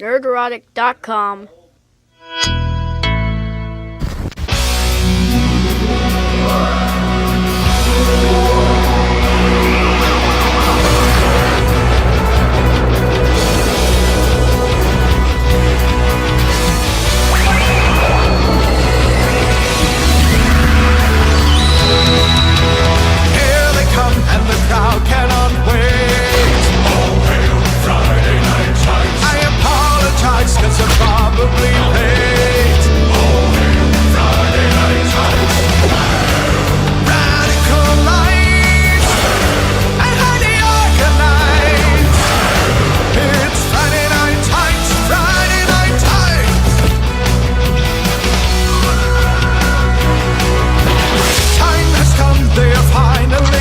Nerdrotic.com. And the crowd cannot wait. All hail Friday Night Tights. I apologize cause I'm probably late. All hail Friday Night Tights. Radical lights and highly organized. It's Friday Night Tights, Friday Night Tights. Time has come, they are finally.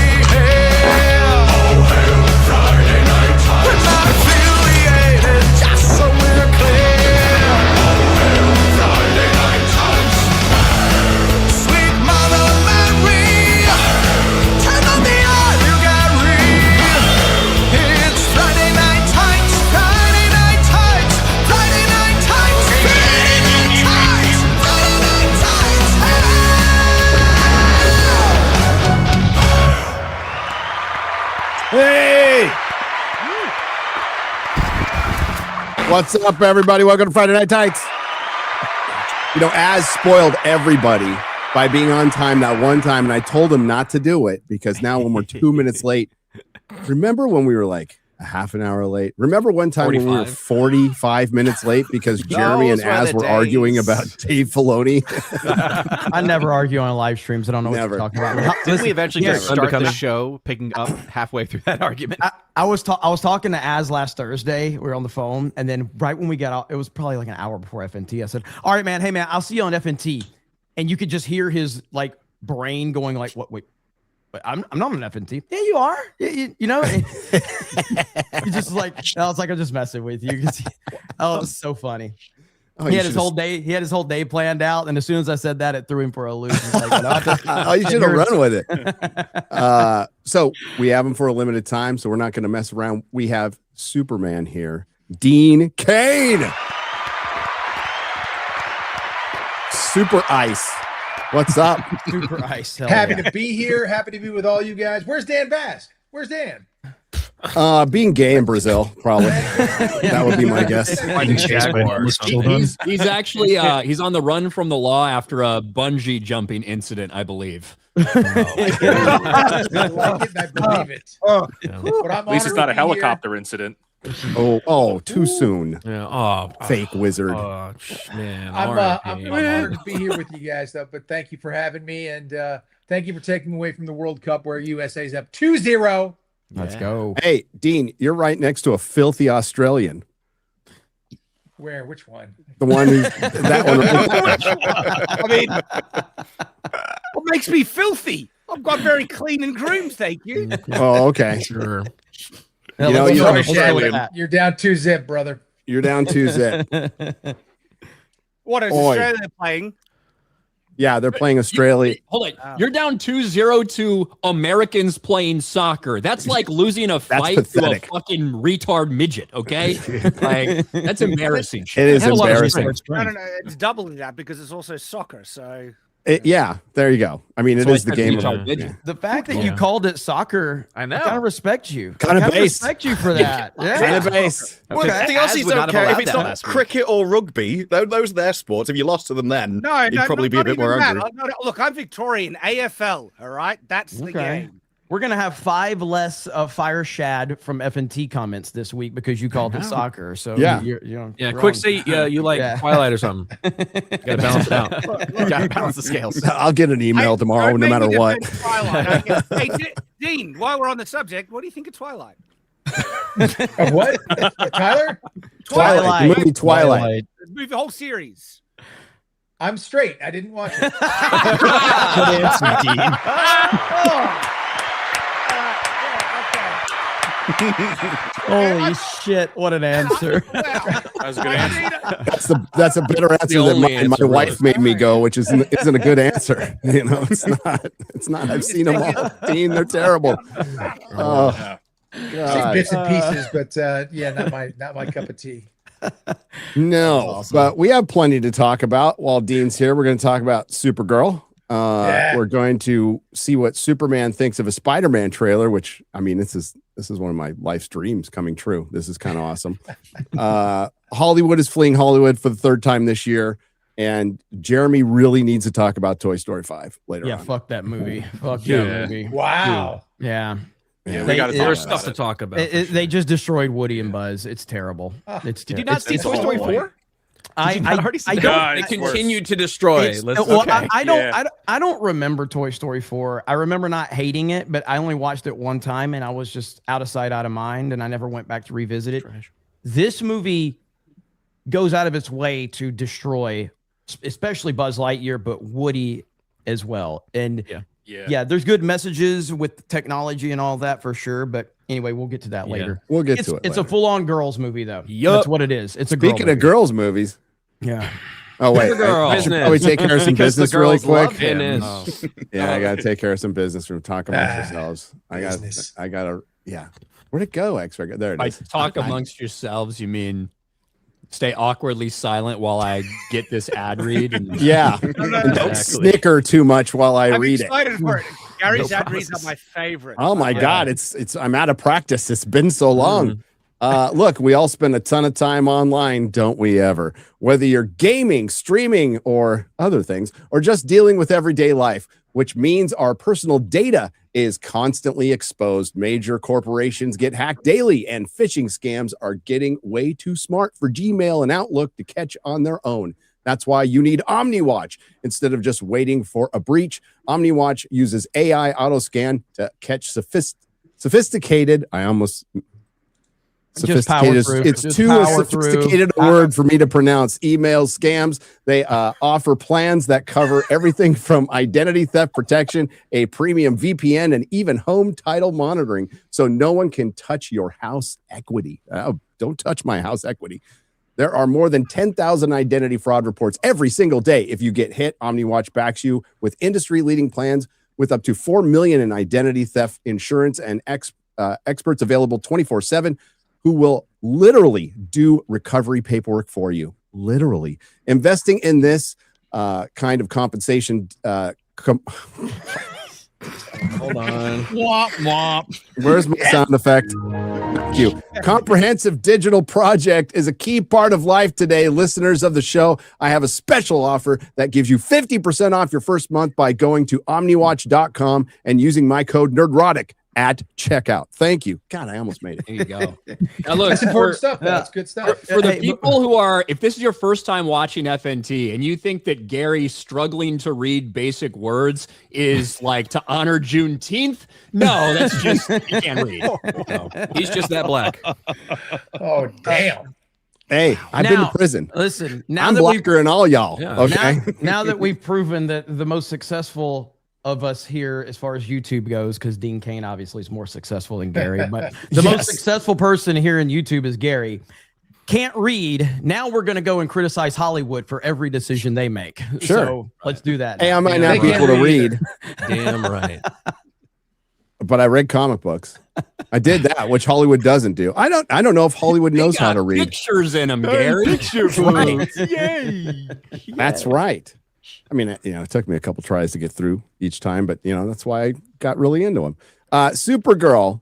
Hey! What's up, everybody? Welcome to Friday Night Tights. You know, Az spoiled everybody by being on time that one time, and I told him not to do it because now when we're 2 minutes late, remember when we were like a half an hour late? Remember one time 45? When we were 45 minutes late because Jeremy and Az were arguing about Dave Filoni? I never argue on live streams. I don't know what you're talking about. Didn't we eventually just start the show picking up halfway through that argument? I was talking to Az last Thursday. We were on the phone, and then right when we got out, it was probably like an hour before FNT. I said, "All right, man. Hey, man, I'll see you on FNT." And you could just hear his like brain going like, "What? Wait, but I'm not on FNT." Yeah, you are. You know. You just like I was like, I'm just messing with you. Oh, it was so funny. Oh, he had his whole day. He had his whole day planned out, and as soon as I said that, it threw him for a loop. Like, oh, you should have run with it. So we have him for a limited time, so we're not going to mess around. We have Superman here, Dean Cain, Super Ice. What's up? Super Ice. Happy to be here. Happy to be with all you guys. Where's Dan Bass? Where's Dan? Being gay in Brazil, probably. That would be my guess. He's actually he's on the run from the law after a bungee jumping incident, I believe. I believe it. At least it's not a helicopter incident. Too soon. Yeah. Fake wizard. Oh, man. I'm honored to be here with you guys, though. But thank you for having me, and thank you for taking me away from the World Cup where USA's up 2-0. Let's go. Hey, Dean, you're right next to a filthy Australian. Where? Which one? The one who's that one. I mean, what makes me filthy? I've got very clean and groomed, thank you. Oh, okay. Sure. You know, you're down 2-0, brother. You're down 2-0. What is Australia playing? Yeah, they're playing Australia. Hold on. You're down 2-0 to Americans playing soccer. That's like losing a fight to a fucking retard midget, okay? Like, that's embarrassing. It is embarrassing. No, it's double that because it's also soccer, so... Yeah, there you go. I mean, it is the game. The fact that you called it soccer, I kind of respect you. Kind of base. Respect you for that. Kind of base. Well, the Aussies don't care if it's not cricket or rugby. Those are their sports. If you lost to them then, you'd probably be a bit more angry. Look, I'm Victorian. AFL, all right? That's the game. We're going to have 5 less Fire Shad from FNT comments this week because you called it soccer. So yeah. Quick say you like Twilight or something. You got to balance it out. You got to balance the scales. I'll get an email tomorrow no matter what. Hey, Dean, while we're on the subject, what do you think of Twilight? What? Tyler? Twilight. The movie Twilight. The whole series. I'm straight. I didn't watch it. Good answer, Dean. Holy shit! What an answer! That was a good answer. That's a better answer than my wife made me go, which isn't a good answer. You know, it's not. I've seen them all. Dean, they're terrible. Bits and pieces, but yeah, not my cup of tea. No, awesome. but we have plenty to talk about while Dean's here. We're going to talk about Supergirl. We're going to see what Superman thinks of a Spider-Man trailer, which, I mean, this is one of my life's dreams coming true. This is kind of awesome. Hollywood is fleeing Hollywood for the third time this year. And Jeremy really needs to talk about Toy Story 5 later on. Yeah, fuck that movie. Fuck that movie. Wow. Yeah. Yeah, we got to There's stuff to talk about. They just destroyed Woody and Buzz. It's terrible. Did you not see Toy Story 4? I don't. They continued to destroy. I don't remember Toy Story 4. I remember not hating it, but I only watched it one time and I was just out of sight, out of mind, and I never went back to revisit it. This movie goes out of its way to destroy, especially Buzz Lightyear, but Woody as well. And yeah, there's good messages with technology and all that for sure. But anyway, we'll get to that later. We'll get to it. It's later. a full-on girls movie, though. That's what it is. It's a Speaking of girls movies. Yeah. Oh wait, Girl. I should probably take care of some business really quick. Business. Yeah, I gotta take care of some business from talking amongst yourselves. I gotta. Yeah, where'd it go? X-ray. There it By is. talk amongst yourselves, you mean stay awkwardly silent while I get this ad read? And Yeah, and don't snicker too much while I I'm read it. excited for it. Gary's ad reads are my favorite. Oh my God, it's I'm out of practice. It's been so long. Look, we all spend a ton of time online, don't we ever? Whether you're gaming, streaming, or other things, or just dealing with everyday life, which means our personal data is constantly exposed. Major corporations get hacked daily, and phishing scams are getting way too smart for Gmail and Outlook to catch on their own. That's why you need OmniWatch. Instead of just waiting for a breach, OmniWatch uses AI auto-scan to catch sophisticated. Sophisticated. It's too sophisticated a word for me to pronounce. Emails, scams. They offer plans that cover everything from identity theft protection, a premium VPN, and even home title monitoring, so no one can touch your house equity. Don't touch my house equity. There are more than 10,000 identity fraud reports every single day. If you get hit, OmniWatch backs you with industry-leading plans with up to $4 million in identity theft insurance and experts available 24/7. Who will literally do recovery paperwork for you. Literally. Investing in this kind of compensation. Hold on. Womp womp. Where's my sound effect? Thank you. Comprehensive digital project is a key part of life today. Listeners of the show, I have a special offer that gives you 50% off your first month by going to omniwatch.com and using my code Nerdrotic at checkout. Thank you. God, I almost made it. there you go. Now look, That's important stuff. That's good stuff. For the people who are, if this is your first time watching FNT and you think that Gary struggling to read basic words is like to honor Juneteenth, no, that's just, he can't read. No, he's just that black. Oh, damn. Hey, I've been to prison. Listen, now I'm that blacker than all y'all. Yeah. Okay. now that we've proven that the most successful of us here as far as YouTube goes, because Dean Cain obviously is more successful than Gary, but the most successful person here in YouTube is Gary. Can't read. Now we're going to go and criticize Hollywood for every decision they make. Sure. So let's do that. Hey, now. I might not be able to read, Damn right. but I read comic books. I did that, which Hollywood doesn't do. I don't know if Hollywood knows how to read. Pictures in them, Gary. Right. Yay. That's right. I mean, it took me a couple tries to get through each time, but that's why I got really into them. Supergirl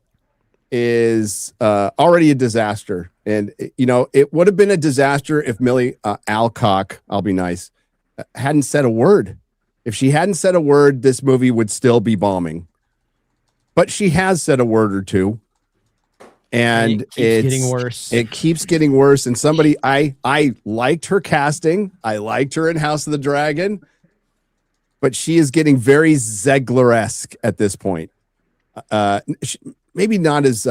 is already a disaster, and it would have been a disaster if Millie Alcock, I'll be nice, hadn't said a word. If she hadn't said a word, this movie would still be bombing. But she has said a word or two. And it keeps getting worse. It keeps getting worse. And I liked her casting. I liked her in House of the Dragon, but she is getting very Zegler-esque at this point. Maybe not as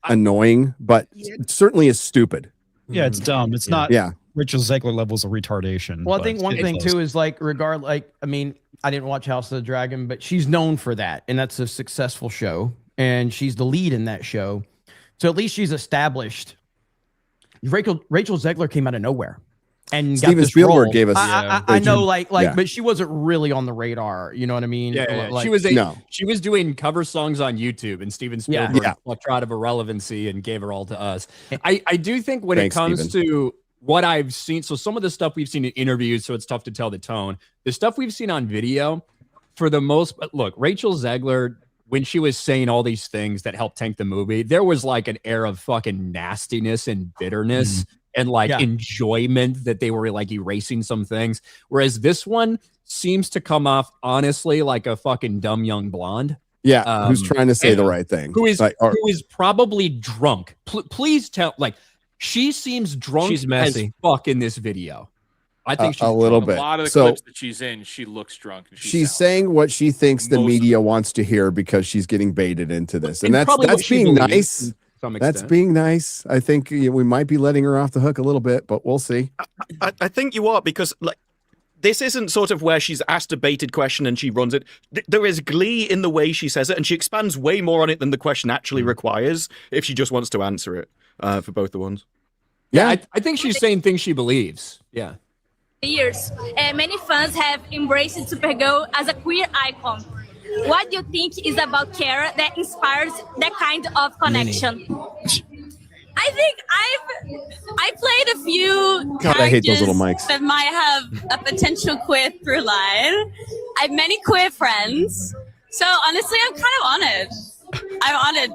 annoying, but certainly as stupid. Yeah, it's dumb. It's not Rachel Zegler levels of retardation. Well, I think one thing too is I didn't watch House of the Dragon, but she's known for that, and that's a successful show, and she's the lead in that show. So at least she's established. Rachel Zegler came out of nowhere. and Steven Spielberg gave us. I know, but she wasn't really on the radar. You know what I mean? Yeah. Like, she was doing cover songs on YouTube, and Steven Spielberg plucked her out of irrelevancy and gave her all to us. I do think when it comes to what I've seen, so some of the stuff we've seen in interviews, so it's tough to tell the tone. The stuff we've seen on video, for the most, look, Rachel Zegler, when she was saying all these things that helped tank the movie, there was like an air of fucking nastiness and bitterness and enjoyment that they were like erasing some things. Whereas this one seems to come off honestly like a fucking dumb young blonde. Yeah, who's trying to say the right thing. Who is probably drunk. Please tell, she seems drunk. She's messy as fuck in this video. I think she's a little bit. A lot of the clips that she's in, she looks drunk. And she's saying what she thinks the media wants to hear because she's getting baited into this, and that's being nice. That's being nice. I think we might be letting her off the hook a little bit, but we'll see. I think you are, because this isn't sort of where she's asked a baited question and she runs it. There is glee in the way she says it, and she expands way more on it than the question actually requires if she just wants to answer it for both the ones. Yeah, I think she's saying things she believes. Yeah. Years, many fans have embraced Supergirl as a queer icon. What do you think is about Kara that inspires that kind of connection? I think I played a few I hate those little mics. that might have a potential queer through line. I have many queer friends, so honestly, I'm kind of honored. I'm honored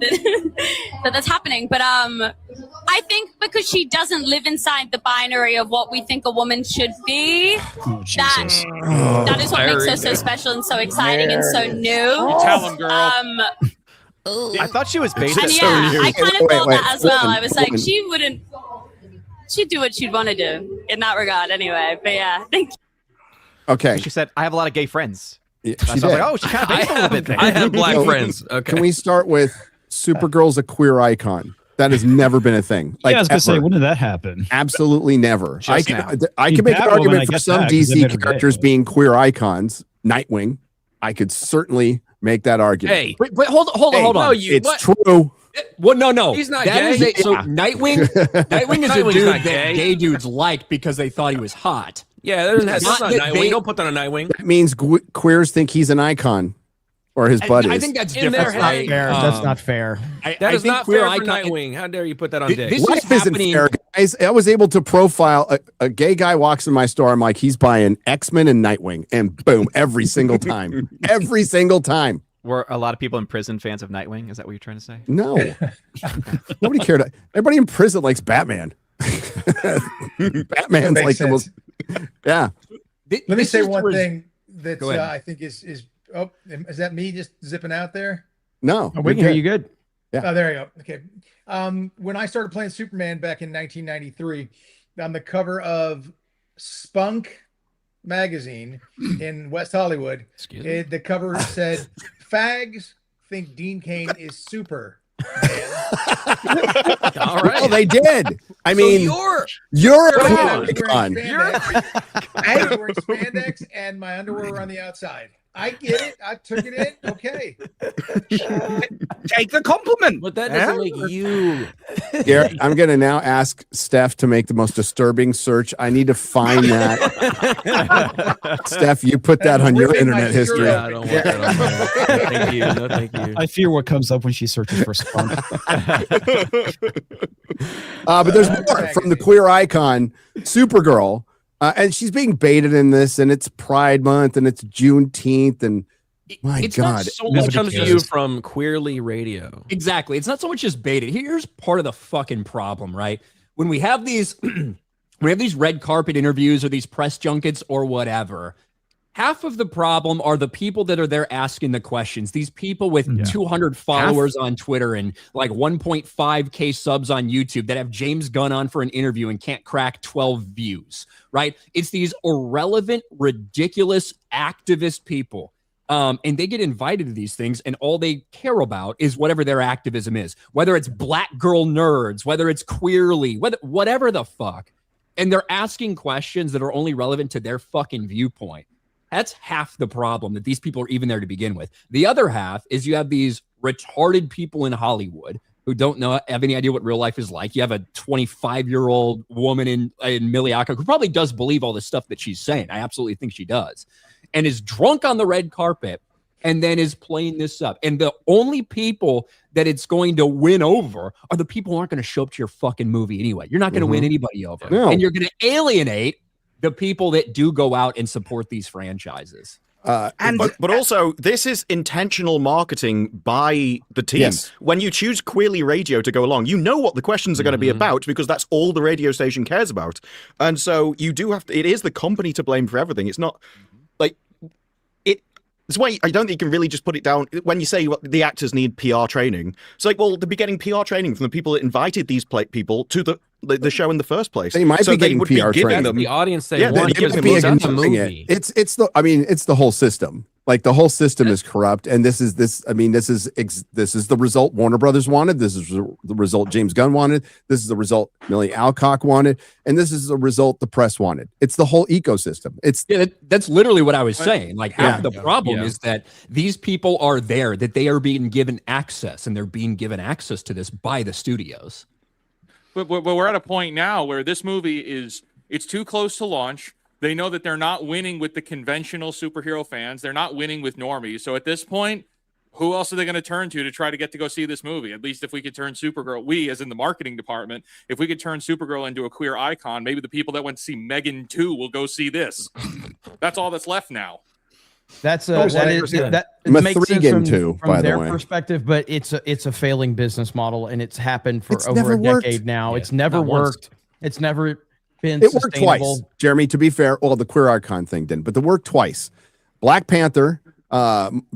that that's happening, but I think because she doesn't live inside the binary of what we think a woman should be, that is what makes her so special and so exciting and so new. Tell him, girl. I thought she was baited. And I kind of thought that as well. I was like, she'd do what she'd want to do in that regard anyway. But yeah, thank you. Okay. She said, I have a lot of gay friends. Yeah, so I was like, oh, she kind of based a little bit there. I have black friends. Okay. Can we start with Supergirl's a queer icon? That has never been a thing. I was going to say, when did that happen? Absolutely never. I can make an Batwoman, argument for some DC characters being queer icons. Nightwing, I could certainly make that argument. Hey, wait, hold on. No, it's true. Well, no. He's not that gay. So Nightwing is a dude that gay dudes liked because they thought he was hot. Yeah, that's not Nightwing. Don't put that on Nightwing. That means queers think he's an icon, or his buddies. I think that's different. That's not fair. That is not fair for Nightwing. How dare you put that on Dick? Life isn't fair, guys. I was able to profile a gay guy walks in my store. I'm like, he's buying X-Men and Nightwing, and boom, every single time. Every single time. Were a lot of people in prison fans of Nightwing? Is that what you're trying to say? No. Nobody cared. Everybody in prison likes Batman. Batman's like the most... Yeah. Let me say one thing that I think is that me just zipping out there? No. We can hear you good. Yeah. Oh, there you go. Okay. When I started playing Superman back in 1993, on the cover of Spunk magazine in West Hollywood, the cover said, "Fags think Dean Cain is super." All right. Oh, they did. I mean, you're a icon. I was wearing spandex and my underwear were on the outside. I get it. I took it in. Okay. Take the compliment. But that doesn't make you. Garrett, I'm going to now ask Steph to make the most disturbing search. I need to find that. Steph, you put that on your internet history. Yeah, I don't want that on there. Thank you. No, thank you. I fear what comes up when she searches for Spunk. But there's more from the queer icon, Supergirl. And she's being baited in this, and it's Pride Month, and it's Juneteenth, and my it's God, not so much comes to you from Queerly Radio. Exactly, it's not so much just baited. Here's part of the fucking problem, right? When we have these, red carpet interviews or these press junkets or whatever. Half of the problem are the people that are there asking the questions. These people with 200 followers on Twitter and like 1.5K subs on YouTube that have James Gunn on for an interview and can't crack 12 views, right? It's these irrelevant, ridiculous activist people. And they get invited to these things, and all they care about is whatever their activism is, whether it's black girl nerds, whether it's queerly, whatever the fuck. And they're asking questions that are only relevant to their fucking viewpoint. That's half the problem, that these people are even there to begin with. The other half is you have these retarded people in Hollywood who don't have any idea what real life is like. You have a 25-year-old woman in Millie Alcock who probably does believe all the stuff that she's saying. I absolutely think she does, and is drunk on the red carpet, and then is playing this up. And the only people that it's going to win over are the people who aren't going to show up to your fucking movie anyway. You're not going to win anybody over, and you're going to alienate the people that do go out and support these franchises. But also, this is intentional marketing by the team. Yes. When you choose Queerly Radio to go along, you know what the questions are going to be about because that's all the radio station cares about. And so you do have to, it is the company to blame for everything. It's not like That's why I don't think you can really just put it down when you say the actors need PR training. It's like, well, they'll be getting PR training from the people that invited these people to the show in the first place. They might be getting PR training. The audience they want to give them a movie. It's the whole system. Like the whole system is corrupt, and this is the result Warner Brothers wanted. This is the result James Gunn wanted. This is the result Millie Alcock wanted, and this is the result the press wanted. It's the whole ecosystem. That's literally what I was saying. Like half the problem is that these people are there, that they are being given access, and they're being given access to this by the studios. But we're at a point now where this movie it's too close to launch. They know that they're not winning with the conventional superhero fans. They're not winning with normies. So at this point, who else are they going to turn to try to get to go see this movie? At least if we could turn Supergirl, we as in the marketing department, if we could turn Supergirl into a queer icon, maybe the people that went to see Megan 2 will go see this. That's all that's left now. That makes sense from their perspective, but it's a failing business model, and it's happened for over a decade now. It's never worked. It's never been it worked twice, Jeremy, to be fair. Well, the queer icon thing didn't, but it worked twice. Black Panther,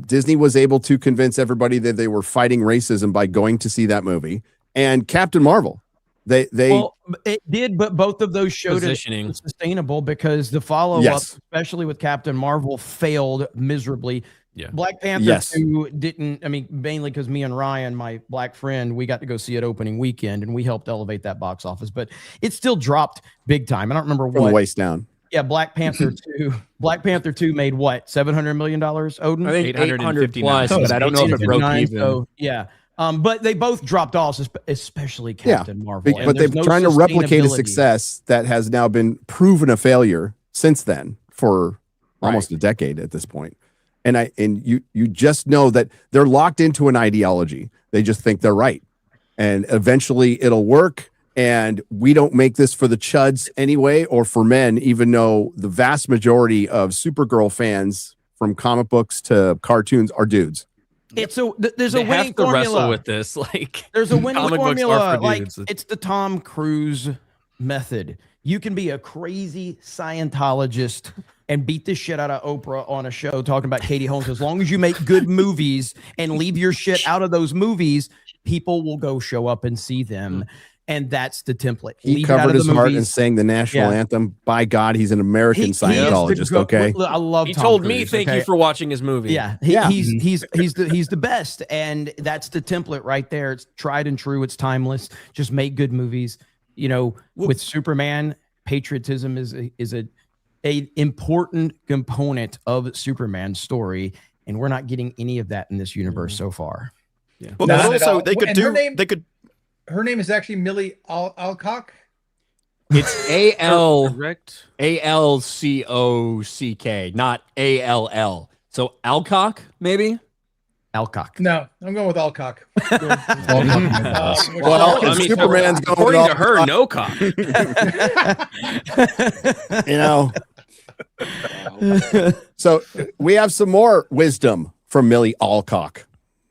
Disney was able to convince everybody that they were fighting racism by going to see that movie. And Captain Marvel, it did, but both of those showed it was sustainable because the follow-up, especially with Captain Marvel, failed miserably. Yeah. Black Panther 2 didn't, mainly because me and Ryan, my black friend, we got to go see it opening weekend, and we helped elevate that box office, but it still dropped big time. I don't remember from the waist down. Yeah, Black Panther 2. Black Panther 2 made what? $700 million, Odin? I think 800 plus, but I don't know if it broke even. So, yeah. But they both dropped off, especially Captain Marvel. But they're trying to replicate a success that has now been proven a failure since then for almost a decade at this point. And you just know that they're locked into an ideology. They just think they're right. And eventually it'll work. And we don't make this for the chuds anyway, or for men, even though the vast majority of Supergirl fans from comic books to cartoons are dudes. There's a winning formula. Wrestle with this, there's a winning formula. Like it's the Tom Cruise method. You can be a crazy Scientologist and beat the shit out of Oprah on a show talking about Katie Holmes. As long as you make good movies and leave your shit out of those movies, people will go show up and see them. And that's the template. He covered his heart and sang the national anthem. By God, he's an American Scientologist. Okay, I love. He told me, "Thank you for watching his movie." Yeah, he's the best, and that's the template right there. It's tried and true. It's timeless. Just make good movies. You know, with Superman, patriotism is a important component of Superman's story, and we're not getting any of that in this universe so far. Yeah, but also they could. Her name is actually Millie Alcock. It's ALCOCK, not ALL. So Alcock, maybe? Alcock. No, I'm going with Alcock. Superman's going according to her, no cock. So we have some more wisdom from Millie Alcock.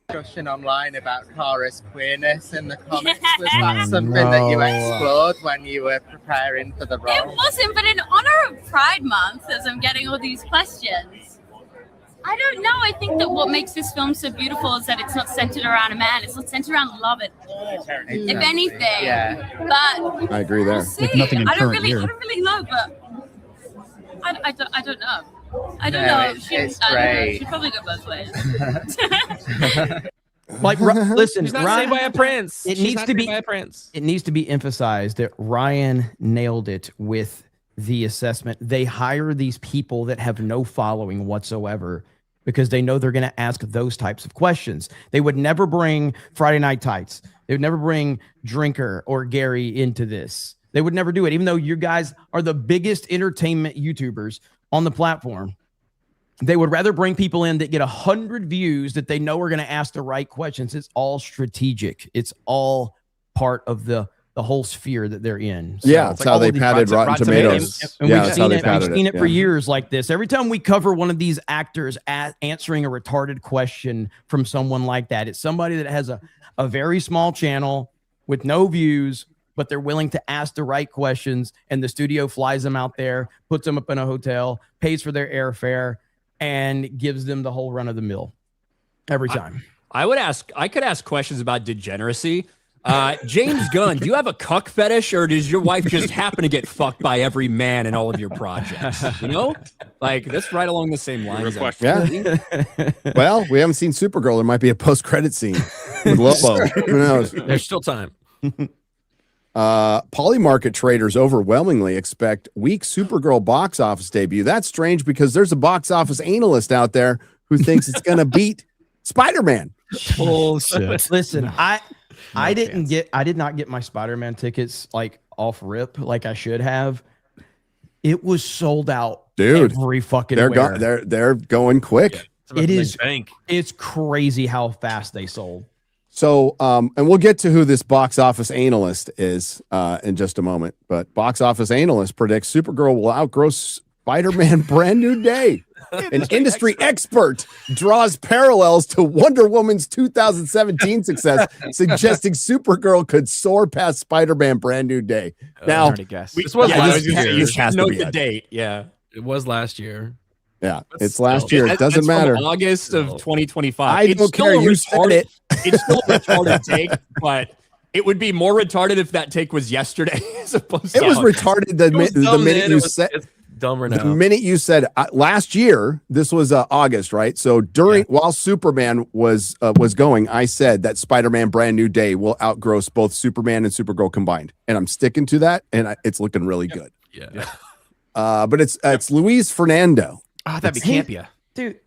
Discussion online about Kara's queerness in the comics. Was that something that you explored when you were preparing for the role? It wasn't, but in honor of Pride Month, as I'm getting all these questions, I don't know. I think that what makes this film so beautiful is that it's not centered around a man. It's not centered around love at all, if anything. Yeah. But I agree there. We'll see. I don't really know, but I don't know. I don't know. She'd probably go both ways. Listen, She's not saved by a prince. It needs to be emphasized that Ryan nailed it with the assessment. They hire these people that have no following whatsoever because they know they're going to ask those types of questions. They would never bring Friday Night Tights. They would never bring Drinker or Gary into this. They would never do it, even though you guys are the biggest entertainment YouTubers on the platform. They would rather bring people in that get 100 views that they know are going to ask the right questions. It's all strategic. It's all part of the whole sphere that they're in. So yeah, that's how they padded Rotten Tomatoes. And we've seen it for years like this. Every time we cover one of these actors answering a retarded question from someone like that, it's somebody that has a very small channel with no views, but they're willing to ask the right questions, and the studio flies them out there, puts them up in a hotel, pays for their airfare, and gives them the whole run of the mill every time. I could ask questions about degeneracy. James Gunn, do you have a cuck fetish, or does your wife just happen to get fucked by every man in all of your projects? You know, like that's right along the same lines. Yeah. Well, we haven't seen Supergirl. There might be a post-credit scene with Lobo. Who knows? There's still time. Polymarket traders overwhelmingly expect weak Supergirl box office debut. That's strange because there's a box office analyst out there who thinks it's going to beat Spider-Man. Bullshit. Listen, I did not get my Spider-Man tickets like off rip like I should have. It was sold out, dude. Every fucking they're going quick. Yeah, it's crazy how fast they sold. So, and we'll get to who this box office analyst is in just a moment. But box office analyst predicts Supergirl will outgrow Spider-Man Brand New Day. An industry expert draws parallels to Wonder Woman's 2017 success, suggesting Supergirl could soar past Spider-Man Brand New Day. Now, this was last year. You has to the date. Yeah, it was last year. Yeah, it's last year. It doesn't matter. August of 2025. I don't care. You said it. It's still a retarded take, but it would be more retarded if that take was yesterday as opposed to. It was retarded the minute you said. Dumber now. The minute you said last year, this was August, right? So while Superman was going, I said that Spider-Man Brand New Day will outgrow both Superman and Supergirl combined, and I'm sticking to that, and it's looking really good. Yeah. But it's Luis Fernando. Oh, that'd be campy, dude.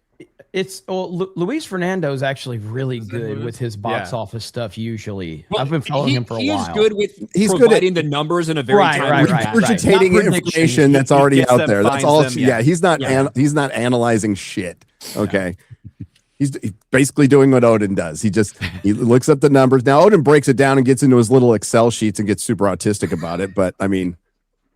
Luis Fernando is actually really good with his box office stuff. Usually, I've been following him for a while. He's good with providing the numbers in a very regurgitating information that's already out there. That's all. He's not analyzing shit. Okay. He's basically doing what Odin does. He looks up the numbers. Now Odin breaks it down and gets into his little Excel sheets and gets super autistic about it. But I mean,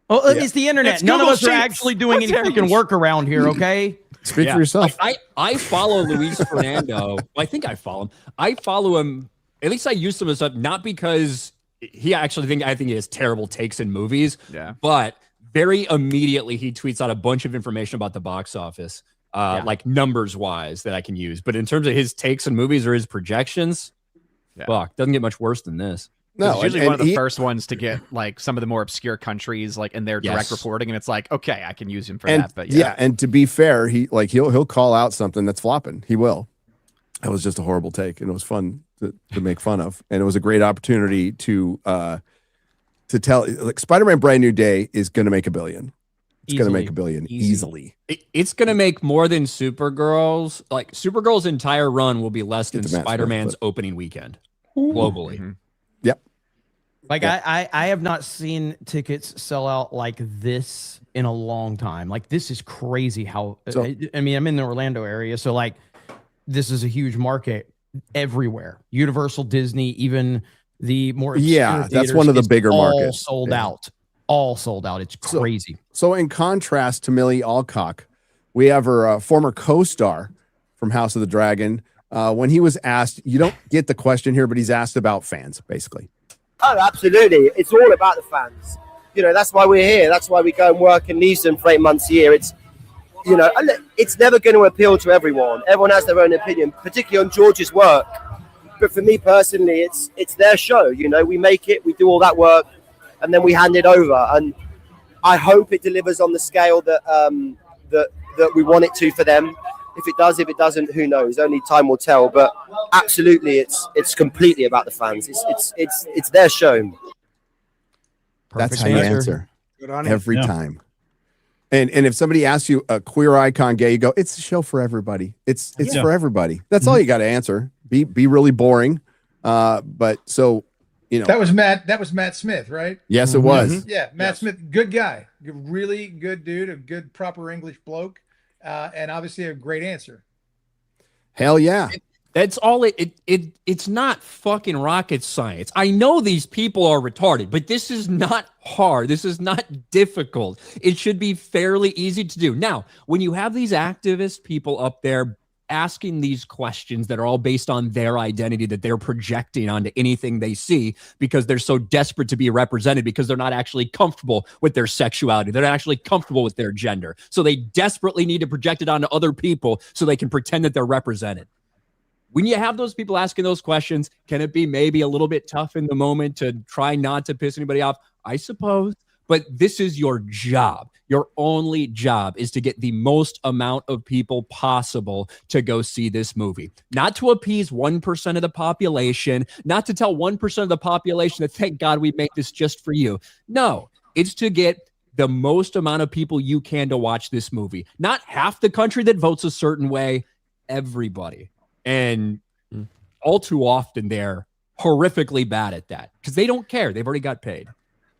it's the internet. None of us are actually doing any freaking work around here. Okay. Speak for yourself. I follow Luis Fernando. I think I follow him. I follow him. At least I use some of his stuff, not because I think he has terrible takes in movies. Yeah. But very immediately he tweets out a bunch of information about the box office, like numbers wise that I can use. But in terms of his takes in movies or his projections, fuck, doesn't get much worse than this. No, it's usually one of the first ones to get like some of the more obscure countries like in their direct reporting, and it's like, okay, I can use him for that. But and to be fair, he'll call out something that's flopping. He will. That was just a horrible take, and it was fun to make fun of, and it was a great opportunity to tell. Like Spider-Man Brand New Day is going to make $1 billion. It's going to make $1 billion easily. It's going to make more than Supergirl's. Like Supergirl's entire run will be less than Spider-Man's opening weekend globally. Mm-hmm. Yep. Like I have not seen tickets sell out like this in a long time. Like this is crazy how I mean, I'm in the Orlando area, so like this is a huge market everywhere. Universal, Disney, even the more that's one of the bigger markets. All sold out. It's crazy. So in contrast to Millie Alcock, we have her former co-star from House of the Dragon. When he was asked, you don't get the question here, but he's asked about fans, basically. Oh, absolutely. It's all about the fans. You know, that's why we're here. That's why we go and work in Neeson for 8 months a year. It's, you know, it's never going to appeal to everyone. Everyone has their own opinion, particularly on George's work. But for me personally, it's their show. You know, we make it, we do all that work, and then we hand it over. And I hope it delivers on the scale that that we want it to for them. If it does, if it doesn't, who knows? Only time will tell. But absolutely, it's completely about the fans. It's their show. That's how you answer every time. And if somebody asks you a queer icon gay, you go, it's a show for everybody. It's for everybody. That's all you got to answer. Be really boring. But so, you know, that was Matt Smith, right? Yes, it was. Yeah, Matt Smith, good guy, really good dude, a good proper English bloke, and obviously a great answer. Hell yeah. That's all it's not fucking rocket science. I know these people are retarded, but this is not hard. This is not difficult. It should be fairly easy to do. Now, when you have these activist people up there asking these questions that are all based on their identity that they're projecting onto anything they see because they're so desperate to be represented because they're not actually comfortable with their sexuality. They're not actually comfortable with their gender. So they desperately need to project it onto other people so they can pretend that they're represented. When you have those people asking those questions, can it be maybe a little bit tough in the moment to try not to piss anybody off? I suppose. But this is your job. Your only job is to get the most amount of people possible to go see this movie. Not to appease 1% of the population, not to tell 1% of the population that thank God we make this just for you. No, it's to get the most amount of people you can to watch this movie. Not half the country that votes a certain way, everybody. And all too often they're horrifically bad at that because they don't care. They've already got paid.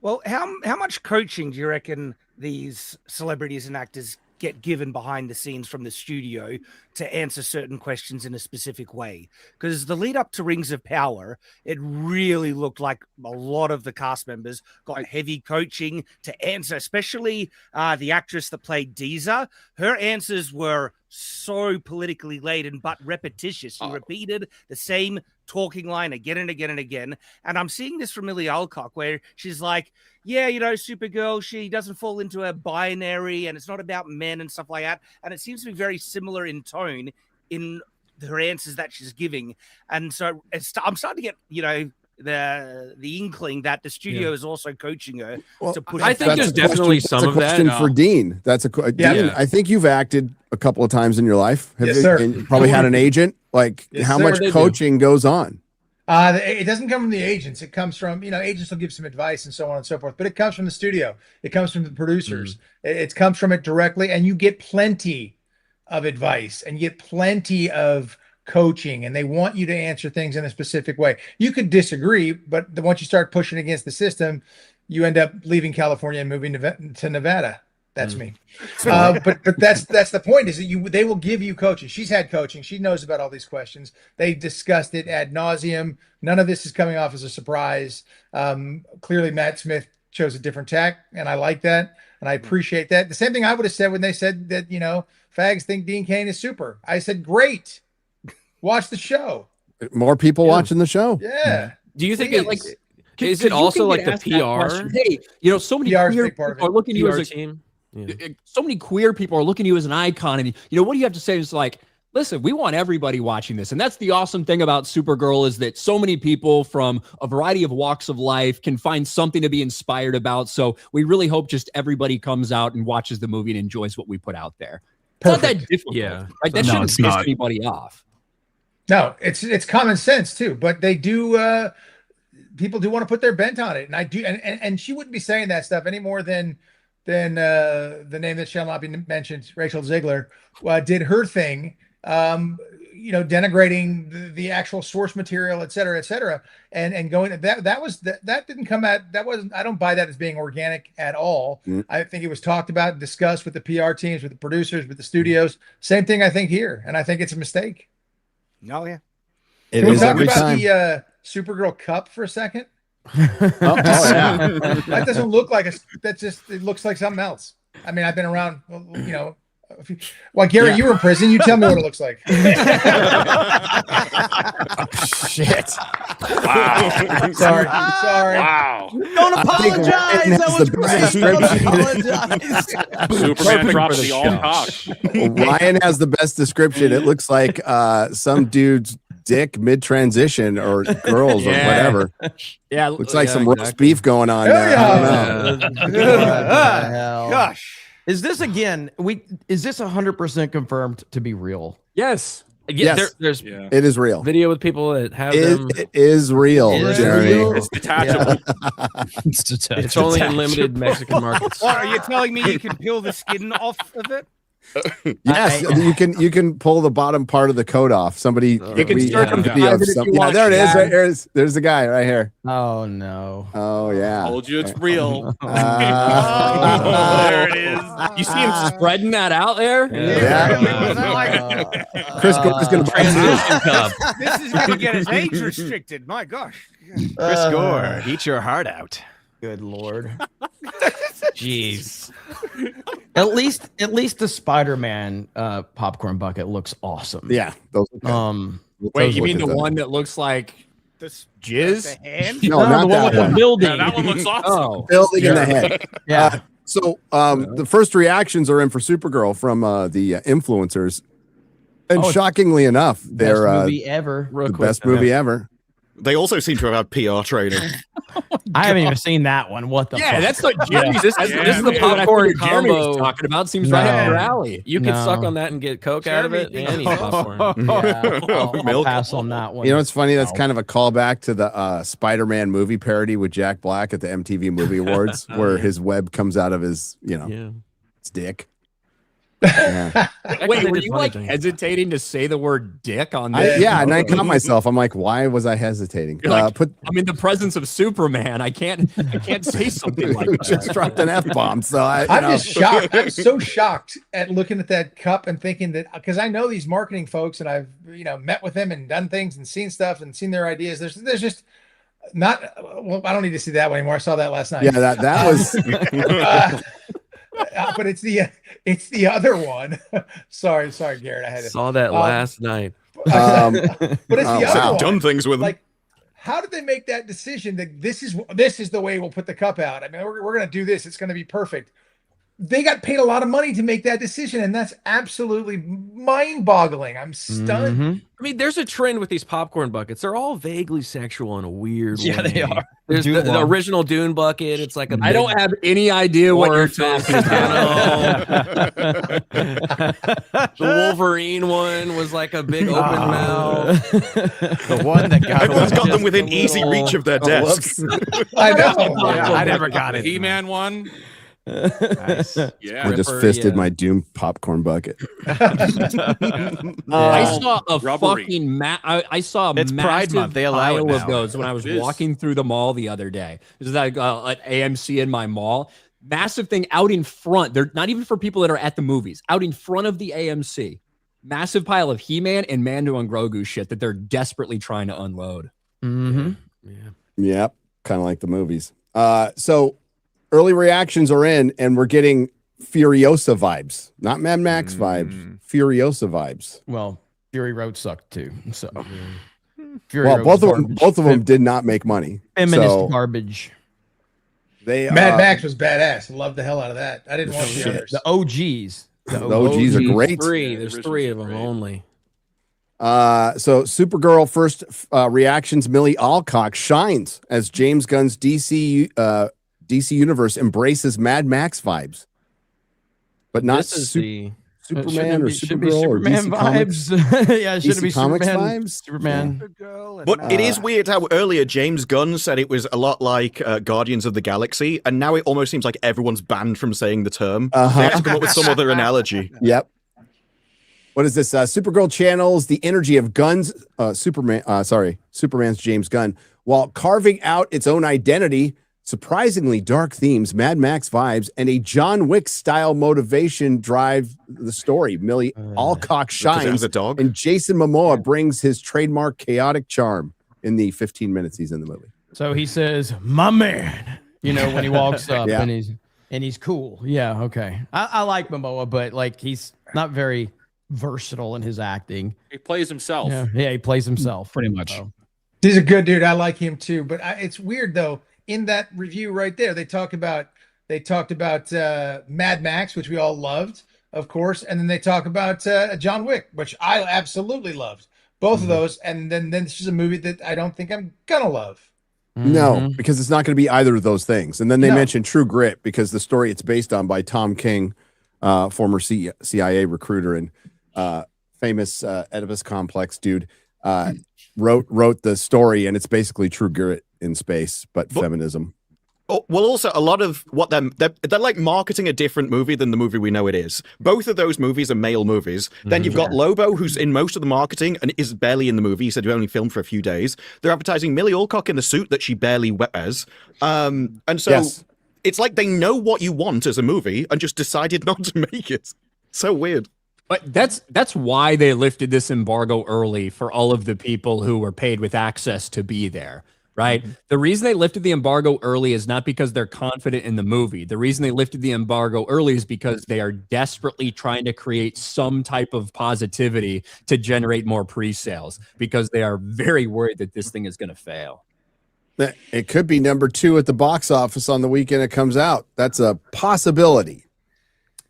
Well, how much coaching do you reckon these celebrities and actors get given behind the scenes from the studio to answer certain questions in a specific way? Because the lead up to Rings of Power, it really looked like a lot of the cast members got heavy coaching to answer, especially the actress that played Deezer. Her answers were so politically laden, but repetitious. She repeated the same talking line again and again and again. And I'm seeing this from Millie Alcock, where she's like, yeah, you know, Supergirl, she doesn't fall into a binary and it's not about men and stuff like that. And it seems to be very similar in tone in her answers that she's giving. And so I'm starting to get, you know, the inkling that the studio is also coaching her to push. I think there's definitely some of that. Question for Dean. That's a Dean, I think you've acted a couple of times in your life. Have you? And you probably had an agent. Like, how much coaching goes on? It doesn't come from the agents. It comes from, you know, agents will give some advice and so on and so forth, but it comes from the studio. It comes from the producers. It comes from it directly, and you get plenty of advice and you get plenty of coaching, and they want you to answer things in a specific way. You could disagree, but once you start pushing against the system, you end up leaving California and moving to Nevada. That's me. But that's the point, is that they will give you coaching. She's had coaching. She knows about all these questions. They discussed it ad nauseum. None of this is coming off as a surprise. Clearly Matt Smith chose a different tack, and I like that, and I appreciate that. The same thing I would have said when they said that, you know, fags think Dean Cain is super. I said, great. Watch the show. More people watching the show. Yeah. Do you think is it also like the PR? Hey, you know, so many queer people are looking at you as a team. So many queer people are looking at you as an icon, and you know what do you have to say? Is like, listen, we want everybody watching this, and that's the awesome thing about Supergirl, is that so many people from a variety of walks of life can find something to be inspired about. So we really hope just everybody comes out and watches the movie and enjoys what we put out there. It's not that difficult. Yeah, right? That shouldn't piss anybody off. No, it's common sense too, but they do. People do want to put their bent on it, and I do. And she wouldn't be saying that stuff any more than the name that shall not be mentioned, Rachel Ziegler, did her thing. You know, denigrating the actual source material, et cetera, and going that didn't come out. That wasn't. I don't buy that as being organic at all. I think it was talked about and discussed with the PR teams, with the producers, with the studios. Same thing I think here, and I think it's a mistake. No, yeah. It is talk every about time. the Supergirl cup for a second? Yeah. That doesn't look like it looks like something else. I mean, I've been around, you know. Gary, you were in prison. You tell me what it looks like. Shit. Wow. Sorry. Wow. Don't apologize. That was great. Don't apologize. Superman drops the all cock. Ryan has the best description. It looks like some dude's dick mid-transition, or girls or whatever. Yeah, looks like some roast beef going on there. I don't know. Gosh. Is this 100% confirmed to be real? Yes. Yes. There's it is real. video with people that have them. It is real, Jeremy. It's detachable. It's only in limited Mexican markets. What, are you telling me you can peel the skin off of it? Yes, you can pull the bottom part of the coat off. Somebody, You can video of some, yeah, there it is. Right here. There's the guy right here. Oh no. Oh yeah. Told you it's real. There it is. You see him spreading that out there? Chris Gore's gonna transition cup. This is gonna get us age restricted. My gosh. Chris Gore, eat your heart out. Good Lord. Jeez. At least the Spider-Man popcorn bucket looks awesome. Yeah. Those, Wait, you mean the one that looks like jizz? No, not the one with one. the building. Yeah, that one looks awesome. Oh, Building in the head. yeah. So the first reactions are in for Supergirl from the influencers, and shockingly enough, they're best movie ever. the best movie ever. They also seem to have had PR training. I haven't even seen that one. What the fuck? That's what Jeremy. This is the popcorn Jeremy was combo. talking about. Seems right up your alley. You could suck on that and get Coke out of it and eat popcorn. Yeah, I'll pass on that one. You know, it's funny. That's kind of a callback to the Spider-Man movie parody with Jack Black at the MTV Movie Awards, where his web comes out of his, his dick. Yeah. Wait, were you like hesitating to say the word dick on this? And I caught myself. I'm like, why was I hesitating? Like, I'm in the presence of Superman. I can't say something like that. Just dropped an F-bomb. So I'm just shocked. I'm so shocked at looking at that cup and thinking that, because I know these marketing folks and I've met with them and done things and seen stuff and seen their ideas. There's just not. Well, I don't need to see that one anymore. I saw that last night. Yeah, that was. But it's the other one. sorry, Garrett. I had to saw that last night. But it's the other one. Done things with like, how did they make that decision that this is the way we'll put the cup out? I mean, we're gonna do this. It's gonna be perfect. They got paid a lot of money to make that decision, and that's absolutely mind-boggling. I'm stunned. Mm-hmm. I mean, there's a trend with these popcorn buckets. They're all vaguely sexual in a weird way. Yeah, they are. There's the original Dune bucket. It's like a I don't have any idea what you're talking about. The Wolverine one was like a big open mouth. The one that got Everyone's got them within easy reach of their desks. I know. I never got it. He-Man one. Nice. Yeah. I just fisted my Doom popcorn bucket. I saw a Rubbery. fucking I saw a It's Pride massive Month. They allow it pile of now. those when I was It is. walking through the mall the other day. This is like at AMC in my mall. Massive thing out in front. They're not even for people that are at the movies. Out in front of the AMC. Massive pile of He-Man and Mando and Grogu shit that they're desperately trying to unload. Mm-hmm. Yep, kind of like the movies. So early reactions are in, and we're getting Furiosa vibes, not Mad Max vibes. Furiosa vibes. Well, Fury Road sucked too. So, Both of them did not make money. Feminist garbage. They Mad Max was badass. Loved the hell out of that. I didn't watch the others. The OGs. The OGs are great. There's three of them only. So Supergirl first reactions. Millie Alcock shines as James Gunn's DC Universe embraces Mad Max vibes, but not Superman or Supergirl or DC vibes. Yeah, it should be Comics Superman vibes. Superman. But it is weird how earlier James Gunn said it was a lot like Guardians of the Galaxy, and now it almost seems like everyone's banned from saying the term. They have to come up with some other analogy. Yep. What is this? Supergirl channels the energy of Gunn's Superman's James Gunn while carving out its own identity. Surprisingly dark themes, Mad Max vibes, and a John Wick style motivation drive the story. Millie Alcock shines, and Jason Momoa brings his trademark chaotic charm in the 15 minutes he's in the movie. So he says, "My man," when he walks up, Yeah. and he's cool. Yeah, okay. I like Momoa, but like he's not very versatile in his acting. He plays himself. Yeah, he plays himself pretty much. So. He's a good dude. I like him too. But it's weird though. In that review right there, they talked about Mad Max, which we all loved, of course, and then they talk about John Wick, which I absolutely loved. Both of those, and then this is a movie that I don't think I'm gonna love. No, because it's not going to be either of those things. And then they mentioned True Grit because the story it's based on by Tom King, former CIA recruiter, and famous Oedipus complex dude, wrote the story, and it's basically True Grit in space, but feminism. Oh, well, also a lot of what they're like marketing a different movie than the movie we know it is. Both of those movies are male movies. Then you've got Lobo, who's in most of the marketing and is barely in the movie. He said he only filmed for a few days. They're advertising Millie Alcock in the suit that she barely wears. And so it's like they know what you want as a movie and just decided not to make it. So weird. But that's why they lifted this embargo early for all of the people who were paid with access to be there. Right. The reason they lifted the embargo early is not because they're confident in the movie. The reason they lifted the embargo early is because they are desperately trying to create some type of positivity to generate more pre-sales, because they are very worried that this thing is going to fail. It could be number 2 at the box office on the weekend it comes out. That's a possibility.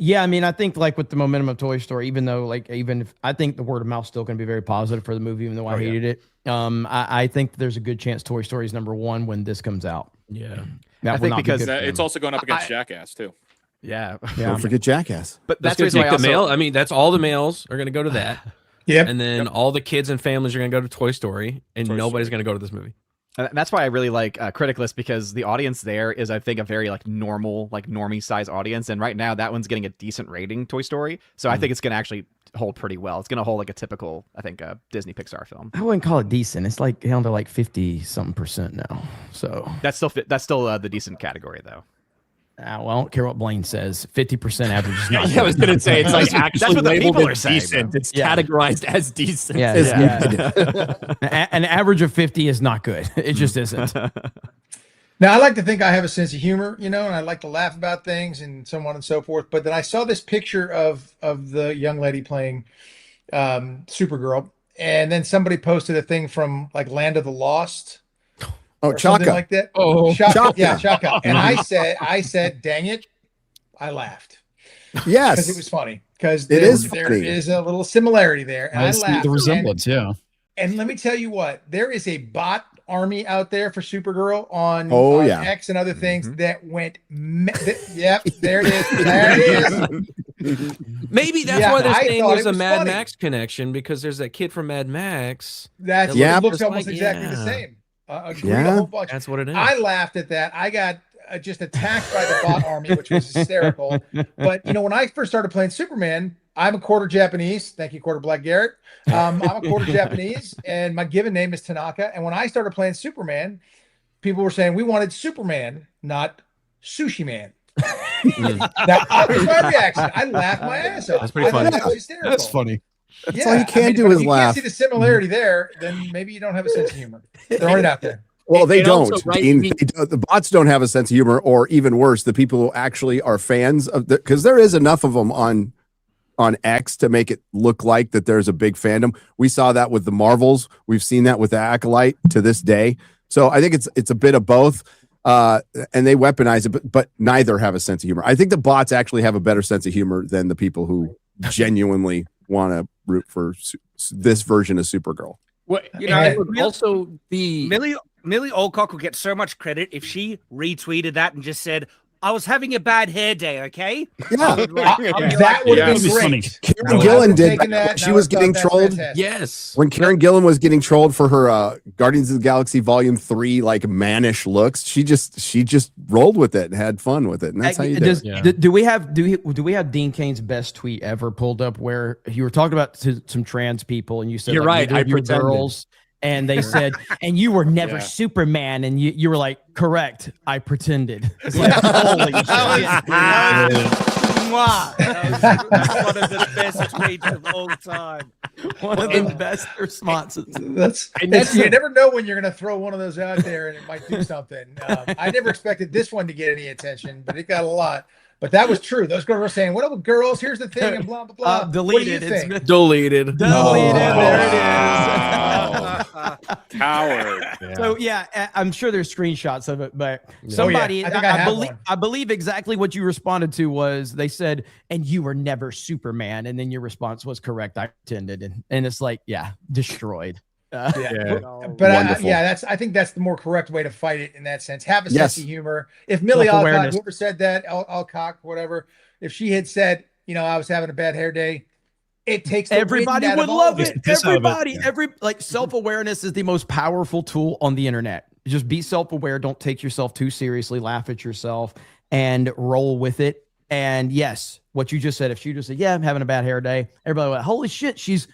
Yeah, I mean, I think like with the momentum of Toy Story, even though like even if I think the word of mouth still going to be very positive for the movie, even though I hated it. I think there's a good chance Toy Story is number 1 when this comes out. Yeah, I think because it's also going up against Jackass too. Yeah, don't forget Jackass. But that's going to take the male. I mean, that's all the males are going to go to that. And then all the kids and families are going to go to Toy Story, and nobody's going to go to this movie. And that's why I really like Criticlist, because the audience there is, I think, a very like normal, like normie size audience. And right now that one's getting a decent rating, Toy Story. So I think it's going to actually hold pretty well. It's going to hold like a typical, I think, Disney Pixar film. I wouldn't call it decent. It's like down to like 50-something% now. So that's still the decent category though. Well, I don't care what Blaine says. 50% average is not. I was going to say it's like actually that's what the labeled people are as saying, decent. bro. It's categorized as decent. An average of 50 is not good. It just isn't. Now, I like to think I have a sense of humor, and I like to laugh about things and so on and so forth. But then I saw this picture of the young lady playing Supergirl, and then somebody posted a thing from like Land of the Lost. Oh, something Chaka. like that. Oh, Chaka. Yeah, Chaka. And I said, dang it, I laughed. Yes, because it was funny. Because there is a little similarity there, and I laughed. The resemblance, And let me tell you what, there is a bot army out there for Supergirl on X and other things that went. Yep, there it is. There it is. Maybe that's why they're saying there's a Mad Max connection, because there's that kid from Mad Max. It looks almost exactly the same. A whole bunch. That's what it is. I laughed at that. I got just attacked by the bot army, which was hysterical. But when I first started playing Superman, I'm a quarter Japanese. Thank you, quarter Black Garrett. I'm a quarter Japanese, and my given name is Tanaka. And when I started playing Superman, people were saying we wanted Superman, not Sushi Man. That was my reaction. I laughed my ass off. That's pretty funny. That's funny. That's all you can do is if laugh. you can't see the similarity there, then maybe you don't have a sense of humor. Throwing it out there. Well, they don't. Also, Dean, the bots don't have a sense of humor, or even worse, the people who actually are fans of because there is enough of them on X to make it look like that there's a big fandom. We saw that with the Marvels. We've seen that with the Acolyte to this day. So I think it's a bit of both. And they weaponize it, but neither have a sense of humor. I think the bots actually have a better sense of humor than the people who genuinely want to root for this version of Supergirl. Well, also the Millie Alcock will get so much credit if she retweeted that and just said, I was having a bad hair day, okay? Yeah. That would have been great. Karen Gillan did that. She was getting trolled. Yes. When Karen Gillan was getting trolled for her Guardians of the Galaxy Volume 3 like mannish looks, she just rolled with it and had fun with it. And that's how you do it. Do we have Dean Cain's best tweet ever pulled up where you were talking about some trans people and you said you're right, I you're pretended. girls. And they said, and you were never Superman. And you were like, correct. I pretended. It's like, holy shit. That's one of the best tweets of all time. One of the best responses. You never know when you're going to throw one of those out there and it might do something. I never expected this one to get any attention, but it got a lot. But that was true. Those girls were saying, what up, girls? Here's the thing, and blah, blah, blah. Deleted. What do you think? Deleted. There it is. Coward. So I'm sure there's screenshots of it, but somebody, I believe exactly what you responded to was they said, and you were never Superman. And then your response was correct. I pretended. And it's like, destroyed. But I think that's the more correct way to fight it in that sense. Have a sense of humor. If Millie Alcock, whoever said that, Alcock, whatever, if she had said, I was having a bad hair day, It takes everybody the wind would out of love all of it. Everybody, like self-awareness is the most powerful tool on the internet. Just be self-aware. Don't take yourself too seriously. Laugh at yourself and roll with it. And yes, what you just said, if she just said, yeah, I'm having a bad hair day, everybody went, holy shit, she's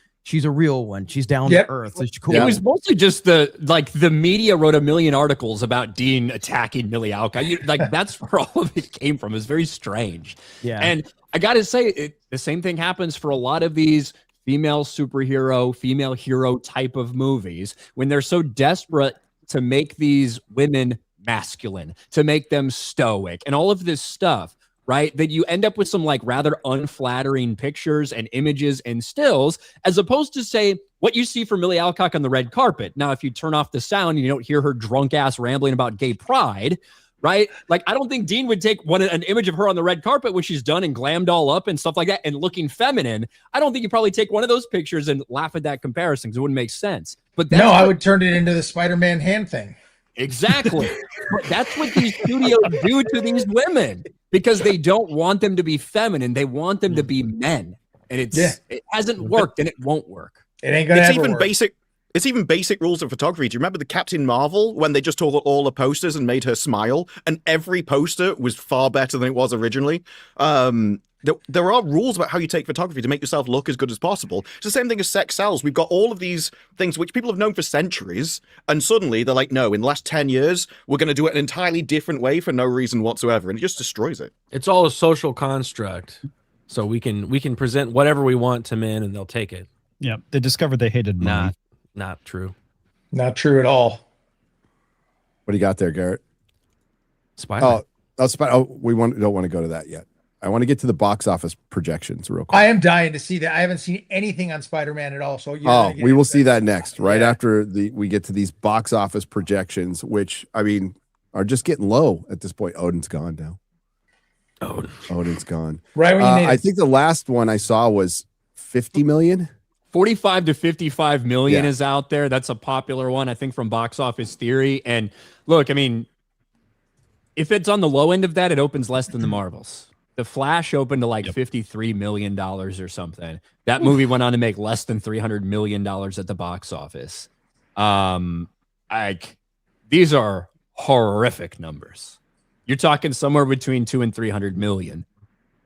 a real one. She's down to earth. It's cool. It was mostly just the media wrote a million articles about Dean attacking Millie Alcott. Like that's where all of it came from. It's very strange. Yeah. And I got to say, the same thing happens for a lot of these female superhero, female hero type of movies when they're so desperate to make these women masculine, to make them stoic and all of this stuff. Right, that you end up with some like rather unflattering pictures and images and stills, as opposed to say what you see from Millie Alcock on the red carpet. Now, if you turn off the sound and you don't hear her drunk ass rambling about gay pride, right? Like, I don't think Dean would take an image of her on the red carpet when she's done and glammed all up and stuff like that and looking feminine. I don't think you probably take one of those pictures and laugh at that comparison because it wouldn't make sense. But that's I would turn it into the Spider-Man hand thing. Exactly. But that's what these studios do to these women because they don't want them to be feminine. They want them to be men. And it hasn't worked and it won't work. It ain't gonna ever work. It's even basic rules of photography. Do you remember the Captain Marvel when they just took all the posters and made her smile? And every poster was far better than it was originally. There are rules about how you take photography to make yourself look as good as possible. It's the same thing as sex sells. We've got all of these things which people have known for centuries, and suddenly they're like, no, in the last 10 years, we're going to do it an entirely different way for no reason whatsoever, and it just destroys it. It's all a social construct, so we can present whatever we want to men, and they'll take it. Yeah, they discovered they hated money. Not true. Not true at all. What do you got there, Garrett? Spider-Man. We don't want to go to that yet. I want to get to the box office projections real quick. I am dying to see that. I haven't seen anything on Spider-Man at all. So we will see that next, right after we get to these box office projections, which I mean are just getting low at this point. Odin's gone now. Odin's gone. Right when you need I think the last one I saw was 50 million. 45 to 55 million is out there. That's a popular one, I think, from Box Office Theory. And look, I mean, if it's on the low end of that, it opens less than the Marvels. The Flash opened to like $53 million or something. That movie went on to make less than $300 million at the box office. These are horrific numbers. You're talking somewhere between 200 and 300 million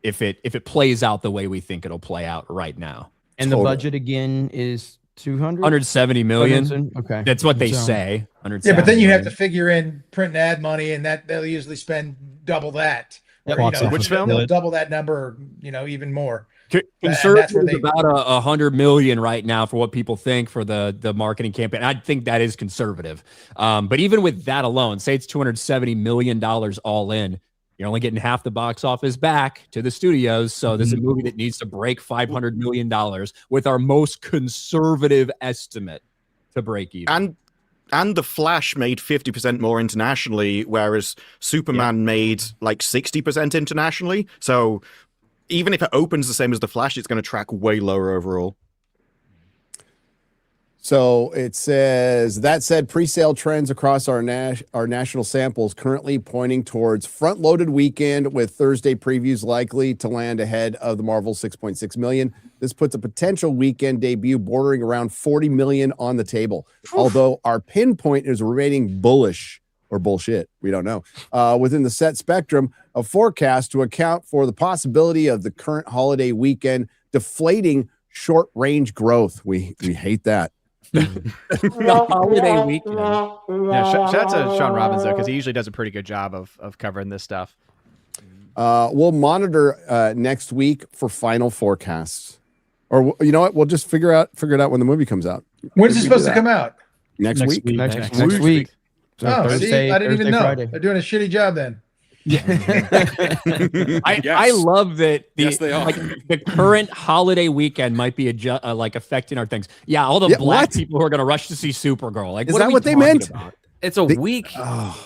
if it plays out the way we think it'll play out right now. And the budget again is 170 million. Okay, that's what they say. Yeah, but then you have to figure in print and ad money, and that they'll usually spend double that. Or, which film? They'll double that number, even more. Conservative is about 100 million right now for what people think for the marketing campaign. I think that is conservative. But even with that alone, say it's $270 million all in, you're only getting half the box office back to the studios. So this is a movie that needs to break $500 million with our most conservative estimate to break even. And The Flash made 50% more internationally, whereas Superman made like 60% internationally. So even if it opens the same as The Flash, it's going to track way lower overall. So it says, that said, pre-sale trends across our national samples currently pointing towards front-loaded weekend with Thursday previews likely to land ahead of the Marvel 6.6 million. This puts a potential weekend debut bordering around 40 million on the table. Although our pinpoint is remaining bullish or bullshit, we don't know, within the set spectrum of forecast to account for the possibility of the current holiday weekend deflating short-range growth. We hate that. The holiday weekend. Yeah, shout out to Sean Robbins though, because he usually does a pretty good job of covering this stuff. We'll monitor next week for final forecasts, or you know what? We'll just figure it out when the movie comes out. When's it supposed to come out? Next week. Next week. So Thursday, I didn't even know. Friday. They're doing a shitty job then. I love that they are. Like the current holiday weekend might be like affecting our things. Yeah, all the black people who are going to rush to see Supergirl. Like, is that what they meant? About? It's a week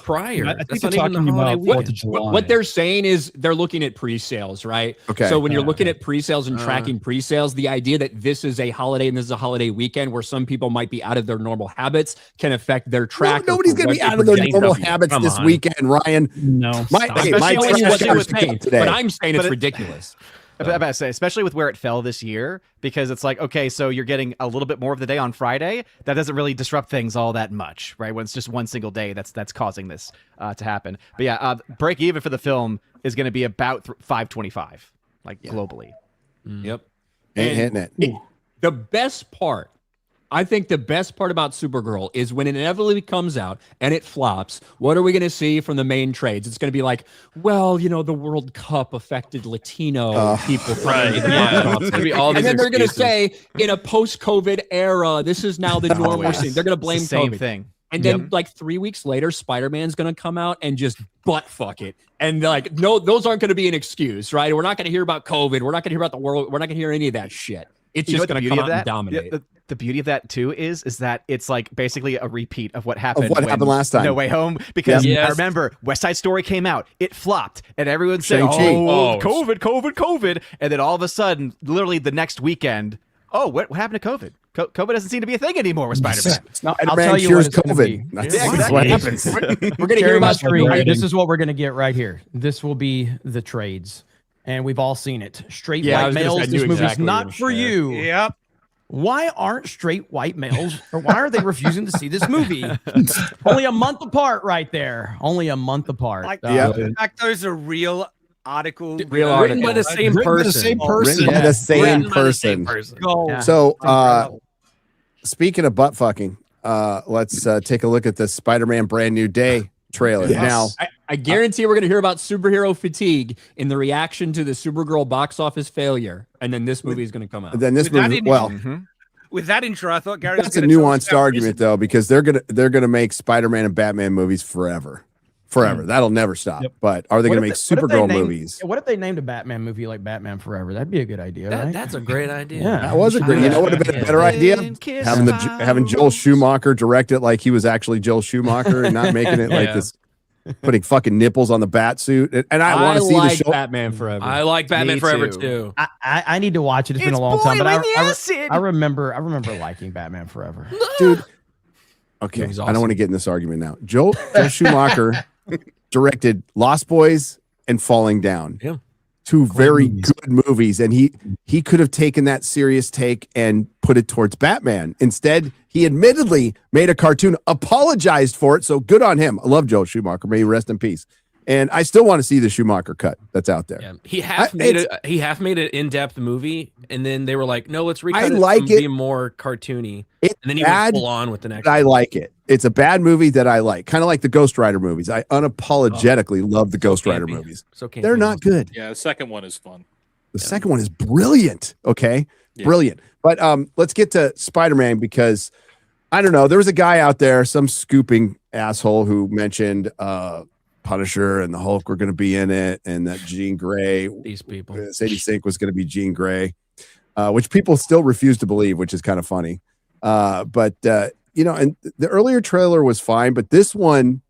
prior. I think they're talking about 4th of July. What they're saying is they're looking at pre-sales, right? Okay. So when you're looking at pre-sales and tracking pre-sales, the idea that this is a holiday and this is a holiday weekend where some people might be out of their normal habits can affect their track. Nobody's going to be out of their normal habits this weekend, Ryan. No. But I'm saying it's ridiculous. I'm about to say, especially with where it fell this year, because it's like, okay, so you're getting a little bit more of the day on Friday. That doesn't really disrupt things all that much, right? When it's just one single day that's causing this to happen. But yeah, break even for the film is going to be about 525, like globally. Yep. Ain't hitting it. The best part, I think the best part about Supergirl is when it inevitably comes out and it flops, what are we going to see from the main trades? It's going to be like, well, you know, the World Cup affected Latino people. Right. Yeah. It's gonna be all these and then they're going to excuses. say, in a post-COVID era, this is now the normal scene. They're going to blame It's the same COVID. thing. And then like 3 weeks later, Spider-Man's going to come out and just butt fuck it. And like, no, those aren't going to be an excuse, right? We're not going to hear about COVID. We're not going to hear about the world. We're not going to hear any of that shit. It's just going to come out and dominate. The beauty of that too is that it's like basically a repeat of what happened. Happened last time. No Way Home, because I remember West Side Story came out, it flopped, and everyone's saying, COVID, and then all of a sudden, literally the next weekend, what happened to COVID? COVID doesn't seem to be a thing anymore with Spider-Man. I'll tell you what it's gonna be. That's what happens. We're going to hear about this is what we're going to get right here. This will be the trades. And we've all seen it. Straight white males, this movie's not for you. Yep. Why aren't straight white males, or why are they refusing to see this movie? Only a month apart right there. Only a month apart. Like, in fact, those are real articles. Written by the same person. Written by the same person. So, speaking of butt fucking, let's take a look at the Spider-Man Brand New Day trailer. Now, I guarantee we're going to hear about superhero fatigue in the reaction to the Supergirl box office failure, and then this movie is going to come out. Then this movie, with that intro, I thought Gary. That's a nuanced argument, though, because they're gonna make Spider-Man and Batman movies forever. That'll never stop. But are they going to make Supergirl movies? What if they named a Batman movie like Batman Forever? That'd be a good idea, right? That's a great idea. Yeah, that was a great. You know what would have been a better idea? Having Joel Schumacher direct it like he was actually Joel Schumacher and not making it like this. Putting fucking nipples on the bat suit, and I want to see the show. Batman Forever. I like Batman Forever too. I need to watch it. It's been a long time, but I remember liking Batman Forever, dude. Okay, awesome. I don't want to get in this argument now. Joel Schumacher directed Lost Boys and Falling Down. Yeah. Two very good movies, and he could have taken that serious take and put it towards Batman. Instead, he admittedly made a cartoon, apologized for it, so good on him. I love Joel Schumacher. May he rest in peace. And I still want to see the Schumacher cut that's out there. Yeah. He half made an in-depth movie, and then they were like, "No, let's recut it to be more cartoony." And then he went full on with the next. I like it. It's a bad movie that I like, kind of like the Ghost Rider movies. I unapologetically love the Ghost Rider movies. They're not good. Yeah, the second one is fun. The second one is brilliant. Okay, brilliant. But let's get to Spider-Man, because I don't know. There was a guy out there, some scooping asshole, who mentioned Punisher and the Hulk were going to be in it, and that Jean Grey, these people, Sadie Sink was going to be Jean Grey, which people still refuse to believe, which is kind of funny. But you know, and the earlier trailer was fine, but this one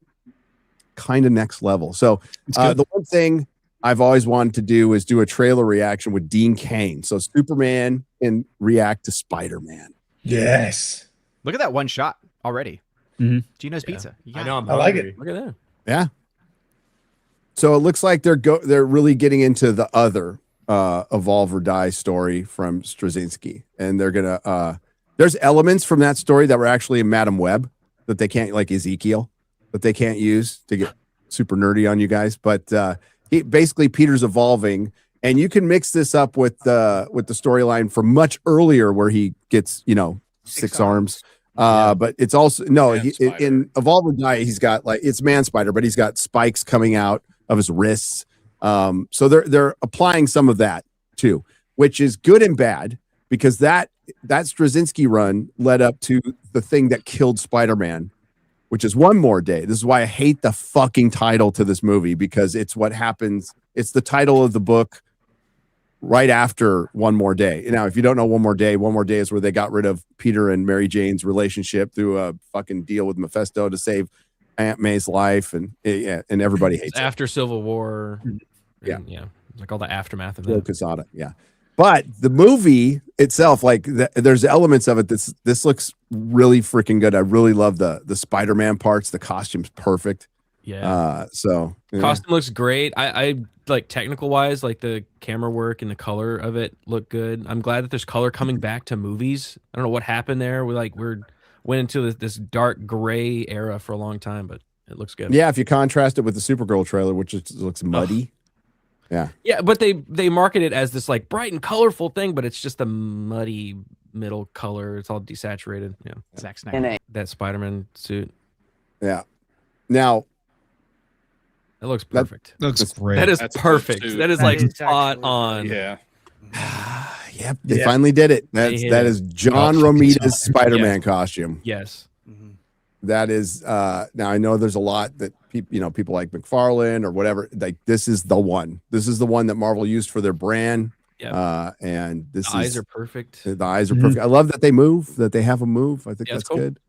kind of next level. So the one thing I've always wanted to do is do a trailer reaction with Dean Cain. So Superman and react to Spider-Man. Yes. Look at that one shot already. Gino's Pizza. I know. I like it. Look at that. Yeah. So it looks like they're really getting into the other Evolve or Die story from Straczynski, and they're gonna there's elements from that story that were actually in Madam Web that they can't, like Ezekiel, that they can't use, to get super nerdy on you guys. But basically Peter's evolving, and you can mix this up with the storyline from much earlier where he gets, you know, six arms. But it's also in Evolve or Die, he's got, like, it's Man Spider, but he's got spikes coming out of his wrists. So they're applying some of that too, which is good and bad, because that Straczynski run led up to the thing that killed Spider-Man, which is One More Day. This is why I hate the fucking title to this movie, because it's what happens. It's the title of the book right after One More Day. Now, if you don't know One More Day is where they got rid of Peter and Mary Jane's relationship through a fucking deal with Mephisto to save Aunt May's life, and everybody hates it. After Civil War. Yeah. Like all the aftermath of Joe that. Quesada, yeah. But the movie itself, like, there's elements of it. This looks really freaking good. I really love the Spider-Man parts. The costume's perfect. Yeah. So costume looks great. I like technical wise, like the camera work and the color of it look good. I'm glad that there's color coming back to movies. I don't know what happened there. We went into this dark gray era for a long time, but it looks good. Yeah, if you contrast it with the Supergirl trailer, which looks muddy. Yeah. Yeah, but they market it as this like bright and colorful thing, but it's just a muddy middle color. It's all desaturated. Yeah. Zack Snyder. That Spider-Man suit. Yeah. Now it looks perfect. That looks great. That is That's perfect. good, too. That is That like is spot actually on. Yeah. Yep, they finally did it. That is John Romita's Spider-Man costume. Yes. That is now I know there's a lot that people like McFarlane or whatever, like this is the one. This is the one that Marvel used for their brand. Yeah. And The eyes are perfect. The eyes are perfect. I love that they move, that they have a move. I think Yeah, that's it's cool. good.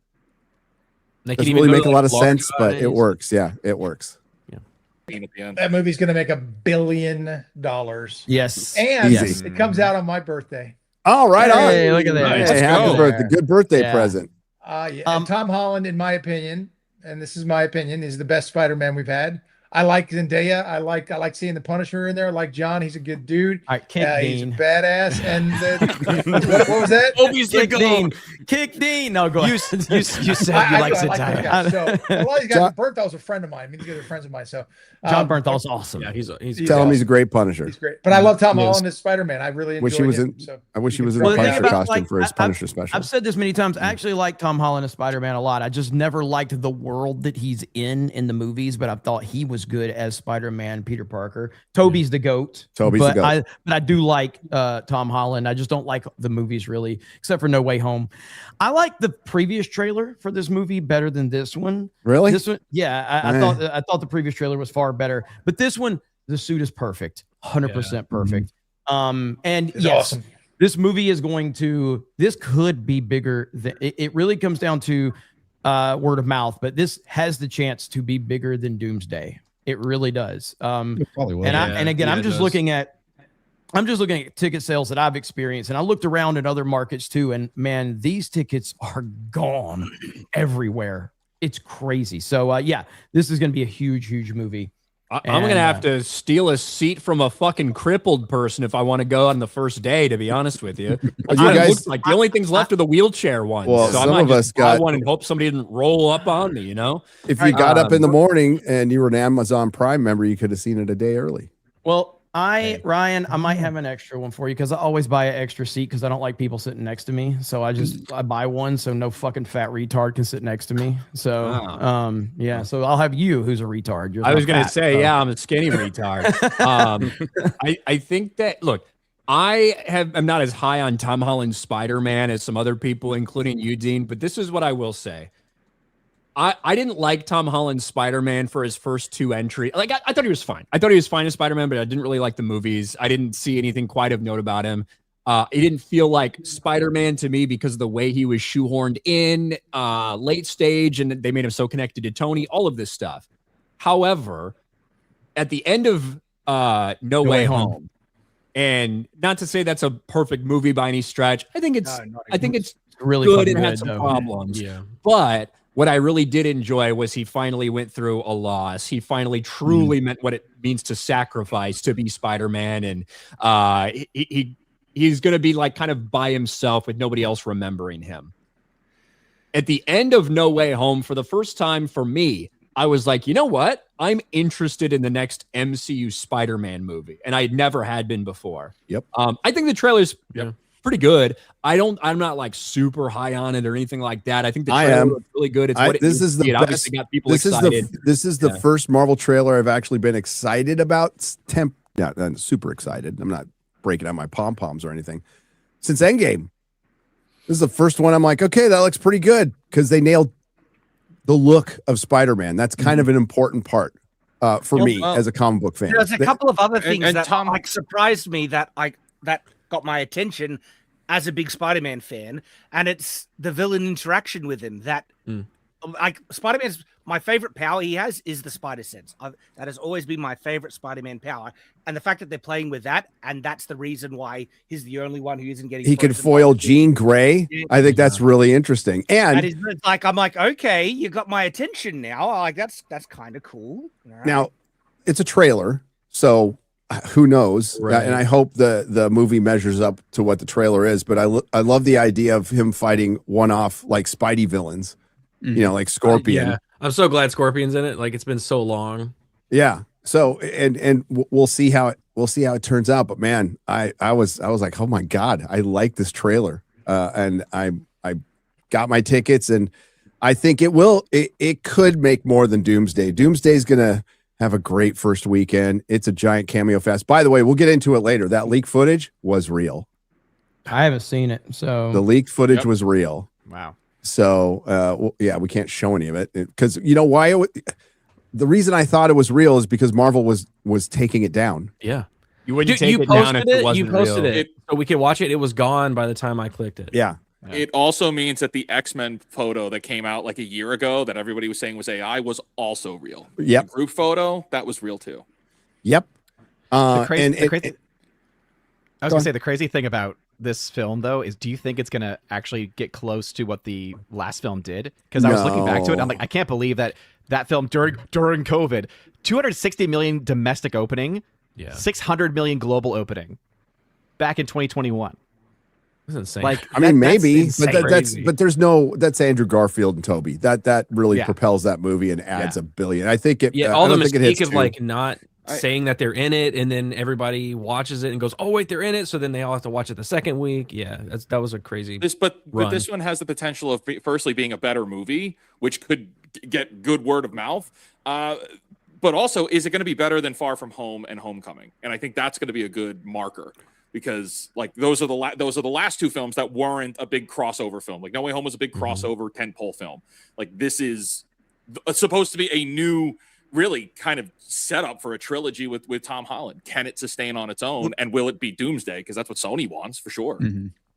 They Doesn't can even really go make to, a like, lot of large sense, but it eyes. works. Yeah, it works. At the end. That movie's going to make $1 billion. Yes. And Easy. it comes out on my birthday. Oh, right Hey, on. look at that. Hey, Let's happy go. birthday. Good birthday Yeah. present. Yeah. And Tom Holland, in my opinion, and this is my opinion, is the best Spider-Man we've had. I like Zendaya. I like seeing the Punisher in there. I like John. He's a good dude. All right, Kick He's a Dean. badass. And what was that? Obi's Kick Dean. Kick Dean. No, go ahead. You said you like I like those Zendaya. guys. So a lot of these guys, John- Bernthal's a friend of mine. I mean, these guys are friends of mine. So John Bernthal's awesome. Yeah, he's Tell him he's a awesome. great Punisher. He's great. But I love Tom He is. Holland as Spider-Man. I really Wish enjoyed he was him. in. So I wish he was in Well, a the thing Punisher about, costume like, for his I've- Punisher special. I've said this many times. I actually like Tom Holland as Spider-Man a lot. I just never liked the world that he's in the movies, but I thought he was good as Spider-Man, Peter Parker. Toby's the GOAT. Toby's the but GOAT. I do like Tom Holland. I just don't like the movies really, except for No Way Home. I like the previous trailer for this movie better than this one. Really? This one, yeah. I thought the previous trailer was far better, but this one, the suit is perfect, 100% perfect. And It's yes, awesome. this movie is this could be bigger than it really comes down to word of mouth, but this has the chance to be bigger than Doomsday. It really does. It probably will. And again, I'm just looking at ticket sales that I've experienced, and I looked around in other markets too, and man, these tickets are gone everywhere. It's crazy. So yeah, this is going to be a huge movie. I'm going to have to steal a seat from a fucking crippled person if I want to go on the first day, to be honest with you. That's You what it guys- looks like the only things left are the wheelchair ones. Well, so I some might of just us buy got- one and hope somebody didn't roll up on me, you know? If you got up in the morning and you were an Amazon Prime member, you could have seen it a day early. Well, Ryan, I might have an extra one for you because I always buy an extra seat because I don't like people sitting next to me. So I buy one so no fucking fat retard can sit next to me. So yeah, so I'll have you who's a retard. You're I was not going to fat, say, so. yeah, I'm a skinny retard. I think that, look, I'm not as high on Tom Holland's Spider-Man as some other people, including you, Dean, but this is what I will say. I didn't like Tom Holland's Spider-Man for his first two entries. Like, I thought he was fine. I thought he was fine as Spider-Man, but I didn't really like the movies. I didn't see anything quite of note about him. It didn't feel like Spider-Man to me because of the way he was shoehorned in late stage, and they made him so connected to Tony, all of this stuff. However, at the end of No Way Home, and not to say that's a perfect movie by any stretch, I think it's really good. It fucking had good, some though. problems. Yeah. But what I really did enjoy was he finally went through a loss. He finally truly meant what it means to sacrifice to be Spider-Man. And he's going to be like kind of by himself with nobody else remembering him. At the end of No Way Home, for the first time for me, I was like, you know what? I'm interested in the next MCU Spider-Man movie. And I never had been before. Yep. I think the trailer's pretty good. I'm not like super high on it or anything like that. I think the trailer looks really good. It's what this is the it obviously best. got people This excited. This is the first Marvel trailer I've actually been excited about. I'm super excited. I'm not breaking out my pom poms or anything. Since Endgame, this is the first one I'm like, okay, that looks pretty good because they nailed the look of Spider-Man. That's kind of an important part for me as a comic book fan. There's a couple of other things and that Tom- like surprised me that got my attention as a big Spider-Man fan, and it's the villain interaction with him that like Spider-Man's my favorite power he has is the spider sense. That has always been my favorite Spider-Man power, and the fact that they're playing with that, and that's the reason why he's the only one who isn't getting. He can foil Jean Grey. I think that's really interesting. And that is like I'm like, okay, you got my attention now. Like that's kind of cool. Right. Now, it's a trailer, so who knows? Right. And I hope the movie measures up to what the trailer is. But I love the idea of him fighting one-off like Spidey villains. You know, like Scorpion. Yeah, I'm so glad Scorpion's in it. Like it's been so long. Yeah. So and we'll see how it turns out. But man, I was like, oh my god, I like this trailer. And I got my tickets, and I think it could make more than Doomsday. Doomsday's gonna have a great first weekend. It's a giant cameo fest. By the way, we'll get into it later. That leak footage was real. I haven't seen it, so the leaked footage was real. Wow. So, yeah, we can't show any of it because you know why? The reason I thought it was real is because Marvel was taking it down. Yeah, you wouldn't take it down if it wasn't You posted real. it so we could watch it. It was gone by the time I clicked it. Yeah. It also means that the X-Men photo that came out like a year ago that everybody was saying was AI was also real. Yep. The group photo, that was real too. Yep. I was gonna say the crazy thing about this film though is, do you think it's gonna actually get close to what the last film did? Because I was looking back to it, I'm like, I can't believe that film during COVID, 260 million domestic opening, 600 million global opening, back in 2021. That's insane. Like, I mean, maybe, but that's Andrew Garfield and Toby. That really propels that movie and adds $1 billion. I think it. All the mistake of like not saying that they're in it, and then everybody watches it and goes, "Oh wait, they're in it." So then they all have to watch it the second week. Yeah, that was a crazy. But this one has the potential of firstly being a better movie, which could get good word of mouth. But also, is it going to be better than Far From Home and Homecoming? And I think that's going to be a good marker. Because like those are the last two films that weren't a big crossover film. Like No Way Home was a big crossover tentpole film. Like this is supposed to be a new, really kind of setup for a trilogy with Tom Holland. Can it sustain on its own, and will it be Doomsday? Because that's what Sony wants for sure.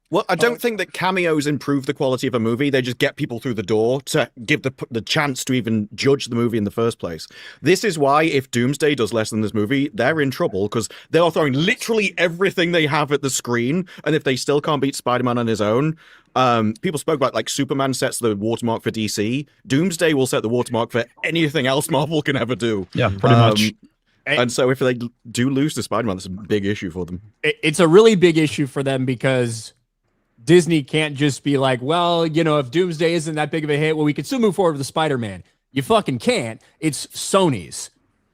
Well, I don't think that cameos improve the quality of a movie. They just get people through the door to give the chance to even judge the movie in the first place. This is why if Doomsday does less than this movie, they're in trouble because they are throwing literally everything they have at the screen. And if they still can't beat Spider-Man on his own, people spoke about like Superman sets the watermark for DC. Doomsday will set the watermark for anything else Marvel can ever do. Yeah, pretty much. And so if they do lose to Spider-Man, that's a big issue for them. It's a really big issue for them because Disney can't just be like, well, you know, if Doomsday isn't that big of a hit, well, we could still move forward with the Spider-Man. You fucking can't. It's Sony's.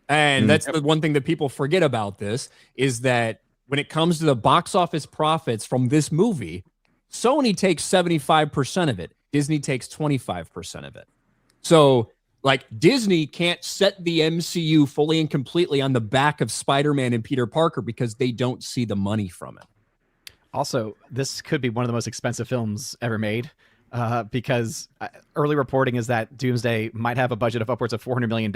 And that's the one thing that people forget about this is that when it comes to the box office profits from this movie, Sony takes 75% of it. Disney takes 25% of it. So like Disney can't set the MCU fully and completely on the back of Spider-Man and Peter Parker because they don't see the money from it. Also, this could be one of the most expensive films ever made because early reporting is that Doomsday might have a budget of upwards of $400 million,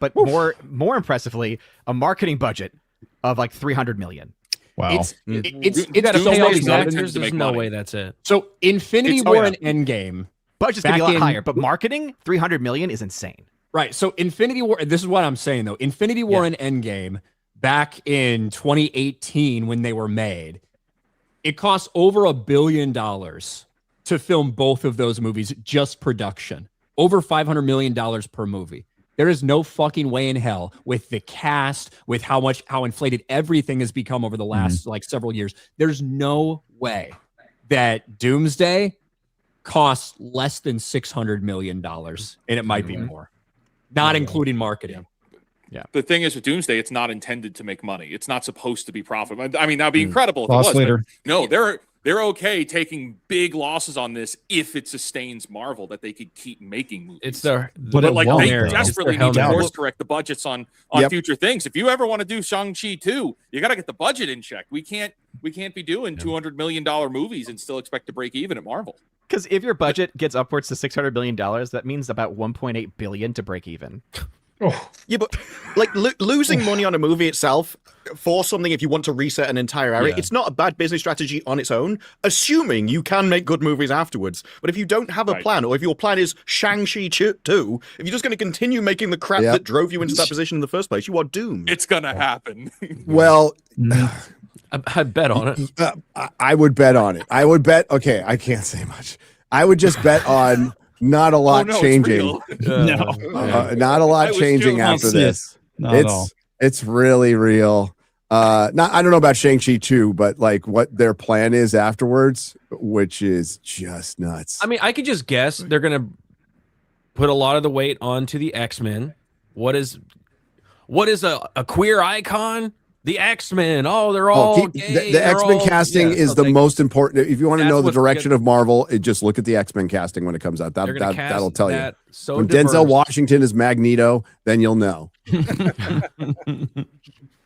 but more impressively, a marketing budget of like $300 million. Wow. It's gotta so pay all much these money actors. to There's make no money. way that's it. So Infinity War and Endgame. Budget's gonna be a lot higher, but marketing, $300 million is insane. Right. So Infinity War, this is what I'm saying though. Infinity War and Endgame back in 2018 when they were made, it cost over $1 billion to film both of those movies, just production. Over $500 million per movie. There is no fucking way in hell with the cast, with how inflated everything has become over the last like several years. There's no way that Doomsday costs less than $600 million, and it might be more, not including marketing. Yeah. The thing is with Doomsday, it's not intended to make money. It's not supposed to be profitable. I mean, that'd be incredible if Loss it was. leader. No, they're okay taking big losses on this if it sustains Marvel, that they could keep making movies. It's their, but like they desperately need to Hell course correct the budgets on future things. If you ever want to do Shang-Chi 2, you got to get the budget in check. We can't be doing $200 million movies and still expect to break even at Marvel. Because if your budget gets upwards to $600 million, that means about $1.8 billion to break even. Yeah, but like losing money on a movie itself for something, if you want to reset an entire area, it's not a bad business strategy on its own, assuming you can make good movies afterwards. But if you don't have a plan, or if your plan is Shang-Chi 2, if you're just going to continue making the crap that drove you into that position in the first place, you are doomed. It's going to happen. Well, I'd bet on it. I would bet on it. I would bet. Okay, I can't say much. I would just bet on not a lot changing. Not a lot changing after this. It's really real. I don't know about Shang-Chi 2, but like what their plan is afterwards, which is just nuts. I mean, I could just guess they're gonna put a lot of the weight onto the X-Men. What is a queer icon? The X-Men. Oh, they're all gay. The X-Men casting is the most important. If you want to know the direction of Marvel, just look at the X-Men casting when it comes out. That'll tell you. So when Denzel Washington is Magneto, then you'll know.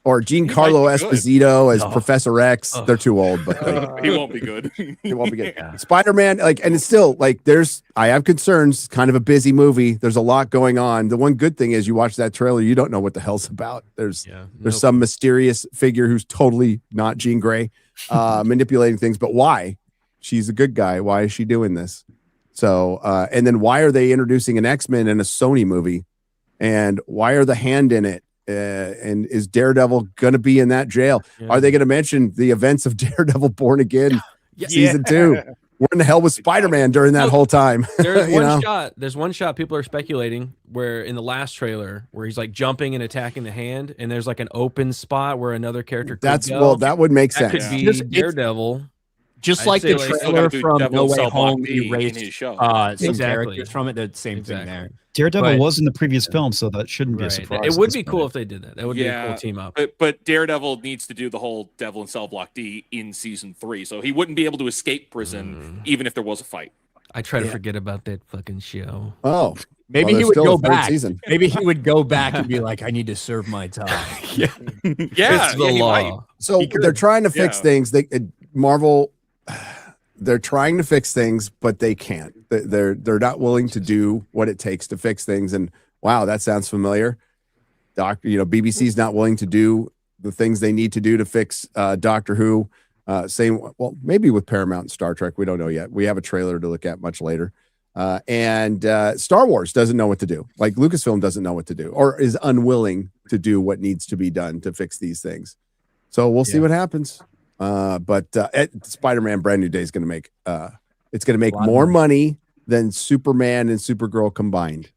Or Giancarlo Esposito as Professor X. They're too old, but he won't be good. He won't be good. Spider-Man, and it's still I have concerns. It's kind of a busy movie. There's a lot going on. The one good thing is you watch that trailer, you don't know what the hell's about. There's some mysterious figure who's totally not Jean Grey, manipulating things. But why? She's a good guy. Why is she doing this? So, and then why are they introducing an X-Men in a Sony movie? And why are the Hand in it? And is Daredevil going to be in that jail? Are they going to mention the events of Daredevil Born Again season 2? Where in the hell was Spider-Man during that whole time? There's one shot. There's one shot people are speculating where in the last trailer where he's like jumping and attacking the Hand, and there's like an open spot where another character could go. That would make sense. Could be Daredevil. Just like the trailer from No Way Home erased some characters from it. The same thing there. Daredevil was in the previous film, so that shouldn't be a surprise. It would be cool if they did that. That would be a cool team up. But Daredevil needs to do the whole Devil in Cell Block D in season 3, so he wouldn't be able to escape prison even if there was a fight. I try to forget about that fucking show. Oh, maybe he would go back. Maybe he would go back and be like, "I need to serve my time." Yeah, it's the law. So they're trying to fix things. Marvel. They're trying to fix things, but they can't. They're not willing to do what it takes to fix things. And wow, that sounds familiar. BBC's not willing to do the things they need to do to fix Doctor Who. Maybe with Paramount and Star Trek, we don't know yet. We have a trailer to look at much later. And Star Wars doesn't know what to do. Like Lucasfilm doesn't know what to do, or is unwilling to do what needs to be done to fix these things. So we'll see what happens. But Spider-Man Brand New Day is going to make it's going to make more money than Superman and Supergirl combined.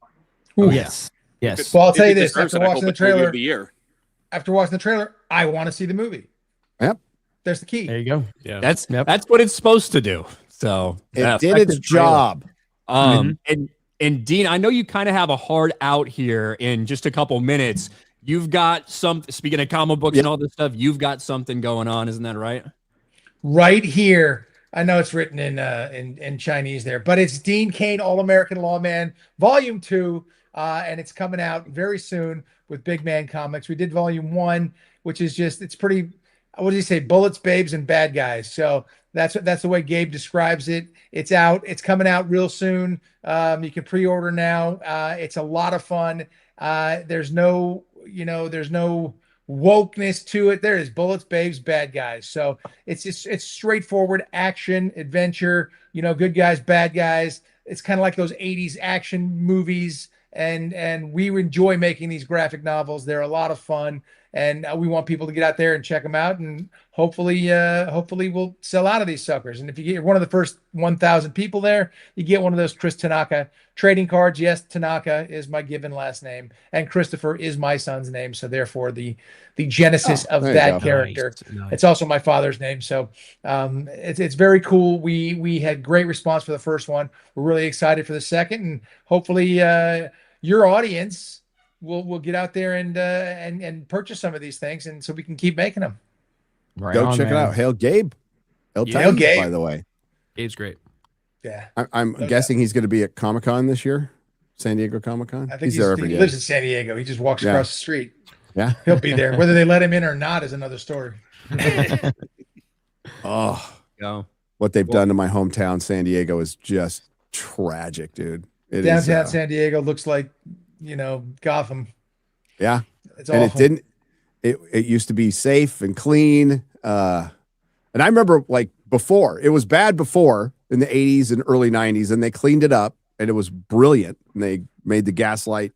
Yes. Well, I'll tell you this: after watching the trailer, I want to see the movie. Yep, there's the key. There you go. Yeah, that's what it's supposed to do. So it did its job. And Dean, I know you kind of have a hard out here in just a couple minutes. You've got speaking of comic books and all this stuff, you've got something going on, isn't that right? Right here. I know it's written in Chinese there, but it's Dean Cain, All-American Lawman, Volume 2, and it's coming out very soon with Big Man Comics. We did Volume 1, which is it's pretty, what did he say? Bullets, babes, and bad guys. So that's the way Gabe describes it. It's out. It's coming out real soon. You can pre-order now. It's a lot of fun. There's no wokeness to it. There is bullets, babes, bad guys. So it's straightforward action, adventure, good guys, bad guys. It's kind of like those 80s action movies. And we enjoy making these graphic novels. They're a lot of fun. And we want people to get out there and check them out. And hopefully we'll sell out of these suckers. And if you get one of the first 1,000 people there, you get one of those Chris Tanaka trading cards. Yes, Tanaka is my given last name, and Christopher is my son's name. So therefore, the genesis of that character. Nice. It's also my father's name. So it's very cool. We had great response for the first one. We're really excited for the second, and hopefully your audience will get out there and purchase some of these things, and so we can keep making them. Right. Go check it out. Hail Gabe. Hail Gabe, by the way. Gabe's great. Yeah. I'm guessing he's going to be at Comic-Con this year, San Diego Comic-Con. I think he lives in San Diego. He just walks across the street. Yeah. He'll be there. Whether they let him in or not is another story. What they've done to my hometown, San Diego, is just tragic, dude. Downtown San Diego looks like Gotham. Yeah. It's and awful. it didn't. It used to be safe and clean. And I remember like before, it was bad before in the 80s and early 90s, and they cleaned it up, and it was brilliant. And they made the gas lamp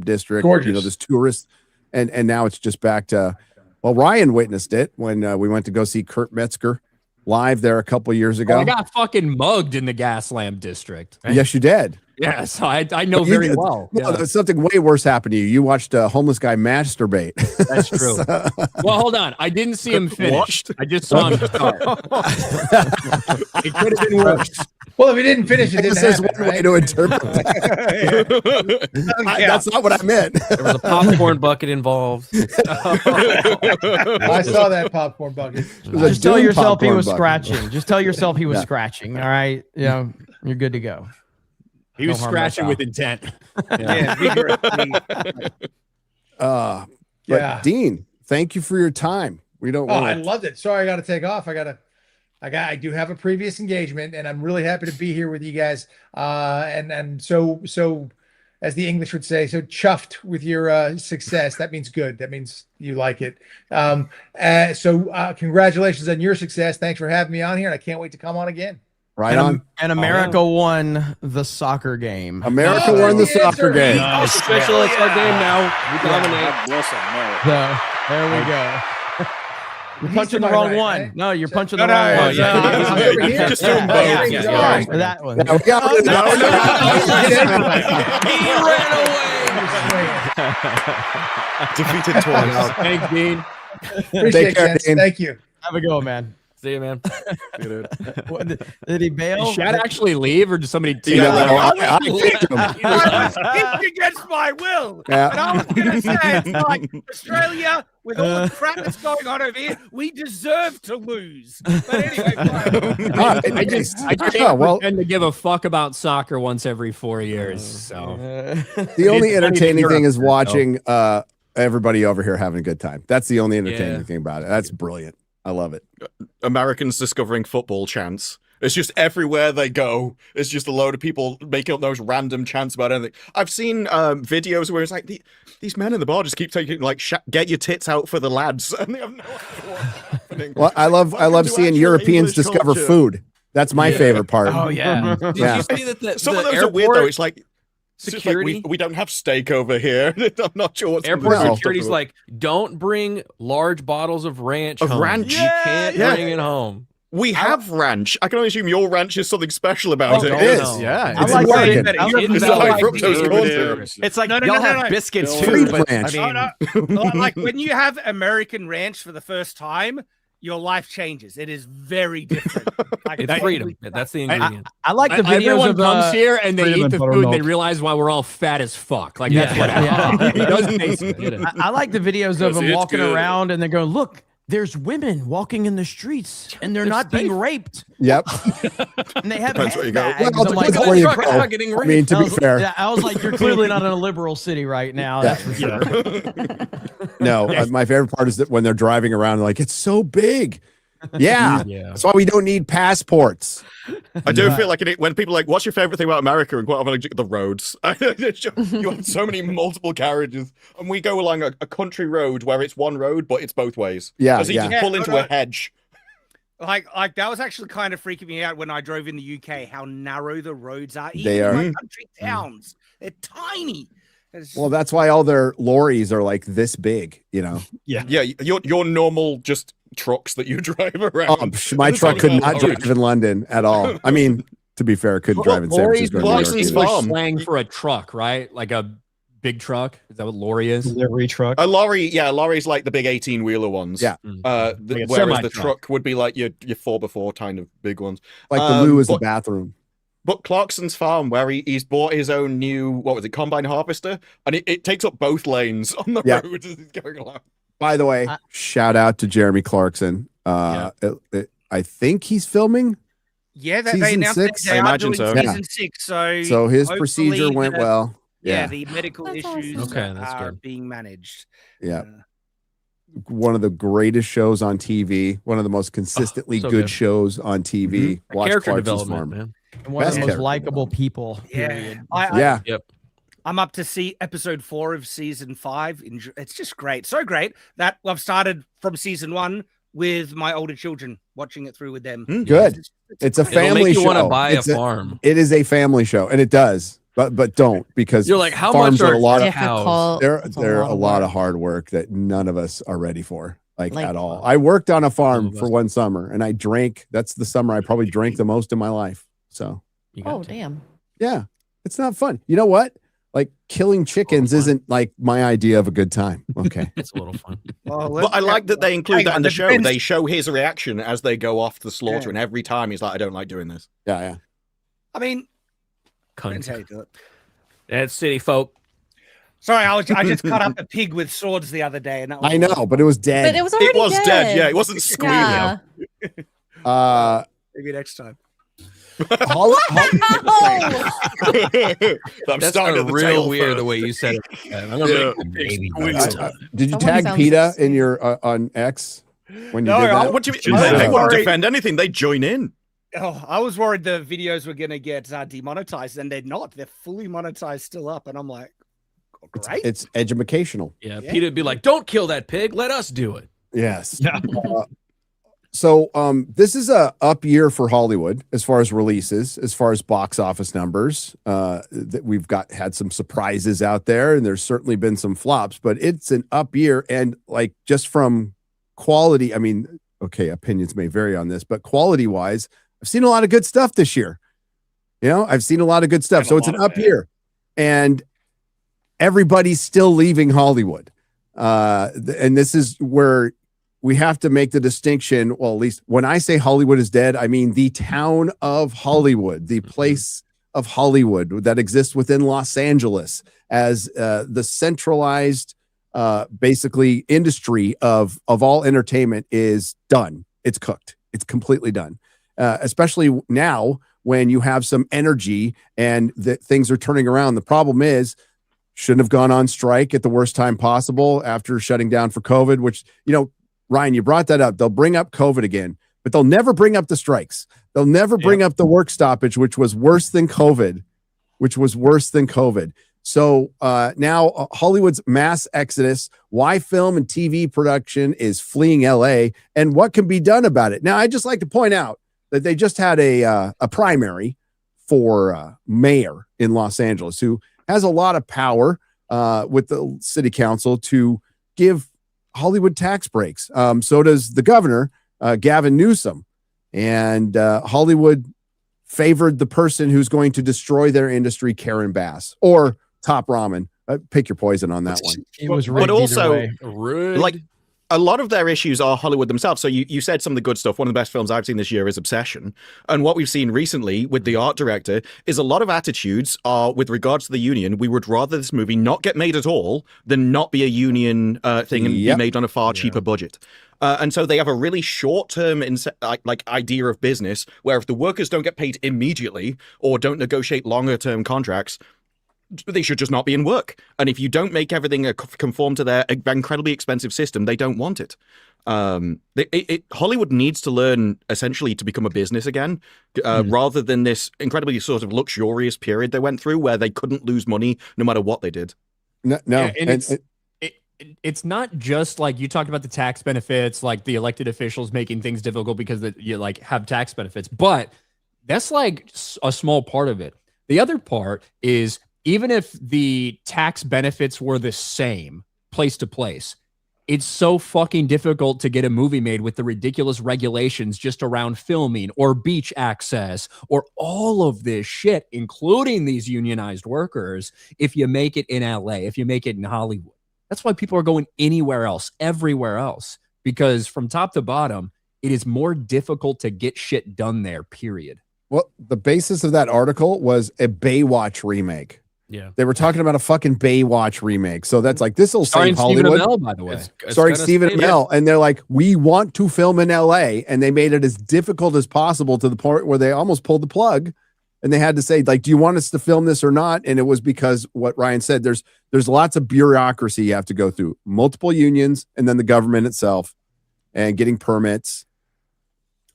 district, Gorgeous. this tourist, and now it's just back to. Well, Ryan witnessed it when we went to go see Kurt Metzger live there a couple years ago. I got fucking mugged in the gas lamp district. Yes, you did. Yes, I know very well. No, Yeah. something way worse happened to you. You watched a homeless guy masturbate. That's true. Well, hold on. I didn't see him finish. I just saw him start. It could have been worse. Well, if he didn't finish, it didn't There's happen, one way right? to interpret that. That's not what I meant. There was a popcorn bucket involved. I saw that popcorn bucket. Just tell yourself he was bucket. scratching. Just tell yourself he was Yeah. scratching. All right. Yeah. You're good to go. He was No harm, no scratching foul. with intent. Yeah, vigorously. But Yeah. Dean, thank you for your time. We don't Oh, I want loved it. Sorry, I got to take off. I do have a previous engagement, and I'm really happy to be here with you guys. And so, as the English would say, so chuffed with your success. That means good. That means you like it. So congratulations on your success. Thanks for having me on here, and I can't wait to come on again. right on. And America won the soccer game. America won the soccer game. It's official. It's our game now. We dominate. Bless America. So, there we go. You're punching the wrong one. Right? No, you're punching No, the wrong no, one. over here. Just do them both. Yeah, Yeah, yeah, yeah. That one. Yeah, we got rid of that. He ran away. Defeated twice. Thanks, Dean. Appreciate Take it, care, gents. Dean. Thank you. Have a go, man. See you, man. What, did he bail? Did Shad actually leave, or did somebody take Yeah, him? I picked him. I was kicked against my will. Yeah. And I was going to say, it's like Australia, with all the crap that's going on over here, we deserve to lose. But anyway, fine. I just can't pretend to give a fuck about soccer once every 4 years. So The only entertaining Europe, thing is though. watching everybody over here having a good time. That's the only entertaining Yeah. thing about it. That's brilliant. I love it. Americans discovering football chants. It's just everywhere they go. It's just a load of people making up those random chants about anything. I've seen videos where it's like these men in the bar just keep taking like get your tits out for the lads, and they have no idea what's happening. Well, I love to seeing actual Europeans English discover culture. food. That's my favorite part. Oh yeah. Did Yeah. you see that Some the of those are weird though. airport It's like security? we don't have steak over here. I'm not sure what's Airport No. security's like, don't bring large bottles of ranch. Of home. ranch? You can't Yeah. bring it home. We have ranch. I can only assume your ranch is something special about Oh, it. no, It is. no. Yeah, It's like Oregon. that. It's the high fructose corn syrup. it's like No, no, y'all no, no, have no. biscuits Free too, but ranch. I mean, Like when you have American ranch for the first time, your life changes. It is very different. Like, It's freedom. That's the ingredient. I like the videos Everyone of comes here and they freedom eat and the food and they buttermilk. realize why we're all fat as fuck. Like that's what happens. It doesn't taste good. I like the videos of them It's walking good. around and they're going, look, there's women walking in the streets and they're not being raped. Yep. And they have Depends where you go. handbags. Well, I'm depends like, where you "That's go. not getting I raped." mean, to I be was- fair. yeah, I was like, you're clearly not in a liberal city right now. That's for sure. No, my favorite part is that when they're driving around, like it's so big. Yeah, Yeah. that's why we don't need passports. I do feel like when people are like, what's your favorite thing about America? And quite often, like, the roads. You have so many multiple carriages. And we go along a country road where it's one road, but it's both ways. Yeah, Because you yeah. just pull into Yeah, a hedge. Like that was actually kind of freaking me out when I drove in the UK. How narrow the roads are. They Even are. in my country towns, they're tiny. It's- Well, that's why all their lorries are like this big. You know, Yeah, your normal just trucks that you drive around. oh, my truck could not drive in London at all. I mean, to be fair, it couldn't drive in San Lorry's Francisco. or New York Lawson's either. Farm. slang for a truck, right? Like a big truck. Is that what lorry is? Delivery truck. A lorry, yeah, a lorry's like the big 18-wheeler ones. Yeah. Like a Whereas the semi-truck. truck would be like your 4x4 kind of big ones. Like the loo is the but- bathroom. But Clarkson's farm, where he's bought his own new, what was it, combine harvester, and it takes up both lanes on the Yeah. road as he's going along. By the way, shout out to Jeremy Clarkson. I think he's filming, yeah, they season announced 6? they I are imagine doing so. season 6. So so his hopefully procedure went the- well. Yeah, Yeah, the medical That's issues awesome. Okay, that's are good. being managed. yeah. One of the greatest shows on TV. One of the most consistently so good good. shows on TV. Watch Character Clarkson's development, Farm. man. And one of Best the most character likable people. Yeah, Period. Yeah. Yep. I'm up to see episode 4 of season 5. It's just great. So great that I've started from season 1 with my older children, watching it through with them. Good. It's a family show. You want to buy It's a farm. It is a family show, and it does. But don't, because You're like, how farms much are are a lot of cows? they're a lot of hard work that none of us are ready for, like at all. I worked on a farm for one summer, and I drank. That's the summer I probably drank the most in my life. So, Oh, damn. yeah, it's not fun. You know what? Like killing chickens isn't like my idea of a good time. Okay, it's a little fun. But I like that they include that in the show. depends- They show his reaction as they go off the slaughter, and every time he's like, "I don't like doing this." Yeah. I mean, Cunt. depends how you do it. That's city folk. Sorry, I just cut up a pig with swords the other day, and that was I know, but it was dead. But it was already dead. Yeah, it wasn't squealing. Yeah. Maybe next time. Hol- I'm That's starting at the real tail weird first. the way you said it. I'm gonna make the baby next time. Did you Someone tag sounds PETA sick. in your on X when you No, did that? What do you mean? They won't defend anything. They join in. Oh, I was worried the videos were gonna get demonetized, and they're not. They're fully monetized still up, and I'm like, great. It's educational. Yeah, Peter would be like, "Don't kill that pig. Let us do it." Yes. So this is a up year for Hollywood as far as releases, as far as box office numbers. That we've had some surprises out there, and there's certainly been some flops, but it's an up year. And like just from quality, I mean, okay, opinions may vary on this, but quality wise, I've seen a lot of good stuff this year. You know, I've seen a lot of good stuff. So it's an up year, and everybody's still leaving Hollywood. And this is where we have to make the distinction. Well, at least when I say Hollywood is dead, I mean the town of Hollywood, the place of Hollywood that exists within Los Angeles as the centralized, basically industry of all entertainment is done. It's cooked. It's completely done. Especially now when you have some energy and that things are turning around. The problem is, shouldn't have gone on strike at the worst time possible after shutting down for COVID, which, you know, Ryan, you brought that up. They'll bring up COVID again, but they'll never bring up the strikes. They'll never bring up the work stoppage, which was worse than COVID, So now Hollywood's mass exodus, why film and TV production is fleeing LA, and what can be done about it. Now, I'd just like to point out that they just had a primary for mayor in Los Angeles, who has a lot of power with the city council to give Hollywood tax breaks. So does the governor, Gavin Newsom. And Hollywood favored the person who's going to destroy their industry, Karen Bass, or Top Ramen. Pick your poison on that one. It was But also, Rude. like, a lot of their issues are Hollywood themselves. So you said some of the good stuff. One of the best films I've seen this year is Obsession. And what we've seen recently with the art director is a lot of attitudes are with regards to the union. We would rather this movie not get made at all than not be a union thing and be made on a far cheaper budget. And so they have a really short-term idea of business where if the workers don't get paid immediately or don't negotiate longer-term contracts, they should just not be in work. And if you don't make everything conform to their incredibly expensive system, they don't want it. Hollywood needs to learn essentially to become a business again, rather than this incredibly sort of luxurious period they went through where they couldn't lose money no matter what they did. No. Yeah, and it's not just like you talked about the tax benefits, like the elected officials making things difficult because you like have tax benefits, but that's like a small part of it. The other part is, even if the tax benefits were the same place to place, it's so fucking difficult to get a movie made with the ridiculous regulations just around filming or beach access or all of this shit, including these unionized workers, if you make it in LA, if you make it in Hollywood. That's why people are going anywhere else, everywhere else, because from top to bottom, it is more difficult to get shit done there, period. Well, the basis of that article was a Baywatch remake. Yeah. They were talking about a fucking Baywatch remake. So that's like, this will save Stephen Hollywood. Amell, by the way. Starring Stephen Amell. And they're like, we want to film in LA. And they made it as difficult as possible to the point where they almost pulled the plug. And they had to say, like, do you want us to film this or not? And it was because what Ryan said, there's lots of bureaucracy you have to go through, multiple unions, and then the government itself and getting permits.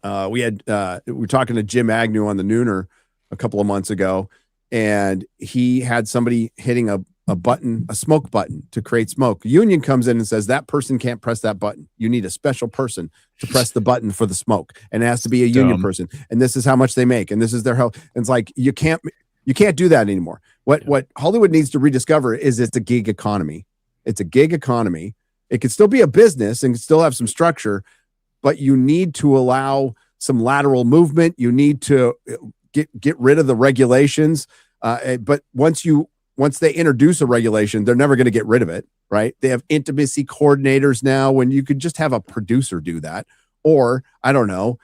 We were talking to Jim Agnew on the Nooner a couple of months ago. and he had somebody hitting a button, a smoke button to create smoke. Union comes in and says that person can't press that button. You need a special person to press the button for the smoke, and it has to be a union person. And this is how much they make, and this is their help. And it's like you can't do that anymore. What Hollywood needs to rediscover is it's a gig economy. It's a gig economy. It could still be a business and still have some structure, but you need to allow some lateral movement. You need to get rid of the regulations. But once they introduce a regulation, they're never going to get rid of it, right? They have intimacy coordinators now when you could just have a producer do that. Or I don't know,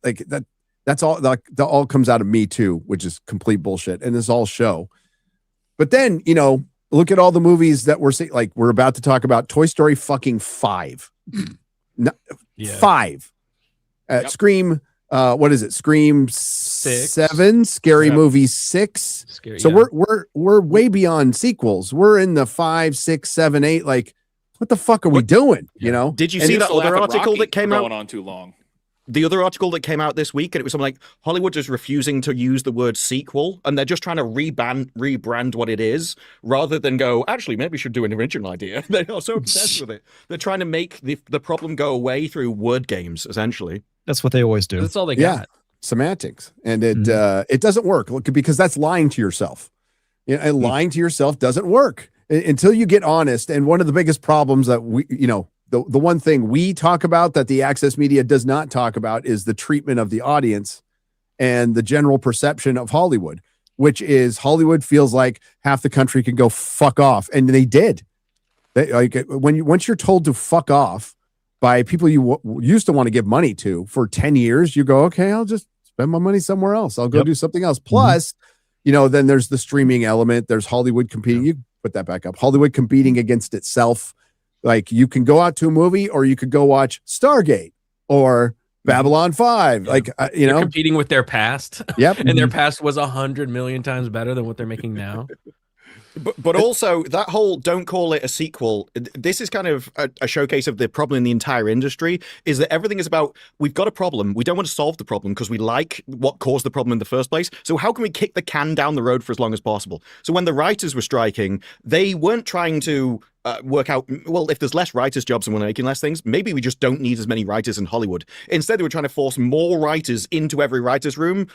like that. That's all. That all comes out of Me Too, which is complete bullshit, and it's all show. But then, look at all the movies that we're seeing. Like we're about to talk about Toy Story fucking 5. 5. Scream. What is it? Scream 7. Scary Movie 6. Scary, so we're way beyond sequels. We're in the 5, 6, 7, 8. Like, what the fuck are we doing? Did you see that other article that came out? Going on too long. The other article that came out this week, and it was something like Hollywood is refusing to use the word sequel, and they're just trying to rebrand what it is, rather than go, actually, maybe we should do an original idea. They are so obsessed with it. They're trying to make the problem go away through word games, essentially. That's what they always do. That's all they got. Semantics. And it doesn't work because that's lying to yourself. And lying to yourself doesn't work until you get honest. And one of the biggest problems that the one thing we talk about that the access media does not talk about is the treatment of the audience and the general perception of Hollywood, which is Hollywood feels like half the country can go fuck off. And they did. Once you're told to fuck off by people you used to want to give money to for 10 years, you go, okay, I'll just spend my money somewhere else. I'll go do something else. Plus, then there's the streaming element. There's Hollywood competing. You put that back up. Hollywood competing against itself. Like you can go out to a movie or you could go watch Stargate or Babylon 5. Like, They're competing with their past. Yep. And their past was 100 million times better than what they're making now. But also that whole don't call it a sequel. This is kind of a showcase of the problem in the entire industry is that everything is about, we've got a problem. We don't want to solve the problem because we like what caused the problem in the first place. So how can we kick the can down the road for as long as possible? So when the writers were striking, they weren't trying to work out, well, if there's less writers' jobs and we're making less things, maybe we just don't need as many writers in Hollywood. Instead, they were trying to force more writers into every writer's room,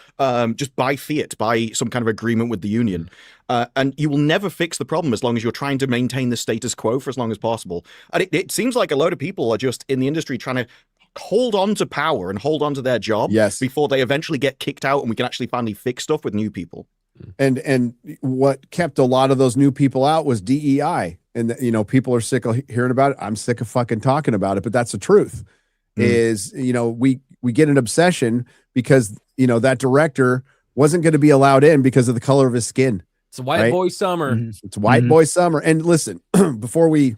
just by fiat, by some kind of agreement with the union. And you will never fix the problem as long as you're trying to maintain the status quo for as long as possible. And it seems like a load of people are just in the industry trying to hold on to power and hold on to their job before they eventually get kicked out and we can actually finally fix stuff with new people. And what kept a lot of those new people out was DEI. And people are sick of hearing about it. I'm sick of fucking talking about it, but that's the truth. Is we get an obsession because that director wasn't going to be allowed in because of the color of his skin. It's white boy summer. It's white boy summer. And listen, before we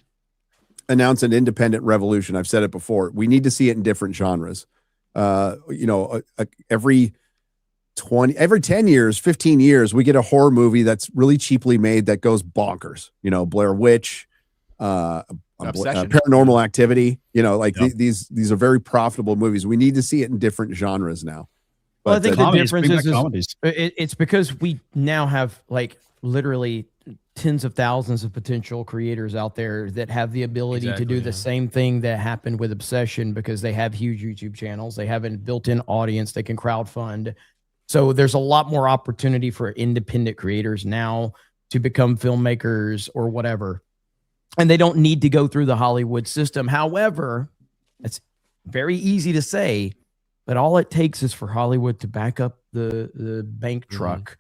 announce an independent revolution, I've said it before, we need to see it in different genres. Every 10 years, 15 years, we get a horror movie that's really cheaply made that goes bonkers. Blair Witch, Paranormal Activity. These are very profitable movies. We need to see it in different genres now. Well, I think the difference is it's because we now have like literally tens of thousands of potential creators out there that have the ability to do the same thing that happened with Obsession because they have huge YouTube channels. They have a built-in audience. They can crowdfund. So there's a lot more opportunity for independent creators now to become filmmakers or whatever. And they don't need to go through the Hollywood system. However, it's very easy to say, but all it takes is for Hollywood to back up the bank truck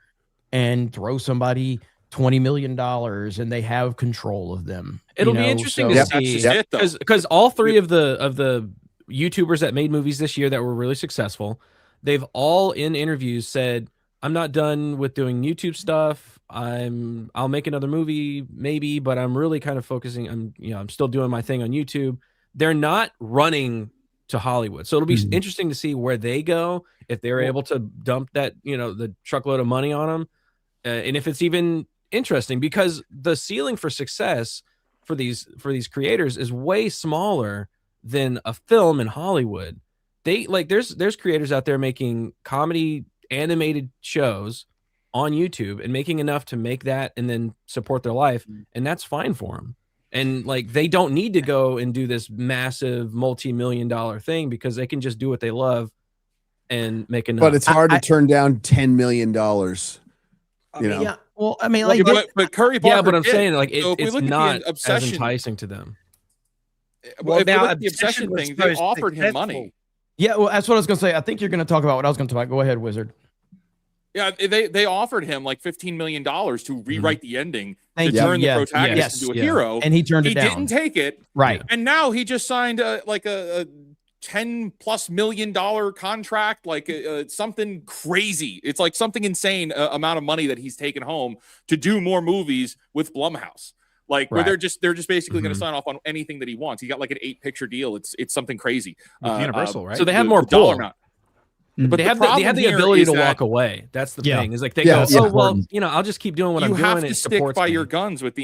and throw somebody $20 million and they have control of them. It'll be interesting to see because all three of the YouTubers that made movies this year that were really successful, they've all in interviews said, I'm not done with doing YouTube stuff. I'll make another movie maybe, but I'm really kind of focusing on, I'm still doing my thing on YouTube. They're not running to Hollywood. So it'll be interesting to see where they go, if they're able to dump that, the truckload of money on them. And if it's even interesting, because the ceiling for success for these creators is way smaller than a film in Hollywood. They there's creators out there making comedy animated shows on YouTube and making enough to make that and then support their life, and that's fine for them. And like they don't need to go and do this massive multi-million-dollar thing because they can just do what they love and make enough. But it's hard to turn down $10 million. You know? Yeah. Well, I mean, like, but Curry Barker. Yeah, but I'm did. saying like So if we it's look at not the as obsession, enticing to them. Well, if we now, look at the obsession was thing, they supposed offered him successful. money. Yeah, well, that's what I was gonna say. I think you're gonna talk about what I was gonna talk about. Go ahead, Wizard. Yeah, they offered him like $15 million to rewrite the ending Thank to you. turn the Yeah, protagonist into a hero, and he turned it down. He didn't take it, Right? And now he just signed a $10+ million contract, like something crazy. It's like something insane amount of money that he's taken home to do more movies with Blumhouse. Like where they're just basically going to sign off on anything that he wants. He got like an 8-picture deal. It's something crazy. With Universal, right? So they have more dollar pull. amount. But they have the ability to walk away. That's the thing. Is like they go, oh well, you know, I'll just keep doing what I'm doing. You have to it stick supports by me. your guns with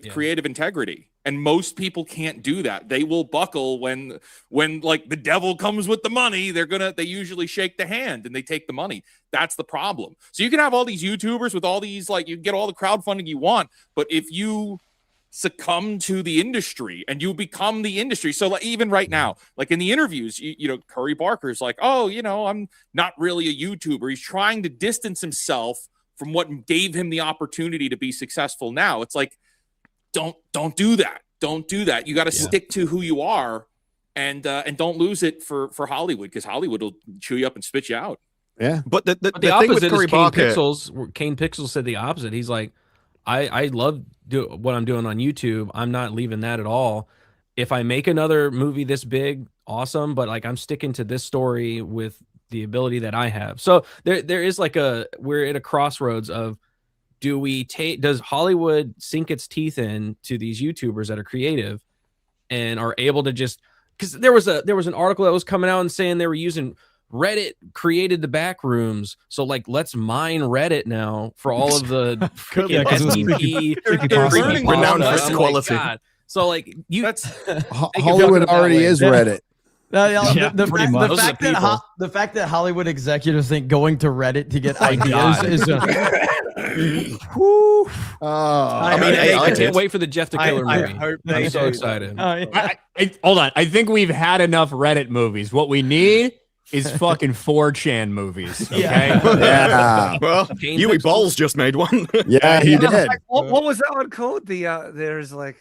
creative integrity, and most people can't do that. They will buckle when like the devil comes with the money. They usually shake the hand and they take the money. That's the problem. So you can have all these YouTubers with all these, like, you get all the crowdfunding you want, but if you succumb to the industry and you become the industry. So like, even right now, like in the interviews, you know, Curry Barker's like, oh, you know, I'm not really a YouTuber. He's trying to distance himself from what gave him the opportunity to be successful now. It's like, don't do that. Don't do that. You got to stick to who you are and don't lose it for Hollywood, because Hollywood will chew you up and spit you out. Yeah. But the But the thing opposite with Curry is Cain Barker, Pixels. Cain Pixels said the opposite. He's like, I love what I'm doing on YouTube. I'm not leaving that at all. If I make another movie this big, awesome. But like I'm sticking to this story with the ability that I have. So there is like we're at a crossroads of, does Hollywood sink its teeth in to these YouTubers that are creative and are able to just, because there was an article that was coming out and saying they were using Reddit created the back rooms, so like let's mine Reddit now for all of the SCP renowned for quality. So like Hollywood already is Reddit. The fact that Hollywood executives think going to Reddit to get ideas is I can't wait for the Jeff the Killer movie. I'm so excited. Hold on. I think we've had enough Reddit movies. What we need is fucking 4chan movies. Okay. Yeah. Well, Yui Balls just made one. Yeah, he did. What was that one called? There's like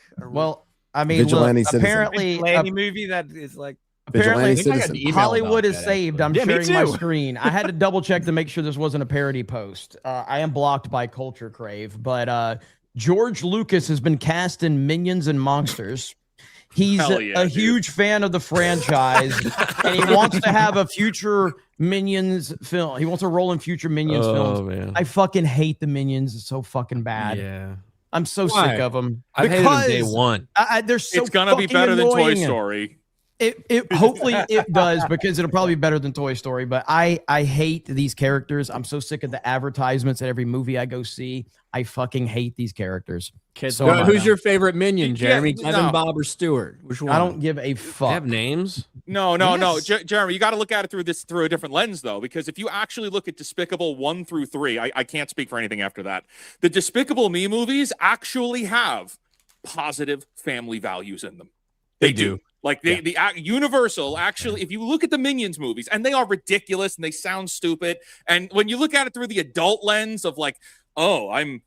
I mean, Vigilante look, Citizen. apparently Vigilante movie that is like apparently Vigilante Hollywood is saved. I'm Yeah, me sharing my too. screen. I had to double check to make sure this wasn't a parody post. I am blocked by Culture Crave, but George Lucas has been cast in Minions and Monsters. He's a huge fan of the franchise, and he wants to have a future Minions film. He wants a role in future Minions films. Man. I fucking hate the Minions. It's so fucking bad. Yeah. I'm so Why? sick of them. I've hated them day one. They're so It's gonna be fucking better than Toy annoying. Story. It hopefully it does, because it'll probably be better than Toy Story. But I hate these characters. I'm so sick of the advertisements at every movie I go see. I fucking hate these characters. Who's your favorite minion, Jeremy? Yeah, Kevin, no. Bob, or Stewart? Which one? I don't give a fuck. They have names? No. Jeremy, you got to look at it through a different lens, though, because if you actually look at Despicable 1 through 3, I can't speak for anything after that. The Despicable Me movies actually have positive family values in them. They do. Like the Universal actually, if you look at the Minions movies, and they are ridiculous and they sound stupid, and when you look at it through the adult lens of like, oh, I'm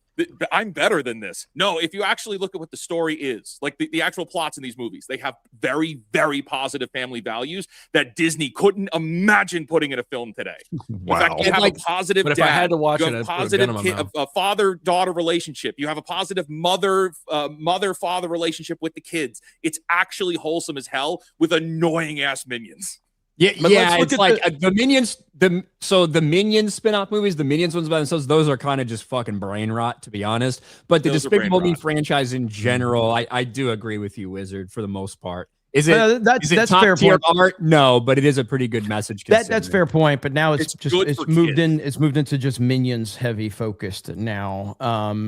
better than this. No, if you actually look at what the story is, like the actual plots in these movies, they have very, very positive family values that Disney couldn't imagine putting in a film today. Wow. In fact, you have a positive But if dad. I had to watch you it, have I'd put a gun in my positive mouth. a father-daughter relationship. You have a positive mother-father relationship with the kids. It's actually wholesome as hell with annoying-ass minions. Yeah, it's like the Minions. The Minions spin-off movies, the Minions ones by themselves, those are kind of just fucking brain rot, to be honest. But the Those are brain Despicable Me rot. franchise in general, I do agree with you, Wizard, for the most part. Is No, it that's top fair tier point. art? No, but it is a pretty good message. That's considering. fair point, but now it's good for moved kids. it's moved into just Minions heavy focused now.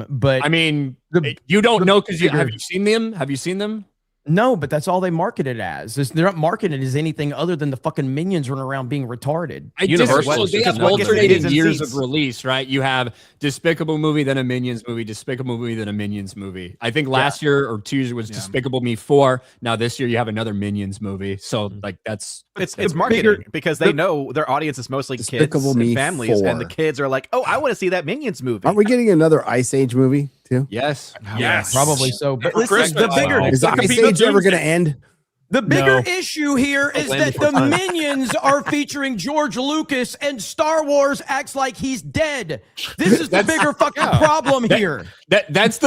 But I mean, the- you don't know because bigger- have you seen them? Have you seen them? No, but that's all they market it as. They're not marketing it as anything other than the fucking minions running around being retarded. Universal. They have alternating years seats. of release, right? You have Despicable movie, then a Minions movie, Despicable movie, then a Minions movie. I think last year or 2 years was Despicable Me 4. Now this year you have another Minions movie. So like it's marketing because they know their audience is mostly Despicable kids Me and families, 4. and the kids are like, "Oh, I want to see that Minions movie." Aren't we getting another Ice Age movie too? Yes. Yes, probably so. But For listen, the Christmas. bigger Is the Ice Age ever going to end? The bigger issue here is that the Minions are featuring George Lucas and Star Wars acts like he's dead. This is the bigger fucking problem here. That is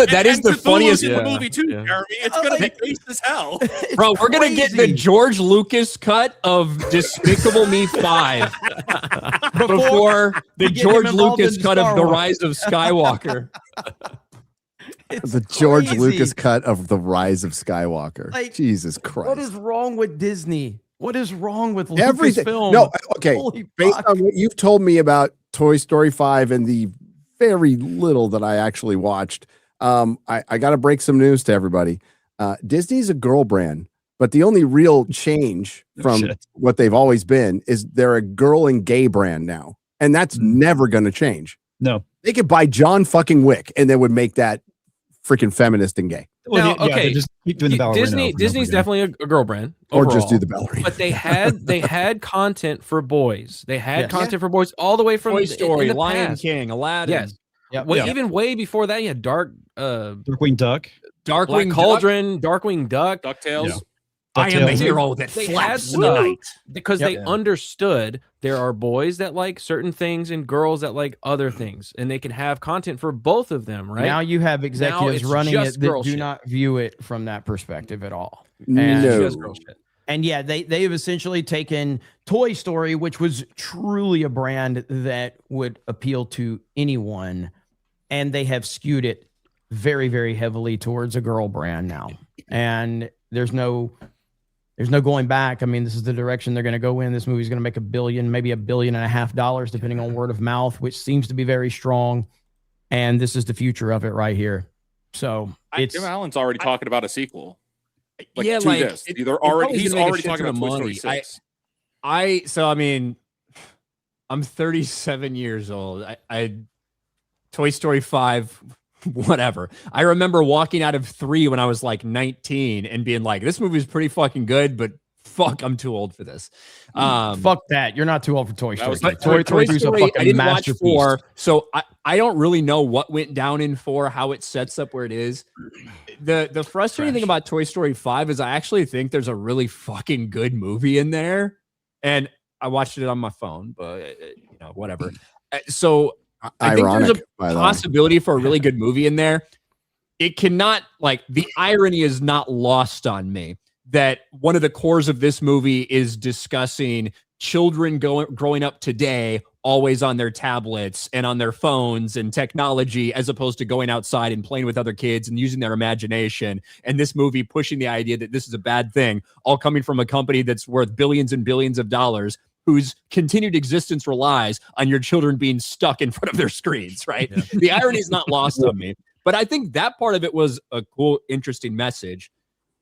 the funniest movie too, Jeremy. It's gonna be based as hell. Bro, we're gonna get the George Lucas cut of Despicable Me 5 before the George Lucas cut of The Rise of Skywalker. The George Lucas cut of The Rise of Skywalker. Like, Jesus Christ. What is wrong with Disney? What is wrong with Everything? Lucasfilm? No, okay. Holy Based fuck. on what you've told me about Toy Story 5 and the very little that I actually watched, I got to break some news to everybody. Disney's a girl brand, but the only real change from what they've always been is they're a girl and gay brand now. And that's never going to change. No. They could buy John fucking Wick and they would make that freaking feminist and gay. Well, Now, okay, they just keep doing the ballerina over and over Disney's again. definitely a girl brand, Or just overall. do the ballerina. But they had content for boys. They had content for boys all the way from Toy in Story, the Lion past. King, Aladdin. Yes. Yep. Even way before that, you had Darkwing Duck. Black Darkwing Cauldron, Darkwing Duck. DuckTales. Yeah. I am the DuckTales. hero that They flaps had in the stuff. night. Because they understood there are boys that like certain things and girls that like other things, and they can have content for both of them, right? Now you have executives it's running just it that girl do shit. not view it from that perspective at all. No. Just girl shit. And yeah, they've essentially taken Toy Story, which was truly a brand that would appeal to anyone, and they have skewed it very, very heavily towards a girl brand now. And there's no going back. I mean, this is the direction they're going to go in. This movie's going to make $1 billion, maybe $1.5 billion, depending on word of mouth, which seems to be very strong. And this is the future of it right here. So Jim Allen's already talking about a sequel. Yeah, to like, this. it- He's it probably already gonna make a talking shit ton about of Toy Story money. 6. I mean, I'm 37 years old. I Toy Story 5, whatever. I remember walking out of 3 when I was like 19 and being like, this movie is pretty fucking good, but fuck, I'm too old for this. Fuck that. You're not too old for Toy Story. But Toy Story 3 is a Story, fucking I didn't watch masterpiece. 4, so I don't really know what went down in 4, how it sets up where it is. The frustrating thing about Toy Story 5 is I actually think there's a really fucking good movie in there, and I watched it on my phone, but whatever. So I think Ironic, there's a by the way. possibility for a really good movie in there. It cannot, like, the irony is not lost on me that one of the cores of this movie is discussing children growing up today always on their tablets and on their phones and technology, as opposed to going outside and playing with other kids and using their imagination. And this movie pushing the idea that this is a bad thing, all coming from a company that's worth billions and billions of dollars, whose continued existence relies on your children being stuck in front of their screens, right? Yeah. The irony is not lost on me. But I think that part of it was a cool, interesting message.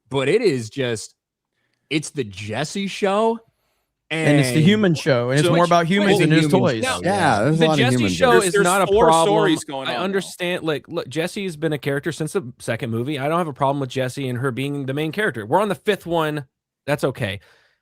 But it is just, it's the Jesse show. And it's the human show. And it's more about humans than it is toys. Now, there's a The lot of Jesse human show is not a 4 problem. stories going I on understand. Like, look, Jesse's been a character since the second movie. I don't have a problem with Jesse and her being the main character. We're on the 5th one. That's okay.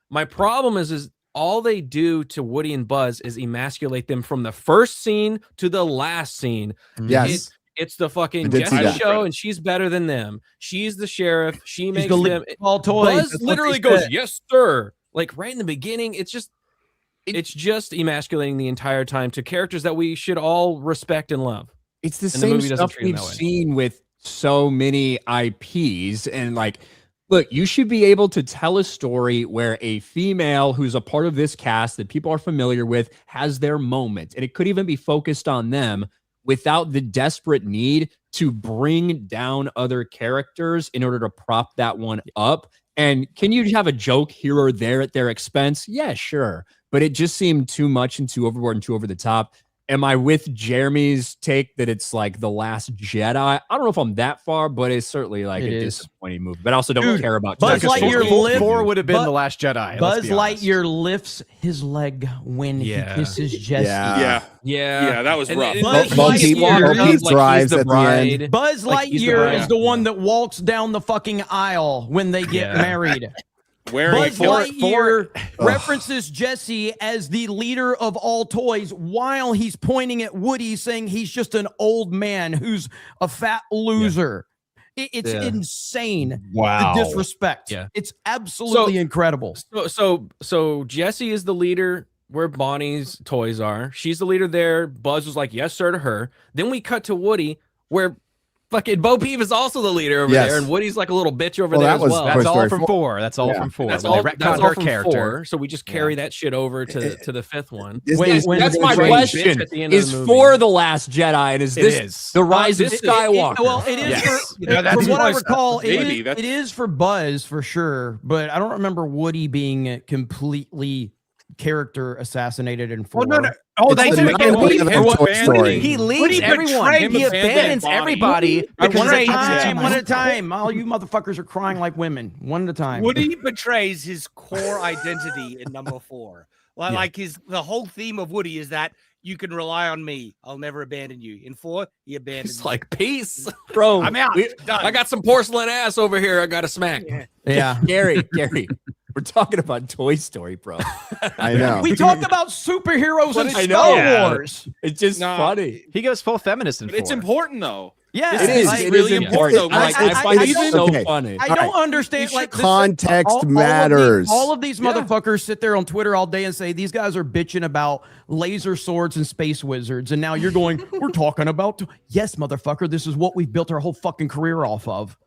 My problem is all they do to Woody and Buzz is emasculate them from the first scene to the last scene. Yes. It's the fucking see Jesse that. show, and she's better than them. She's the sheriff. She makes the them all toys. Buzz That's what literally they goes, said. "Yes, sir." Like right in the beginning, it's just emasculating the entire time to characters that we should all respect and love. It's the And the same movie doesn't Stuff treat them we've that way. seen with so many IPs, and like, look, you should be able to tell a story where a female who's a part of this cast that people are familiar with has their moment, and it could even be focused on them without the desperate need to bring down other characters in order to prop that one up. And can you have a joke here or there at their expense? Yeah, sure. But it just seemed too much and too overboard and too over the top. Am I with Jeremy's take that it's like The Last Jedi? I don't know if I'm that far, but it's certainly like a disappointing movie. But I also don't care about Buzz Lightyear Four would have been The Last Jedi. Buzz Lightyear lifts his leg when he kisses Jesse. Yeah, that was rough. Bo Peep drives at the end. Buzz Lightyear is the one that walks down the fucking aisle when they get married. Buzz Lightyear references Jesse as the leader of all toys while he's pointing at Woody saying he's just an old man who's a fat loser. It's insane. Wow. The disrespect. Yeah. It's absolutely incredible. So Jesse is the leader where Bonnie's toys are. She's the leader there. Buzz was like, yes, sir, to her. Then we cut to Woody where fucking Bo Peep is also the leader over there, and Woody's like a little bitch over there as well. That's all from 4. That's all from 4. That's all her from character. 4. So we just carry that shit over to the 5th one. That's my question. Is 4 The Last Jedi, and is this the Rise of Skywalker? Well, it is. From what I recall, it is for Buzz for sure, but I don't remember Woody being completely character assassinated in 4. No. Oh, they do it. He leaves everyone. He abandons everybody. One at a time. All you motherfuckers are crying like women. One at a time. Woody betrays his core identity in number 4. Like the whole theme of Woody is that you can rely on me. I'll never abandon you. In 4, he abandons. It's like peace, bro. I'm out. I got some porcelain ass over here. I got to smack. Yeah. Gary. We're talking about Toy Story, bro. I know. We talked about superheroes and Star Wars. It's just funny. He goes full feminist in 4. It's important, though. Yeah, it is. It's really important. I find it so funny. I don't understand. Like context matters. All of these motherfuckers sit there on Twitter all day and say these guys are bitching about laser swords and space wizards, and now you're going, we're talking about. Yes, motherfucker. This is what we've built our whole fucking career off of.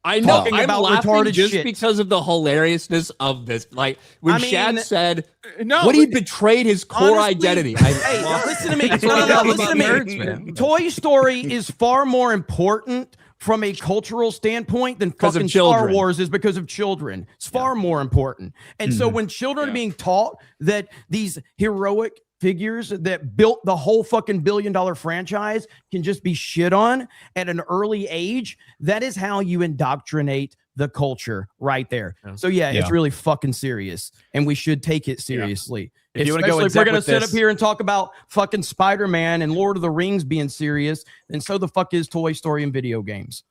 I know. Talking I'm about laughing retarded just shit. because of the hilariousness of this. Like when Shad said, "No, Woody betrayed his core identity." Hey, listen to me. Listen to me. Toy Story is far more important from a cultural standpoint than fucking Star Wars is because of children. It's far more important. And so when children are being taught that these heroic figures that built the whole fucking billion-dollar franchise can just be shit on at an early age, that is how you indoctrinate the culture right there. So it's really fucking serious, and we should take it seriously. If you want to go, if we're gonna sit up here and talk about fucking Spider-Man and Lord of the Rings being serious, then so the fuck is Toy Story and video games.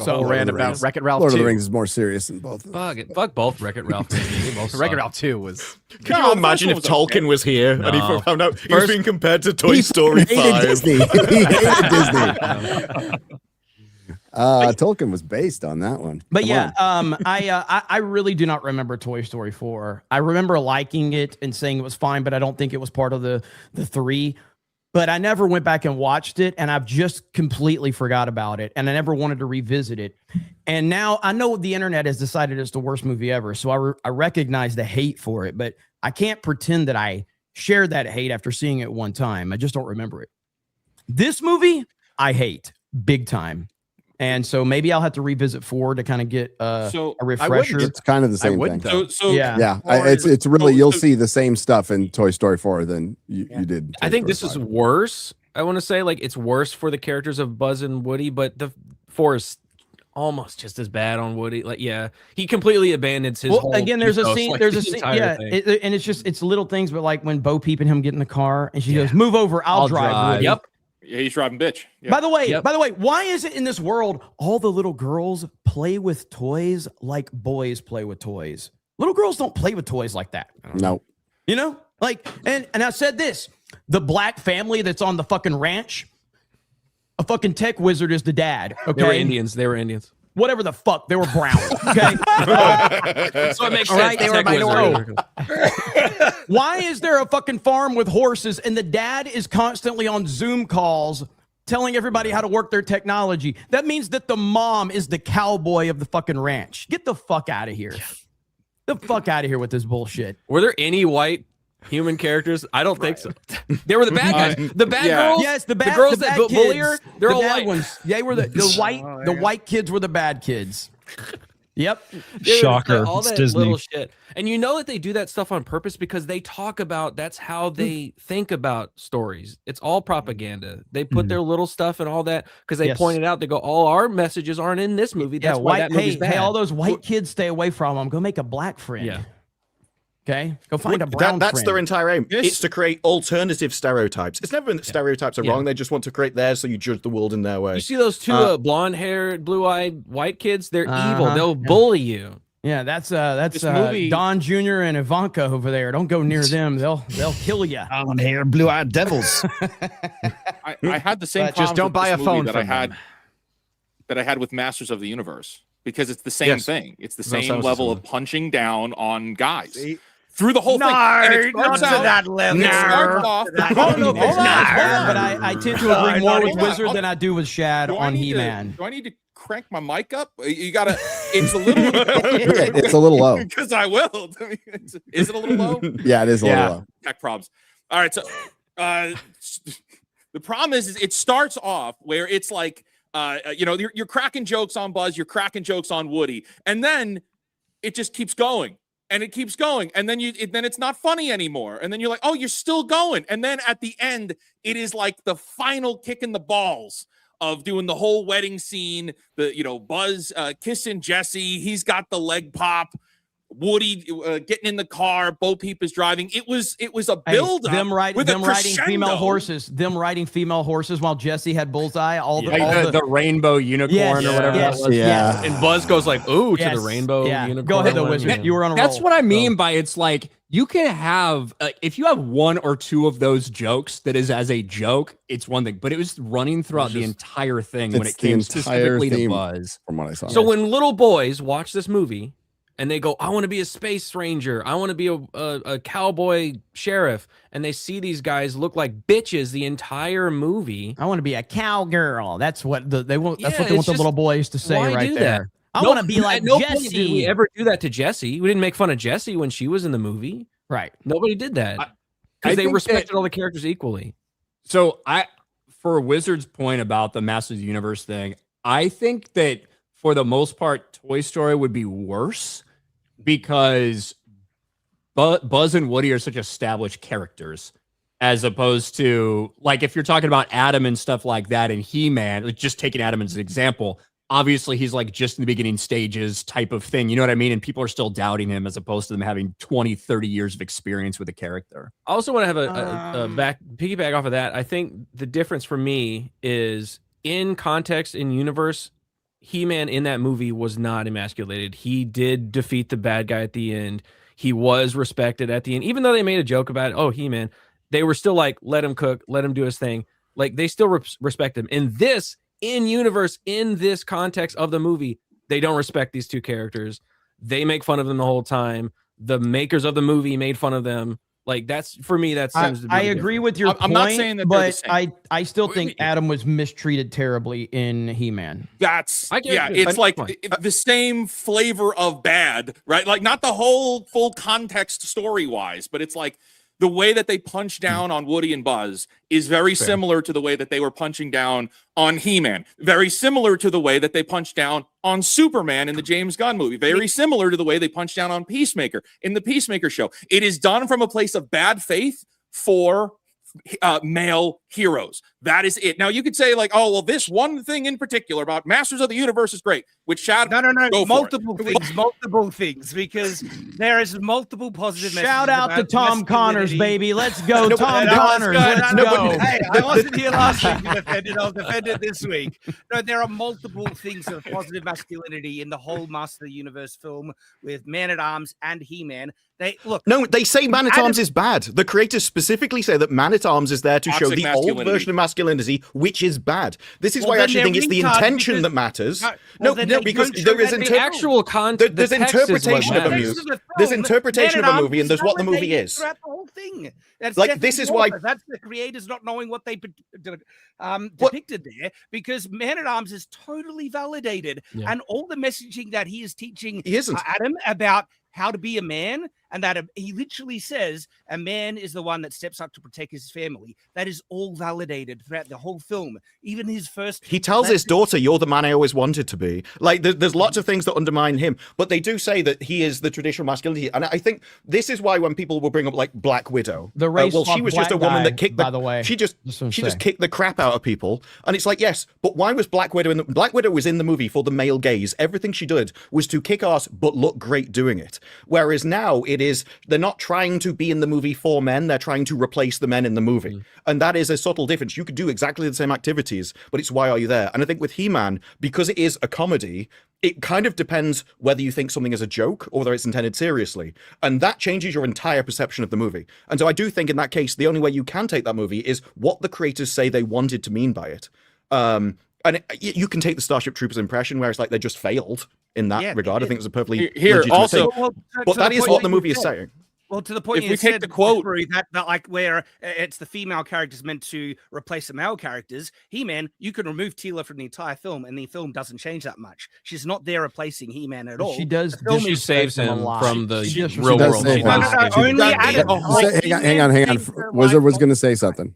So random about Wreck-It Ralph 2. Lord of the Rings is more serious than both. Fuck both Wreck-It Ralph. Wreck-It Ralph 2 was. Can you imagine if Tolkien was here and he found out he was being compared to Toy He Story 5? Disney. He hated Disney. Tolkien was based on that one. But I really do not remember Toy Story 4. I remember liking it and saying it was fine, but I don't think it was part of the 3. But I never went back and watched it, and I've just completely forgot about it, and I never wanted to revisit it. And now I know the internet has decided it's the worst movie ever, so I recognize the hate for it, but I can't pretend that I shared that hate after seeing it one time. I just don't remember it. This movie, I hate big time. And so maybe I'll have to revisit 4 to kind of get a refresher. It's kind of the same thing. It's really you'll see the same stuff in Toy Story 4 than you did. I think this is worse. I want to say like it's worse for the characters of Buzz and Woody, but the 4 is almost just as bad on Woody. Like he completely abandons his whole again, there's ethos, a scene, like, there's a the scene, entire thing. and it's little things, but like when Bo Peep and him get in the car and she goes, "Move over, I'll drive." Woody. Yep. Yeah, he's driving bitch. Yep. By the way, why is it in this world all the little girls play with toys like boys play with toys? Little girls don't play with toys like that. No. You know? Like, and I said this, the black family that's on the fucking ranch, a fucking tech wizard is the dad. Okay. They were Indians. Whatever the fuck, they were brown. Okay. So it makes sense. Right? They were minority. Why is there a fucking farm with horses and the dad is constantly on Zoom calls telling everybody how to work their technology? That means that the mom is the cowboy of the fucking ranch. Get the fuck out of here. The fuck out of here with this bullshit. Were there any white human characters? I don't think so. They were the bad guys. The bad girls. Yes, the girls the that bad bully kids, her. They're the all bad white ones. They were the white kids were the bad kids. Yep. Dude, Shocker. all It's that Disney. little shit. And you know that they do that stuff on purpose because they talk about that's how they think about stories. It's all propaganda. They put their little stuff and all that because they pointed out, they go, all our messages aren't in this movie. That's why that movie's bad. Hey, all those white kids, stay away from them. Go make a black friend. Yeah. Okay, go find a brown That's friend. their entire aim. It's to create alternative stereotypes. It's never that stereotypes are wrong. They just want to create theirs, so you judge the world in their way. You see those two blonde-haired, blue-eyed white kids? They're evil. They'll bully you. Yeah, that's movie- Don Jr. and Ivanka over there. Don't go near them. They'll kill you. Blonde-haired, blue-eyed devils. I had the same. Just don't buy a phone that from I had them. that I had with Masters of the Universe because it's the same thing. It's the That same sounds level similar. of punching down on guys. Through the whole No, thing. And it not starts to out, that level. It starts off. Hold on, but I tend to agree more with hold on. Wizard than I do with Shad Do I on need to- He-Man. Do I need to crank my mic up? You gotta. It's a little. It's a little low. Because I will. I mean, is it a little low? Yeah, it is a little low. Tech problems. All right, so the problem is it starts off where it's like you're cracking jokes on Buzz, you're cracking jokes on Woody, and then it just keeps going and it keeps going, and then then it's not funny anymore, and then you're like, oh, you're still going, and then at the end it is like the final kick in the balls of doing the whole wedding scene. Buzz kissing Jesse, he's got the leg pop. Woody getting in the car, Bo Peep is driving. It was a build up. Them riding female horses. Them riding female horses while Jesse had bullseye. All the rainbow unicorn or whatever that was. Yeah. And Buzz goes like, ooh, to the rainbow unicorn. Go ahead, though, one. Wizard. You were on a That's roll. what I mean by it's like you can have if you have one or two of those jokes that is as a joke, it's one thing, but it was running throughout the entire thing when it came specifically to Buzz. From what I saw. So when little boys watch this movie and they go, I want to be a space ranger, I want to be a cowboy sheriff, and they see these guys look like bitches the entire movie. I want to be a cowgirl. That's what they want. That's Yeah, what they want it's the just, little boys to say why right do there. that? I want to be like at no Jesse. point did we ever do that to Jesse. We didn't make fun of Jesse when she was in the movie. Right. Nobody did that I because they think respected that- all the characters equally. So for Wizard's point about the Masters of the Universe thing, I think that for the most part, Toy Story would be worse because Buzz and Woody are such established characters, as opposed to like if you're talking about Adam and stuff like that and He-Man, like just taking Adam as an example. Obviously, he's like just in the beginning stages type of thing. You know what I mean? And people are still doubting him as opposed to them having 20, 30 years of experience with a character. I also want to have a piggyback off of that. I think the difference for me is in context, in universe, He-Man in that movie was not emasculated. He did defeat the bad guy at the end. He was respected at the end. Even though they made a joke about it, oh, He-Man, they were still like, let him cook, let him do his thing. Like, they still respect him. In this, in universe, in this context of the movie, they don't respect these two characters. They make fun of them the whole time. The makers of the movie made fun of them. Like, that's, for me, that seems to be I agree with your point, I'm not saying that they're the but same. I still think Adam was mistreated terribly in He-Man. It's like the same flavor of bad, right? Like not the whole full context story wise, but it's like the way that they punch down on Woody and Buzz is very similar to the way that they were punching down on He-Man. Very similar to the way that they punched down on Superman in the James Gunn movie. Very similar to the way they punched down on Peacemaker in the Peacemaker show. It is done from a place of bad faith for male heroes. That is it. Now you could say like, oh, well, this one thing in particular about Masters of the Universe is great. Which Shad, No, go for it. multiple things, because there is multiple positive. Shout messages out to about Tom Connors, masculinity. baby. Let's go, No, Tom but- Connors. Let's No, go. but- hey, I wasn't here last week to defend it. I'll defend it this week. No, there are multiple things of positive masculinity in the whole Master of the Universe film with Man-at-Arms and He-Man. They say Man-at-Arms is bad. The creators specifically say that Man-at-Arms is there to show Toxic the old masculinity. version of masculinity, which is bad. This is Well, why I then actually think they're it's the retards intention because- that matters. well, then they because don't show there is that The actual content, there's interpretation of a matters. movie. The There's film, interpretation of a Man-at-Arms movie, and there's what the movie validated is. throughout the whole thing. That's Like, this definitely is why- more. That's the creators not knowing what they depicted there, because Man-at-Arms is totally validated, Yeah. and all the messaging that he is teaching He isn't. Adam about how to be a man and that he literally says a man is the one that steps up to protect his family. That is all validated throughout the whole film. Even his first, he tells his daughter, "You're the man I always wanted to be." Like there's lots of things that undermine him, but they do say that he is the traditional masculinity. And I think this is why when people will bring up like Black Widow, the race well, she was just a woman that kicked by the way. She just kicked the crap out of people, and it's like, yes, but why was Black Widow in the Black Widow was in the movie for the male gaze. Everything she did was to kick ass but look great doing it. Whereas now it is they're not trying to be in the movie for men, they're trying to replace the men in the movie. And that is a subtle difference. You could do exactly the same activities, but it's why are you there? And I think with He-Man, because it is a comedy, it kind of depends whether you think something is a joke or whether it's intended seriously. And that changes your entire perception of the movie. And so I do think in that case, the only way you can take that movie is what the creators say they wanted to mean by it. And you can take the Starship Troopers impression where it's like they just failed in that regard. I think it's a perfectly legitimate also, thing. But that is what the movie is saying. Well, to the point if we take the quote that like where it's the female characters meant to replace the male characters, He-Man, you can remove Teela from the entire film, and the film doesn't change that much. She's not there replacing He-Man at all. She does. She saves him from the does real world. save him. Hang on. Wizard was going to say something.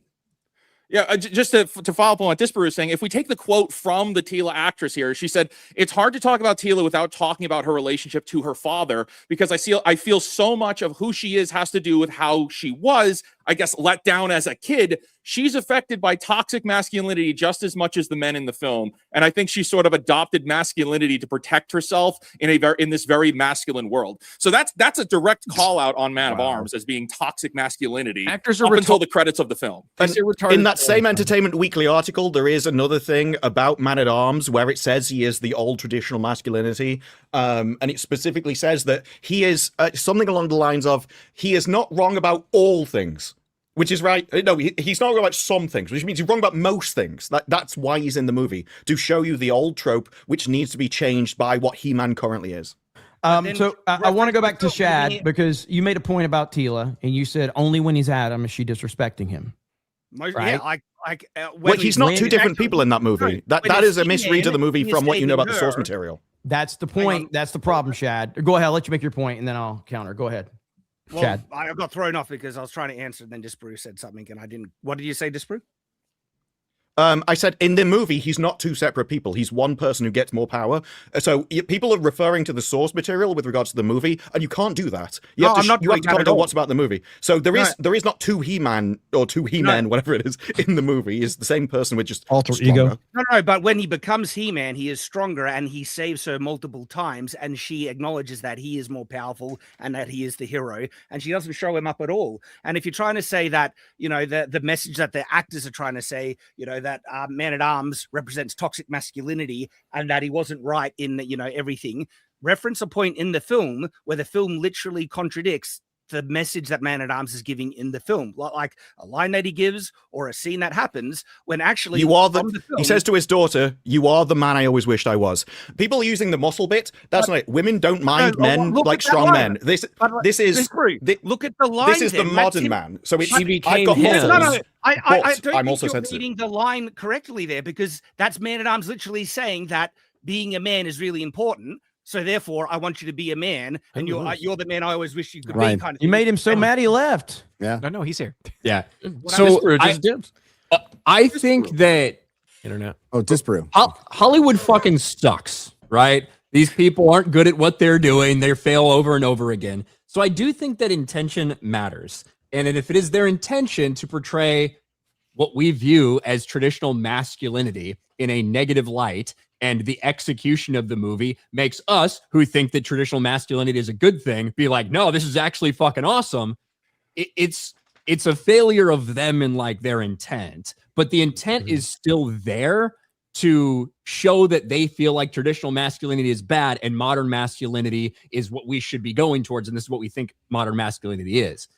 Yeah, just to follow up on what Disparu is saying, if we take the quote from the Teela actress here, she said, "It's hard to talk about Teela without talking about her relationship to her father, because I feel so much of who she is has to do with how she was, I guess, let down as a kid. She's affected by toxic masculinity just as much as the men in the film. And I think she sort of adopted masculinity to protect herself in this very masculine world." So that's a direct call out on Man of Arms as being toxic masculinity Actors are up until the credits of the film. And in that same Entertainment Weekly article, there is another thing about Man-at-Arms where it says he is the old traditional masculinity. And it specifically says that he is something along the lines of, he is not wrong about all things. Which is right. No, he's not wrong about some things, which means he's wrong about most things. That's why he's in the movie, to show you the old trope, which needs to be changed by what He-Man currently is. So I want to go back to Shad, because you made a point about Teela, and you said only when he's Adam is she disrespecting him. Right? Yeah, Well, he's not two different people in that movie. That is a misread of the movie from what you know about the source material. That's the point. That's the problem, Shad. Go ahead. I'll let you make your point, and then I'll counter. Go ahead. Well, Chad. I got thrown off because I was trying to answer, and then Disparu said something, and I didn't. What did you say, Disparu? I said in the movie, he's not two separate people. He's one person who gets more power. So people are referring to the source material with regards to the movie, and you can't do that. You have to comment on what's about the movie. So there is not two He-Man or two He-Men, whatever it is, in the movie. It's the same person with just alter stronger. ego. No, but when he becomes He-Man, he is stronger, and he saves her multiple times, and she acknowledges that he is more powerful and that he is the hero, and she doesn't show him up at all. And if you're trying to say that, the message that the actors are trying to say, that Man-at-Arms represents toxic masculinity and that he wasn't right in, everything, reference a point in the film where the film literally contradicts the message that Man-at-Arms is giving in the film, like a line that he gives or a scene that happens when actually he says to his daughter, "You are the man I always wished I was." People are using the muscle bit. That's not it. Women don't mind men like strong men. This is look at the line. This is the modern man. So it's I've got muscles. I don't I'm think also you're sensitive. reading the line correctly there, because that's Man-at-Arms literally saying that being a man is really important. So therefore, I want you to be a man, and you're the man I always wish you could be. Kind of you made him so mad he left. Yeah. No, he's here. Yeah. So I think that internet. Oh, Disparu. Hollywood fucking sucks, right? These people aren't good at what they're doing. They fail over and over again. So I do think that intention matters. And if it is their intention to portray what we view as traditional masculinity in a negative light, and the execution of the movie makes us, who think that traditional masculinity is a good thing, be like, no, this is actually fucking awesome. It's a failure of them in like their intent, but the intent is still there to show that they feel like traditional masculinity is bad and modern masculinity is what we should be going towards. And this is what we think modern masculinity is.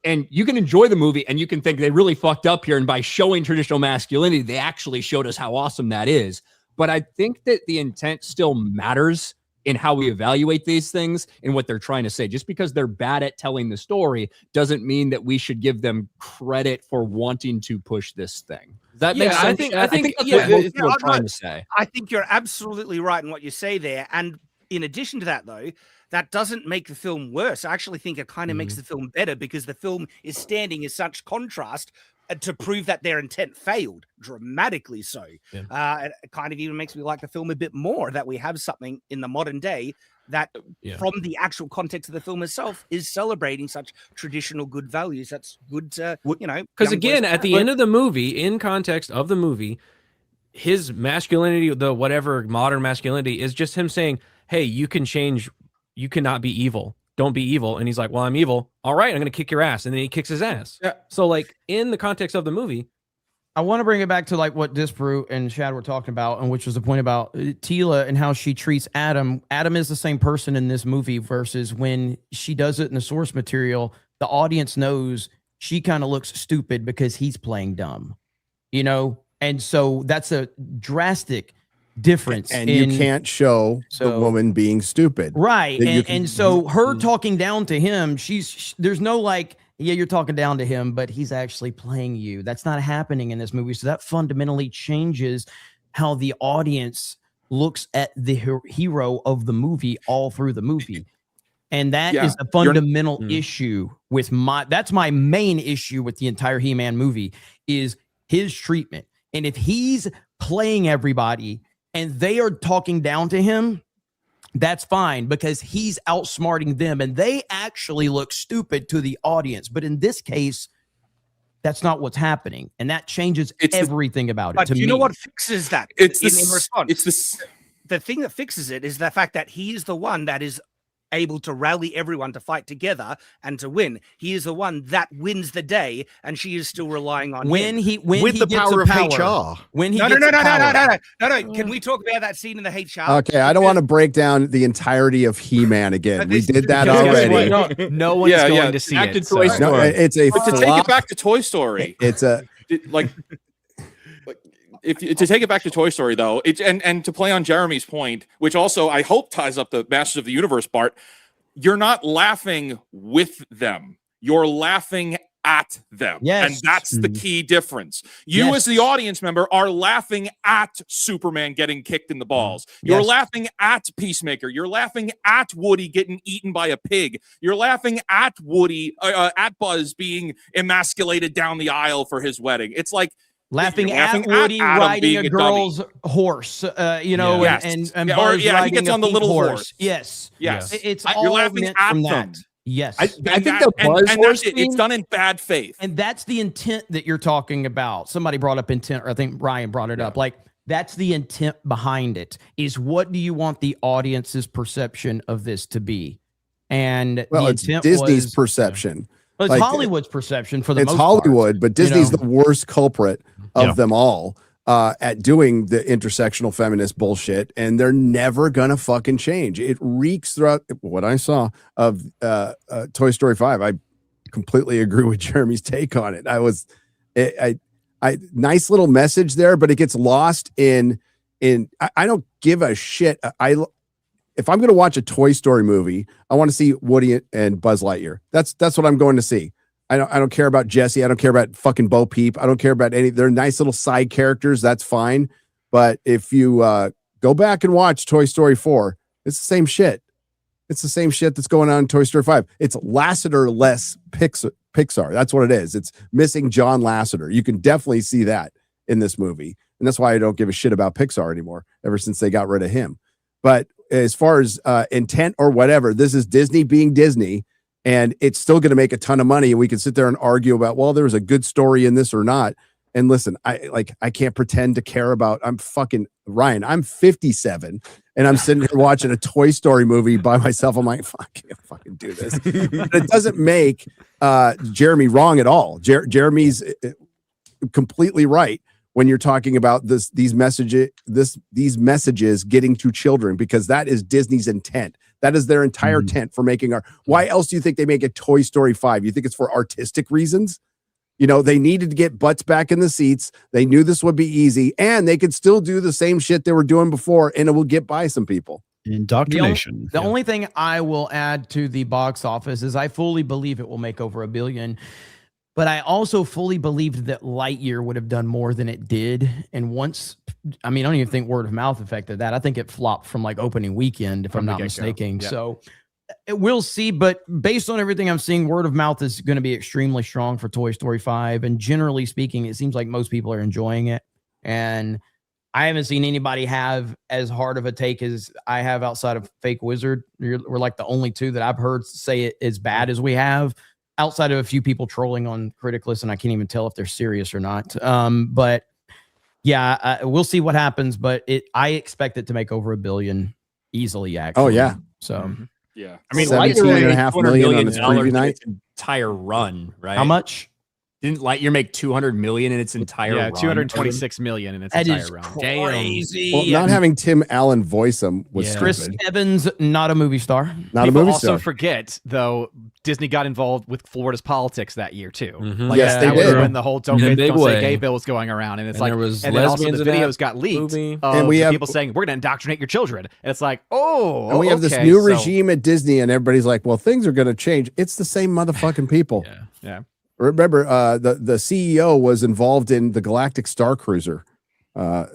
And you can enjoy the movie and you can think they really fucked up here. And by showing traditional masculinity, they actually showed us how awesome that is. But I think that the intent still matters in how we evaluate these things and what they're trying to say. Just because they're bad at telling the story doesn't mean that we should give them credit for wanting to push this thing. Does that make sense? I think that's what most people are trying to say. I think you're absolutely right in what you say there. And in addition to that, though, that doesn't make the film worse. I actually think it kind of makes the film better because the film is standing as such contrast to prove that their intent failed dramatically. So it kind of even makes me like the film a bit more that we have something in the modern day that from the actual context of the film itself is celebrating such traditional good values. That's good to, because again, at the end of the movie, in context of the movie, his masculinity, the whatever modern masculinity, is just him saying, hey, you can change, you cannot be evil, don't be evil. And he's like, well, I'm evil, all right, I'm gonna kick your ass. And then he kicks his ass. So like in the context of the movie, I want to bring it back to like what Disparu and Shad were talking about, and which was the point about Tila and how she treats Adam. Adam is the same person in this movie versus when she does it in the source material, the audience knows she kind of looks stupid because he's playing dumb, And so that's a drastic difference. And you can't show the woman being stupid. Right. And so her talking down to him, there's no like, yeah, you're talking down to him, but he's actually playing you. That's not happening in this movie. So that fundamentally changes how the audience looks at the hero of the movie all through the movie. And that is a fundamental issue with that's my main issue with the entire He-Man movie is his treatment. And if he's playing everybody and they are talking down to him, that's fine because he's outsmarting them and they actually look stupid to the audience. But in this case, that's not what's happening. And that changes everything about it. But to you me. know what fixes that in response? The thing that fixes it is the fact that he is the one that is able to rally everyone to fight together and to win. He is the one that wins the day, and she is still relying on him. With the power of HR. When he no, gets no. Can we talk about that scene in the HR? Okay, I don't want to break down the entirety of He-Man again. We did that already. No one is going to see it. No, it's a But to take it back to Toy Story. It's a like to take it back to Toy Story though, and to play on Jeremy's point, which also I hope ties up the Masters of the Universe part, you're not laughing with them. You're laughing at them. Yes. And that's the key difference. You as the audience member are laughing at Superman getting kicked in the balls. You're laughing at Peacemaker. You're laughing at Woody getting eaten by a pig. You're laughing at at Buzz being emasculated down the aisle for his wedding. It's like laughing at Woody riding a girl's horse, and he Buzz riding gets on the little horse. Yes. It's you're all laughing meant at from them. that. Yes, I think the Buzz horse thing, it's done in bad faith, and that's the intent that you're talking about. Somebody brought up intent, or I think Ryan brought it up. Like that's the intent behind it. Is what do you want the audience's perception of this to be? And the it's intent Disney's perception. Well, it's Hollywood's perception for the most Hollywood, part, but Disney's the worst culprit of them all at doing the intersectional feminist bullshit, and they're never gonna fucking change. It reeks throughout what I saw of Toy Story 5. I completely agree with Jeremy's take on it. I nice little message there, but it gets lost in I don't give a shit. If I'm going to watch a Toy Story movie, I want to see Woody and Buzz Lightyear. That's what I'm going to see. I don't care about Jesse. I don't care about fucking Bo Peep. I don't care about any. They're nice little side characters. That's fine. But if you go back and watch Toy Story 4, it's the same shit. It's the same shit that's going on in Toy Story 5. It's Lasseter-less Pixar. That's what it is. It's missing John Lasseter. You can definitely see that in this movie. And that's why I don't give a shit about Pixar anymore, ever since they got rid of him. But as far as intent or whatever, this is Disney being Disney, and it's still going to make a ton of money. And we can sit there and argue about, well, there was a good story in this or not. And listen, I can't pretend to care about. I'm fucking Ryan. I'm 57, and I'm sitting here watching a Toy Story movie by myself. I'm like, fuck, I can't fucking do this. But it doesn't make Jeremy wrong at all. Jeremy's completely right when you're talking about these messages getting to children, because that is Disney's intent. That is their entire intent for making why else do you think they make a Toy Story 5? You think it's for artistic reasons? They needed to get butts back in the seats. They knew this would be easy, and they could still do the same shit they were doing before, and it will get by some people. Indoctrination. The only thing I will add to the box office is I fully believe it will make over $1 billion. But I also fully believed that Lightyear would have done more than it did. And once, I mean, I don't even think word of mouth affected that. I think it flopped from like opening weekend, if I'm not mistaken. Yeah. So we'll see. But based on everything I'm seeing, word of mouth is going to be extremely strong for Toy Story 5. And generally speaking, it seems like most people are enjoying it. And I haven't seen anybody have as hard of a take as I have outside of Fake Wizard. We're like the only two that I've heard say it as bad as we have, outside of a few people trolling on Criticlist, and I can't even tell if they're serious or not. But yeah, we'll see what happens. But I expect it to make over $1 billion easily. Actually, Oh yeah. So yeah, I mean, 17.5 million on its preview night. Entire run, right? How much? Didn't Lightyear make 200 million in its entire run? 226 million in its That entire is run. crazy. Well, not having Tim Allen voice him was Chris stupid. Evans, not a movie star. Not People a movie also star. forget, though, Disney got involved with Florida's politics that year too. Mhm. Yes, that they was did. when the whole "Don't, In a Gay, big don't Say way. Gay" bill was going around, and it's And like, there was and then also the lesbians in that videos got leaked. movie. Of And we have- people saying we're going to indoctrinate your children, and it's like, oh, And we have this okay, new so- regime at Disney, and everybody's like, "Well, things are going to change." It's the same motherfucking people. Yeah. Remember, the CEO was involved in the Galactic Star Cruiser.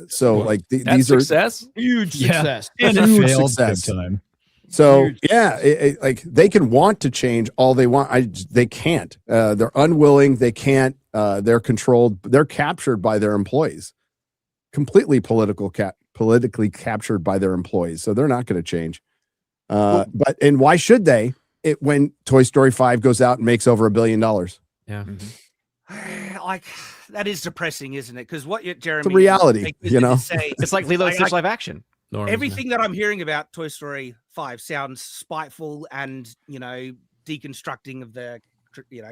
So like That's these are success. Huge success. And it Huge failed success. big time. So yeah, like they can want to change all they want. They can't. They're unwilling. They can't. They're controlled. They're captured by their employees. Completely politically captured by their employees. So they're not going to change. But why should they? When Toy Story 5 goes out and makes over $1 billion. Yeah. Like that is depressing, isn't it? Because what Jeremy, It's a reality, like, you know? say, It's like Lilo and Stitch live action. everything that I'm hearing about Toy Story 5 sounds spiteful and, deconstructing of the,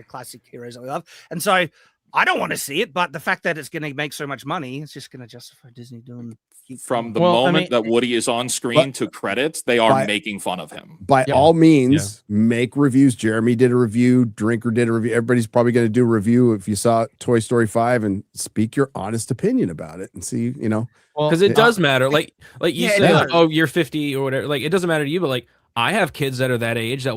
classic heroes that we love. And so I don't want to see it, but the fact that it's going to make so much money, it's just going to justify Disney doing. From the moment that Woody is on screen to credits, they are making fun of him. By all means, make reviews. Jeremy did a review. Drinker did a review. Everybody's probably going to do a review if you saw Toy Story 5 and speak your honest opinion about it and see, Because it does matter. Like you Yeah, it say, does. like, oh, you're 50 or whatever. Like it doesn't matter to you, but like I have kids that are that age that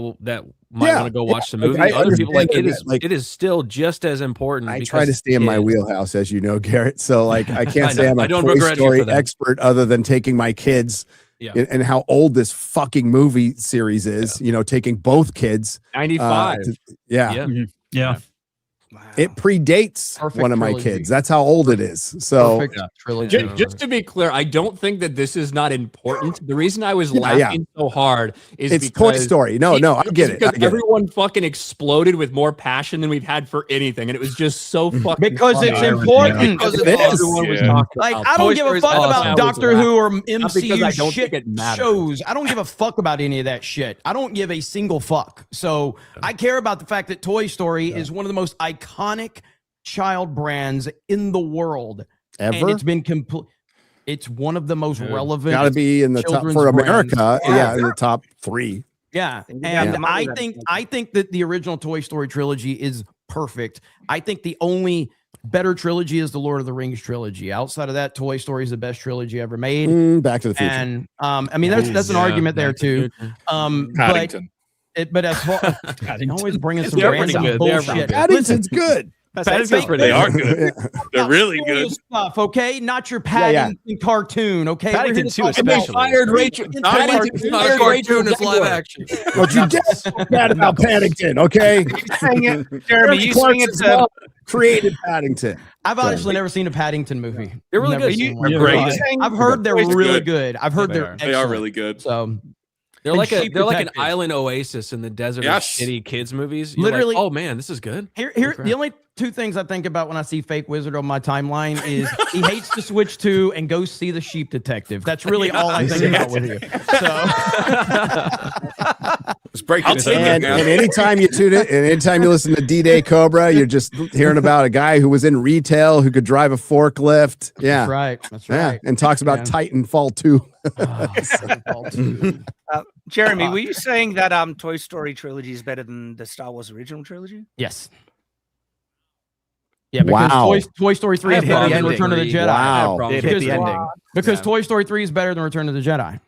might Yeah, want to go watch the yeah, movie. I Other people like understand it that, is like- it is still just as important. I try to because stay in my kids- wheelhouse, as you know, Garrett. So like, I can't I say know. I'm I a don't Toy begrudge you Story for that. expert other than taking my kids and how old this fucking movie series is, taking both kids. 95. Yeah. Yeah. It predates Perfect one of my trilogy. kids. That's how old it is. So Perfect trilogy. Just to be clear, I don't think that this is not important. The reason I was Yeah, laughing so hard is it's because Toy Story. No, I get it. I because get it. everyone fucking exploded with more passion than we've had for anything, and it was just so fucking Because funny. it's important. Because It is. everyone was talking Like, about I don't Toy give a Story's fuck awesome. about I was Doctor Who or laughing. Not because I MCU don't shit think it matters. shows. I don't give a fuck about any of that shit. I don't give a single fuck. So I care about the fact that Toy Story is one of the most iconic child brands in the world. Ever? And it's been complete. It's one of the most relevant. Got to be in the top children's for brands. America. Yeah, in the top 3. Yeah, And you and got the money I think that the original Toy Story trilogy is perfect. I think the only better trilogy is the Lord of the Rings trilogy. Outside of that, Toy Story is the best trilogy ever made. Back to the Future. And I mean, that's an argument there too. Paddington. But as far always bringing some They're pretty random good. They're bullshit. pretty good. Paddington's good. Paddington's pretty They good. are good. They're really good. Stuff, okay? Not your Yeah. Paddington cartoon, okay? We're Paddington here to 2 talk especially. about- Fired Rachel. It's not a cartoon, it's live action. Don't you dare talk bad about Paddington, okay? Jeremy, you saying it's a created Paddington. I've honestly never seen a Paddington movie. They're really Never good. seen You- one. they're great. I've heard they're It's really good. good. I've heard They they're are. They are excellent. really good. So They're And like Sheep they're like an Detective. island oasis in the desert of Yes. shitty kids movies. You're Literally- like, oh man, this is good. Here, crap. the only two things I think about when I see Fake Wizard on my timeline is he hates to switch to and go see the Sheep Detective. That's really all I think about with you. So It's breaking his And anytime you tune it, and anytime you listen to D-Day Cobra, you're just hearing about a guy who was in retail who could drive a forklift. Yeah, that's right. That's yeah, right. and talks about Yeah. Titanfall 2. Jeremy, were you saying that Toy Story trilogy is better than the Star Wars original trilogy? Yes. Yeah, because Wow. Toy Story 3 is It hit better the than ending. Return of the Jedi. Wow. It hit the Because- ending. Because Yeah. Toy Story 3 is better than Return of the Jedi.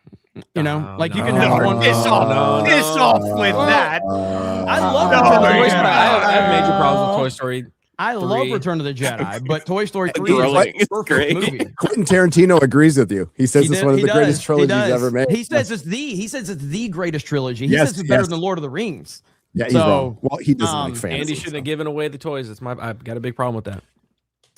You know, No, like you no, can have no, one. Piss off. Piss off with that. I love No, Return of the no, Toy Jedi. Story- I have major problems with Toy Story I love Return of the Jedi, but Toy Story 3 Thrilling. is a perfect movie. Quentin Tarantino agrees with you. He says it's one of the greatest trilogies does. ever made. He says it's the greatest trilogy. He Yes, says it's better yes. than Lord of the Rings. Yeah, he's wrong. Well, he doesn't like fantasy. Andy shouldn't have given away the toys. I've got a big problem with that.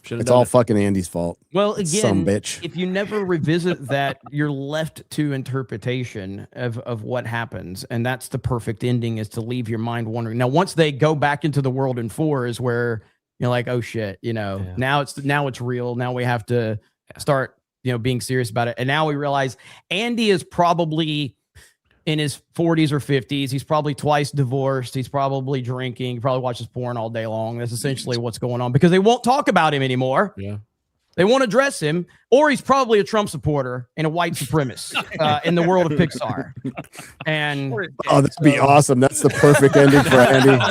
It's all fucking Andy's fault. Well, Some again, bitch. if you never revisit that, you're left to interpretation of what happens, and that's the perfect ending, is to leave your mind wondering. Now, once they go back into the world in 4 is where you're like, oh shit, now it's real. Now we have to start, being serious about it. And now we realize Andy is probably in his 40s or 50s. He's probably twice divorced. He's probably drinking. He probably watches porn all day long. That's essentially what's going on, because they won't talk about him anymore. Yeah. They won't address him, or he's probably a Trump supporter and a white supremacist in the world of Pixar. And that'd be awesome. That's the perfect ending for Andy.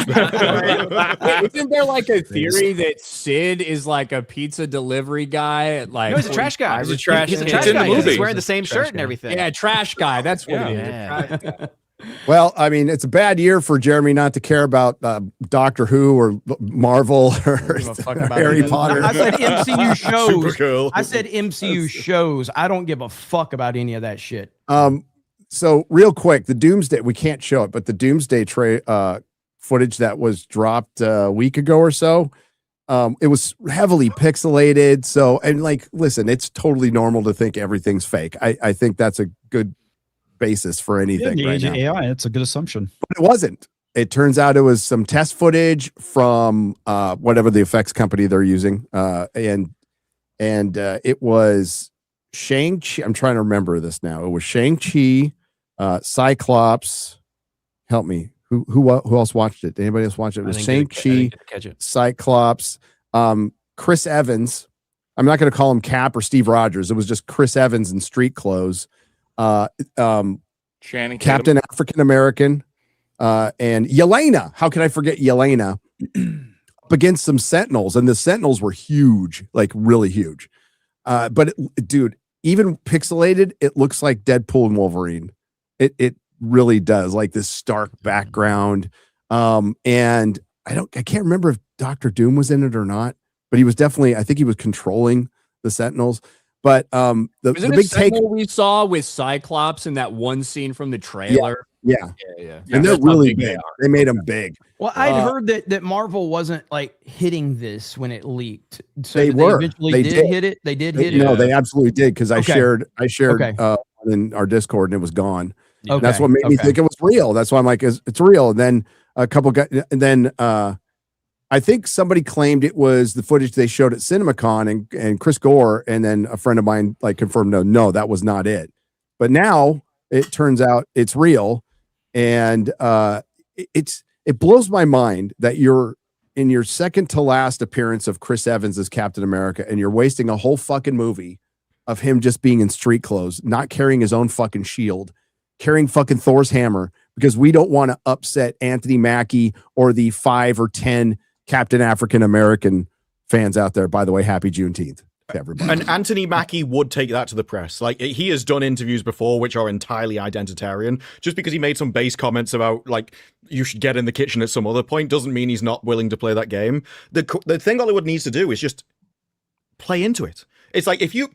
Isn't there like a theory that Sid is like a pizza delivery guy? Like, No, he's a trash guy. He's a trash guy. guy. He's wearing the same shirt and everything. Yeah, trash guy. That's what it is. Yeah. Well, I mean, it's a bad year for Jeremy not to care about Doctor Who or Marvel or Harry Potter. I said MCU shows. Supergirl. I said MCU shows. I don't give a fuck about any of that shit. So real quick, the Doomsday, we can't show it, but the Doomsday footage that was dropped a week ago or so, it was heavily pixelated. So, and like, listen, it's totally normal to think everything's fake. I think that's a good basis for anything right now. AI, it's a good assumption. But it wasn't. It turns out it was some test footage from whatever the effects company they're using. And it was Shang-Chi. I'm trying to remember this now. It was Shang-Chi, Cyclops. Help me. Who else watched it? Did anybody else watch it? It was Shang-Chi, Cyclops, Chris Evans. I'm not going to call him Cap or Steve Rogers. It was just Chris Evans in street clothes. Channing Captain African American, and Yelena. How can I forget Yelena? Up against some Sentinels, and the Sentinels were huge, like really huge. But dude, even pixelated, it looks like Deadpool and Wolverine. It really does, like this stark background. And I can't remember if Doctor Doom was in it or not, but he was definitely. I think he was controlling the Sentinels. But the big take we saw with Cyclops in that one scene from the trailer. Yeah. And they're really big. They made them big. Well, I'd heard that Marvel wasn't like hitting this when it leaked. So They were. Eventually They did did. hit it. They did hit it. No, they absolutely did, because I Okay. shared Okay. in our Discord, and it was gone. Okay. That's what made me Okay. think it was real. That's why I'm like, it's real. And then a couple guys, and then I think somebody claimed it was the footage they showed at CinemaCon, and Chris Gore, and then a friend of mine like confirmed, no, that was not it. But now it turns out it's real, and it blows my mind that you're in your second to last appearance of Chris Evans as Captain America, and you're wasting a whole fucking movie of him just being in street clothes, not carrying his own fucking shield, carrying fucking Thor's hammer, because we don't want to upset Anthony Mackie or the 5 or 10 Captain African American fans out there. By the way, happy Juneteenth to everybody. And Anthony Mackie would take that to the press. Like, he has done interviews before which are entirely identitarian. Just because he made some base comments about like you should get in the kitchen at some other point doesn't mean he's not willing to play that game. The thing Hollywood needs to do is just play into it. It's like, if you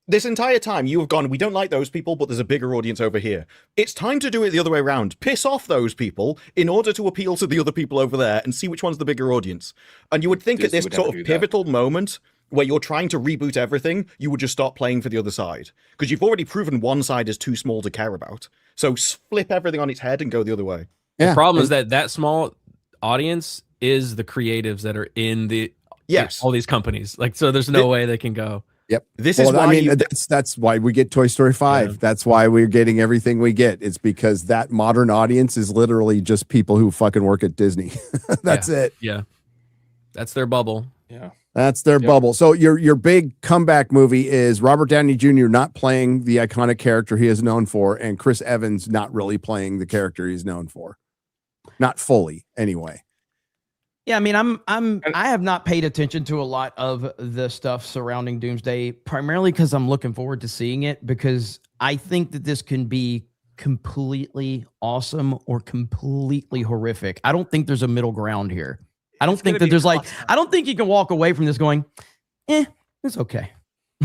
this entire time you have gone, we don't like those people, but there's a bigger audience over here. It's time to do it the other way around. Piss off those people in order to appeal to the other people over there and see which one's the bigger audience. And you would think at this sort of pivotal moment where you're trying to reboot everything, you would just stop playing for the other side. Because you've already proven one side is too small to care about. So flip everything on its head and go the other way. The problem is that small audience is the creatives that are in all these companies. Like, so there's no way they can go. Yep. This is why that's why we get Toy Story 5. Yeah. That's why we're getting everything we get. It's because that modern audience is literally just people who fucking work at Disney. That's it. Yeah. That's their bubble. Yeah. That's their bubble. So your big comeback movie is Robert Downey Jr. not playing the iconic character he is known for, and Chris Evans not really playing the character he's known for. Not fully, anyway. Yeah, I mean, I have not paid attention to a lot of the stuff surrounding Doomsday, primarily because I'm looking forward to seeing it, because I think that this can be completely awesome or completely horrific. I don't think there's a middle ground here. I don't think that there's like, I don't think you can walk away from this going, it's okay.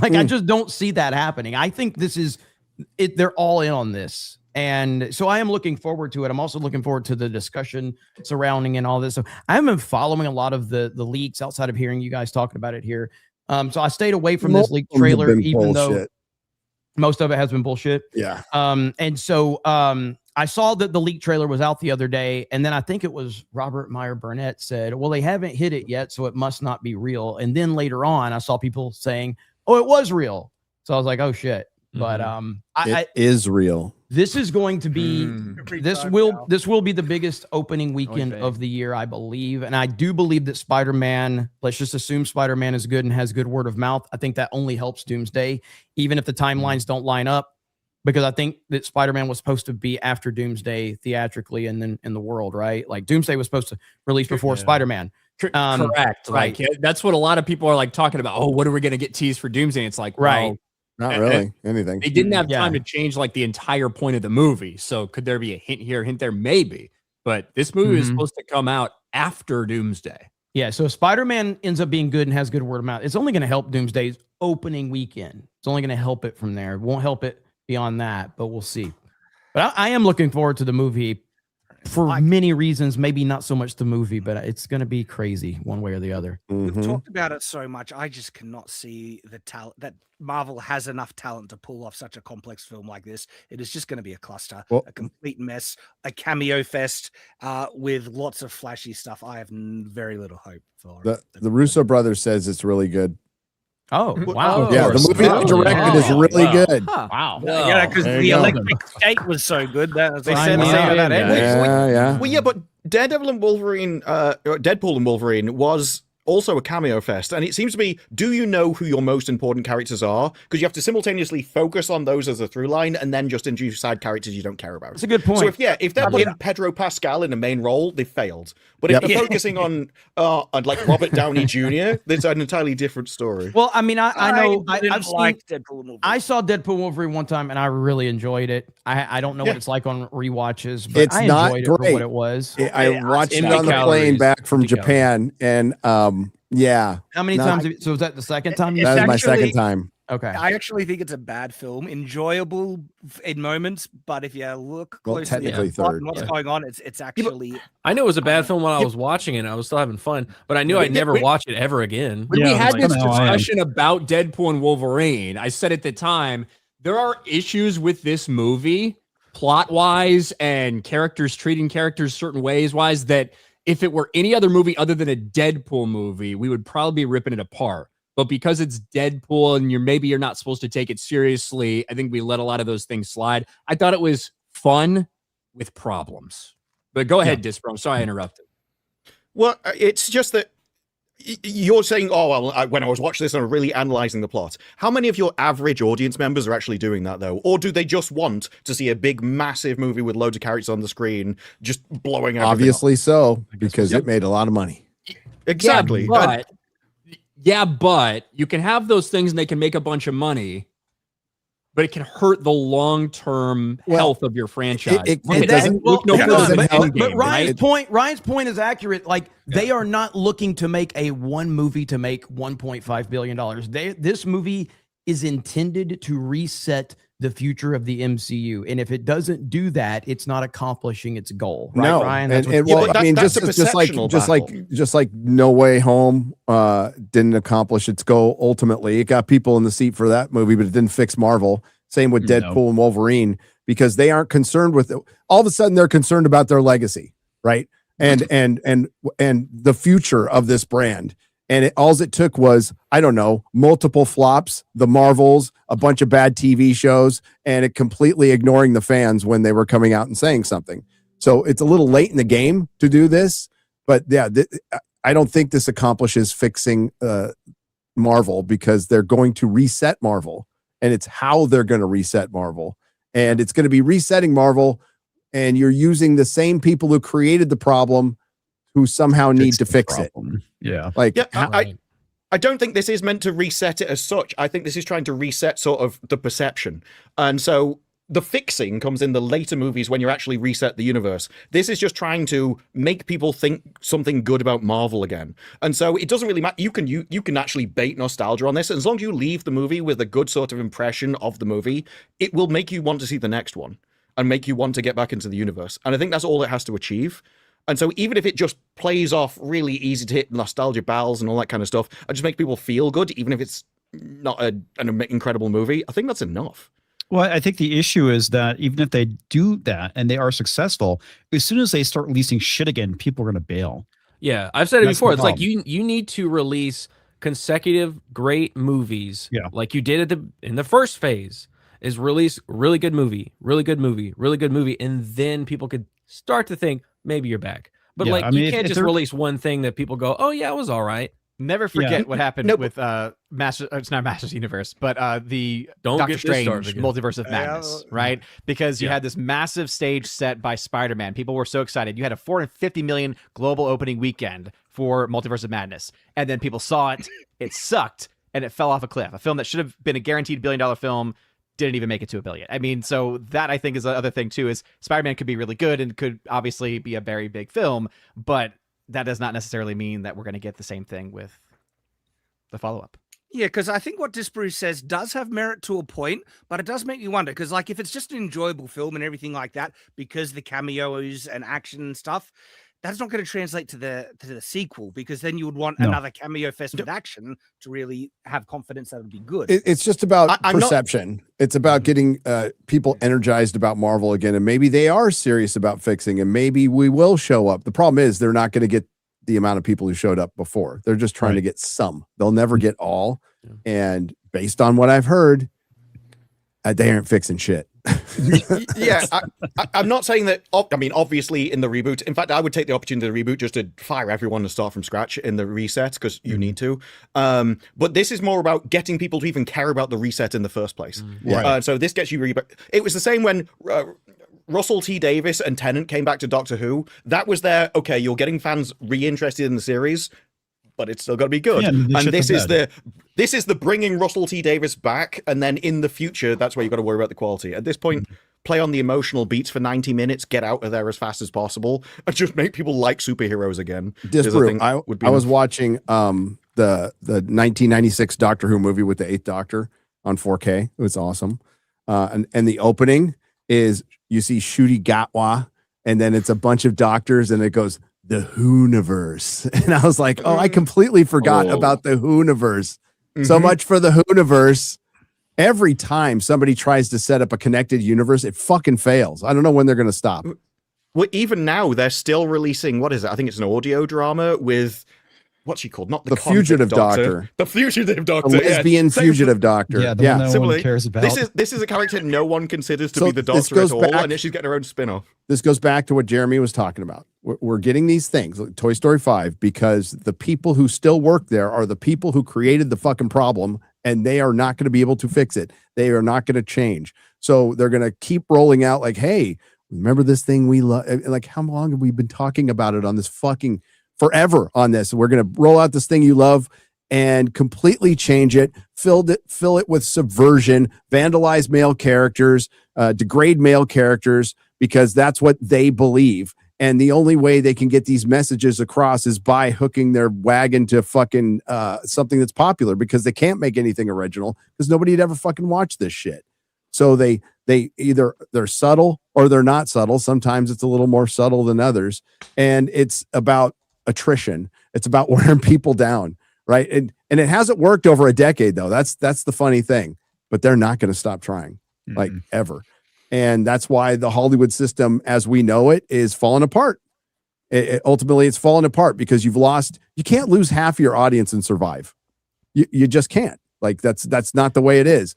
Like, I just don't see that happening. I think this is it. They're all in on this. And so I am looking forward to it. I'm also looking forward to the discussion surrounding and all this. So I haven't been following a lot of the leaks outside of hearing you guys talking about it here. So I stayed away from this leak trailer, even though most of it has been bullshit. Yeah. And so I saw that the leak trailer was out the other day, and then I think it was Robert Meyer Burnett said, well, they haven't hit it yet, so it must not be real. And then later on, I saw people saying, oh, it was real. So I was like, oh shit. But it is real. This is going to be this will be the biggest opening weekend of the year, I believe. And I do believe that Spider-Man, let's just assume Spider-Man is good and has good word of mouth. I think that only helps Doomsday, even if the timelines don't line up, because I think that Spider-Man was supposed to be after Doomsday theatrically and then in the world, right? Like Doomsday was supposed to release before Spider-Man. Correct. Right. Like that's what a lot of people are like talking about. Oh, what are we going to get teased for Doomsday? It's like, right. Well, not really anything. They didn't have time to change like the entire point of the movie. So could there be a hint here, hint there? Maybe. But this movie is supposed to come out after Doomsday. Yeah. So if Spider-Man ends up being good and has good word of mouth, it's only going to help Doomsday's opening weekend. It's only going to help it from there. It won't help it beyond that, but we'll see. But I am looking forward to the movie for many reasons. Maybe not so much the movie, but it's going to be crazy one way or the other. We've talked about it so much. I just cannot see the talent that Marvel has enough talent to pull off such a complex film like this. It is just going to be a cluster, a complete mess, a cameo fest with lots of flashy stuff. I have very little hope for the Russo brothers says it's really good. Oh, wow. Yeah, the movie they directed is really good. Wow. Yeah, because the Electric State was so good. That They said the same about it. Yeah. Well, yeah, but Daredevil and Wolverine, Deadpool and Wolverine was also a cameo fest. And it seems to be, do you know who your most important characters are? Because you have to simultaneously focus on those as a through line and then just introduce side characters you don't care about. That's a good point. So if they're putting Pedro Pascal in the main role, they failed. But if they're focusing on like Robert Downey Jr., there's an entirely different story. Well, I mean, I know I've liked Deadpool and Wolverine. I saw Deadpool and Wolverine one time and I really enjoyed it. I don't know what it's like on rewatches, but I enjoyed it for what it was. I watched it on the plane back from Japan, and yeah. How many times? So was that the second time? That was my second time. Okay. I actually think it's a bad film, enjoyable in moments, but if you look closely at what's going on, it's actually. I knew it was a bad film when I was watching it. I was still having fun, but I knew I'd never watch it ever again. When we had this discussion about Deadpool and Wolverine, I said at the time, there are issues with this movie, plot-wise and characters treating characters certain ways-wise, that if it were any other movie other than a Deadpool movie, we would probably be ripping it apart. But because it's Deadpool and you're not supposed to take it seriously, I think we let a lot of those things slide. I thought it was fun with problems. But go ahead, Dispro. I'm sorry I interrupted. Well, it's just that you're saying, oh, well, when I was watching this, I was really analyzing the plot. How many of your average audience members are actually doing that, though? Or do they just want to see a big, massive movie with loads of characters on the screen just blowing everything Obviously up? so, because it made a lot of money. Exactly. But you can have those things and they can make a bunch of money, but it can hurt the long-term health of your franchise. But Ryan's point is accurate. Like they are not looking to make a one movie to make $1.5 billion. This movie is intended to reset the future of the MCU, and if it doesn't do that, it's not accomplishing its goal. Right, No, Ryan? just like No Way Home didn't accomplish its goal. Ultimately, it got people in the seat for that movie, but it didn't fix Marvel. Same with Deadpool and Wolverine, because they aren't concerned with it. All of a sudden, they're concerned about their legacy, right? And the future of this brand. And all it took was, I don't know, multiple flops, the Marvels, a bunch of bad TV shows, and it completely ignoring the fans when they were coming out and saying something. So it's a little late in the game to do this, but yeah, I don't think this accomplishes fixing Marvel, because they're going to reset Marvel, and it's how they're going to reset Marvel. And it's going to be resetting Marvel, and you're using the same people who created the problem who somehow need to fix it. Yeah. I don't think this is meant to reset it as such. I think this is trying to reset sort of the perception. And so the fixing comes in the later movies when you actually reset the universe. This is just trying to make people think something good about Marvel again. And so it doesn't really matter. You can actually bait nostalgia on this. And as long as you leave the movie with a good sort of impression of the movie, it will make you want to see the next one and make you want to get back into the universe. And I think that's all it has to achieve. And so even if it just plays off really easy to hit nostalgia bells and all that kind of stuff, and just make people feel good, even if it's not an incredible movie, I think that's enough. Well, I think the issue is that even if they do that and they are successful, as soon as they start releasing shit again, people are going to bail. Yeah, I've said it That's before. the It's like problem. you need to release consecutive great movies, Yeah. like you did in the first phase. Is release really good movie, really good movie, really good movie, and then people could start to think maybe you're back. But Yeah, like I mean, you if can't just they're- release one thing that people go, oh yeah, it was all right. Never forget what happened Nope. with Master. It's not Masters Universe, but the Don't Doctor get this started Strange again. Multiverse of Madness, right? Because you had this massive stage set by Spider-Man. People were so excited. You had a 450 million global opening weekend for Multiverse of Madness, and then people saw it. It sucked, and it fell off a cliff. A film that should have been a guaranteed $1 billion film didn't even make it to $1 billion. I mean, so that I think is the other thing too. Is Spider-Man could be really good and could obviously be a very big film, but that does not necessarily mean that we're going to get the same thing with the follow-up. Yeah, because I think what Disparu says does have merit to a point, but it does make you wonder. Because, like, if it's just an enjoyable film and everything like that, because the cameos and action and stuff, that's not going to translate to the sequel. Because then you would want another cameo fest with action to really have confidence that would be good. It's just about I'm not- perception. It's about getting people energized about Marvel again, and maybe they are serious about fixing, and maybe we will show up. The problem is they're not going to get the amount of people who showed up before. They're just trying to get some. They'll never get all. And based on what I've heard, they aren't fixing shit. Yeah, I'm not saying that. I mean, obviously, in the reboot, in fact, I would take the opportunity to reboot just to fire everyone and start from scratch in the reset because you need to. But this is more about getting people to even care about the reset in the first place. So this gets you. It was the same when Russell T Davies and Tennant came back to Doctor Who. That was their okay. You're getting fans reinterested in the series, but it's still got to be good. Yeah, and this is the bringing Russell T Davies back, and then in the future, that's where you got to worry about the quality. At this point, play on the emotional beats for 90 minutes, get out of there as fast as possible, and just make people like superheroes again. Disprove. I was watching the 1996 Doctor Who movie with the 8th Doctor on 4K. It was awesome. And the opening is you see Ncuti Gatwa, and then it's a bunch of doctors, and it goes the Who-niverse. And I was like, oh, I completely forgot about the Who-niverse. So much for the Who-niverse. Every time somebody tries to set up a connected universe, it fucking fails. I don't know when they're going to stop. Well, even now, they're still releasing, what is it? I think it's an audio drama with, what's she called? Not the Fugitive Doctor. The Fugitive Doctor. The lesbian fugitive doctor. Yeah, the one no one cares about. This is a character no one considers to So be the this Doctor at goes all, back- and then she's getting her own spin-off. This goes back to what Jeremy was talking about. We're getting these things, like Toy Story 5, because the people who still work there are the people who created the fucking problem, and they are not going to be able to fix it. They are not going to change. So they're going to keep rolling out like, hey, remember this thing we love? Like, how long have we been talking about it on this fucking forever on this? We're going to roll out this thing you love and completely change it, fill it with subversion, vandalize male characters, degrade male characters, because that's what they believe. And the only way they can get these messages across is by hooking their wagon to fucking something that's popular, because they can't make anything original because nobody had ever fucking watched this shit. So they either they're subtle or they're not subtle. Sometimes it's a little more subtle than others. And it's about attrition. It's about wearing people down. Right. And it hasn't worked over a decade, though. That's the funny thing. But they're not going to stop trying, like ever. And that's why the Hollywood system as we know it is falling apart. Ultimately, it's falling apart because you can't lose half your audience and survive. You just can't. Like that's not the way it is.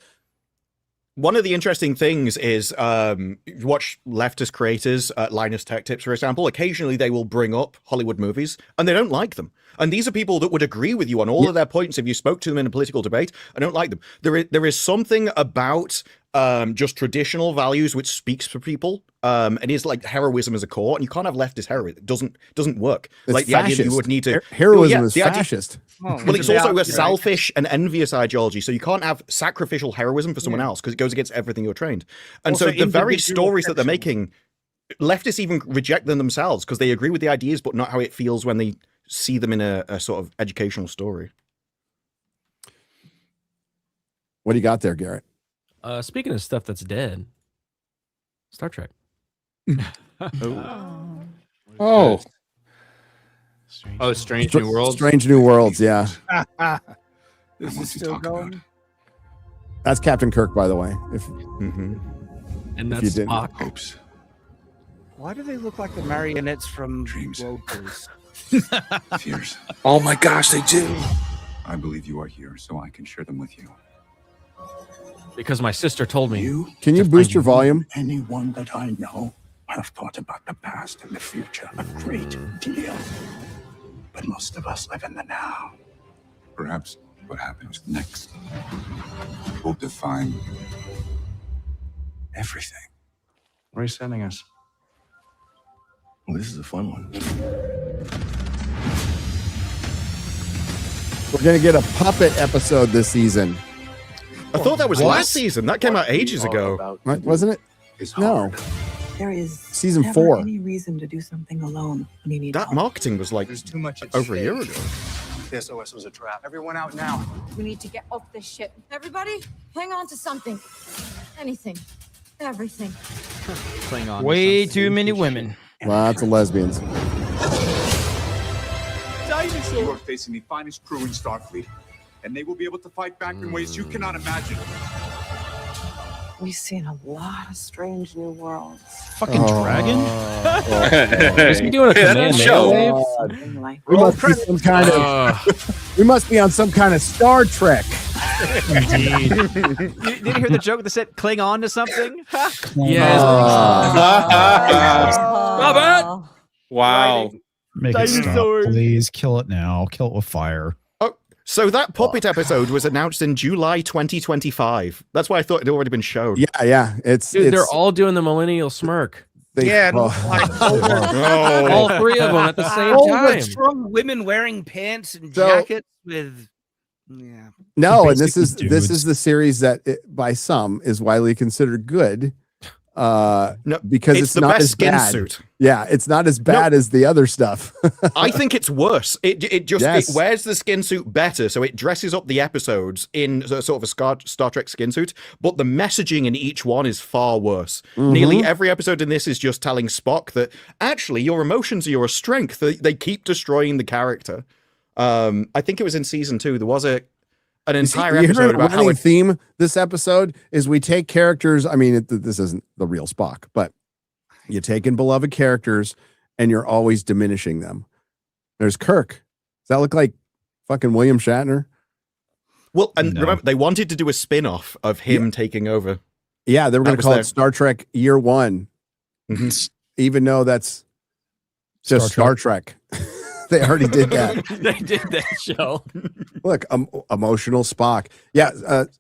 One of the interesting things is you watch leftist creators, Linus Tech Tips, for example. Occasionally they will bring up Hollywood movies and they don't like them. And these are people that would agree with you on all of their points if you spoke to them in a political debate. I don't like them. There is something about just traditional values which speaks for people, and is like heroism as a core, and you can't have leftist heroism. It doesn't work. It's like the idea that fascist. you would need to Heroism is the idea- fascist. Well, it's also a selfish and envious ideology, so you can't have sacrificial heroism for someone else because it goes against everything you're trained. And Also, so the very individual stories that they're affection. making, leftists even reject them themselves because they agree with the ideas, but not how it feels when they see them in a sort of educational story. What do you got there, Garrett? Speaking of stuff that's dead, Star Trek. Oh, Strange New Worlds. Strange New Worlds. Yeah, This is still going. that's Captain Kirk, by the way. If And if that's you didn't. Spock. Hopes, Why do they look like the marionettes from Dreams. World Police? fears. Oh my gosh, they do. I believe you are here, so I can share them with you. Because my sister told me. You, Can you boost your volume? anyone that I know, have thought about the past and the future a great deal. But most of us live in the now. Perhaps what happens next will define everything. Where are you sending us? Well, this is a fun one. We're gonna get a puppet episode this season. I thought that was What? last season. That came out ages ago. Right? Wasn't it? No. There is Season never 4. any reason to do something alone when you need That help. marketing was like There's too much at over a year stake. ago. The SOS was a trap. Everyone out now. We need to get off this ship. Everybody, hang on to something. Anything. Everything. Klingon. Way too many women. Lots of lesbians. You are facing the finest crew in Starfleet, and they will be able to fight back in ways you cannot imagine. We've seen a lot of strange new worlds. Fucking dragon? Is he doing a command wave? Something like We must be some kind of. We must be on some kind of Star Trek. Indeed. Did you hear the joke that said cling on to something? Yes. Robert! Wow. Make it stop, please. Kill it now. Kill it with fire. Oh, so that puppet episode was announced in July 2025. That's why I thought it had already been shown. Yeah. Dude, they're all doing the millennial smirk. Yeah, All three of them at the same time. Strong women wearing pants and So- jackets with. Yeah. No, and this Basically is dudes. the series that by some is widely considered good. No, because it's it's the not best as skin bad. suit. Yeah, it's not as bad as the other stuff. I think it's worse. It just Yes. it wears the skin suit better, so it dresses up the episodes in sort of a Star Trek skin suit. But the messaging in each one is far worse. Nearly every episode in this is just telling Spock that actually your emotions are your strength. They keep destroying the character. I think it was in season 2. There was an entire You heard episode a about how running it, theme this episode is we take characters. I mean, this isn't the real Spock, but you take in beloved characters and you're always diminishing them. There's Kirk. Does that look like fucking William Shatner? well, and remember they wanted to do a spin-off of him taking over. Yeah, they were That going to was call their- it Star Trek Year One, even though that's just Star Trek. They already did that. They did that show. Look, emotional Spock. Yeah,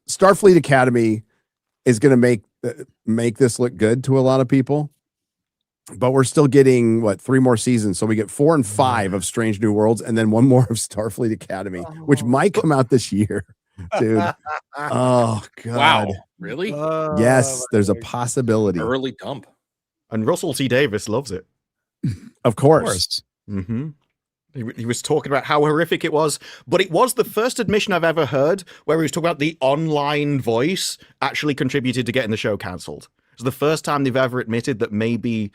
Starfleet Academy is going to make this look good to a lot of people, but we're still getting 3 more seasons, so we get 4 and 5 of Strange New Worlds, and then 1 more of Starfleet Academy, which might come out this year, dude. Oh God! Wow. Really? Yes, there's a possibility. Early dump. And Russell T Davies loves it. Of course. Mm-hmm. He was talking about how horrific it was, but it was the first admission I've ever heard where he was talking about the online voice actually contributed to getting the show cancelled. It's the first time they've ever admitted that maybe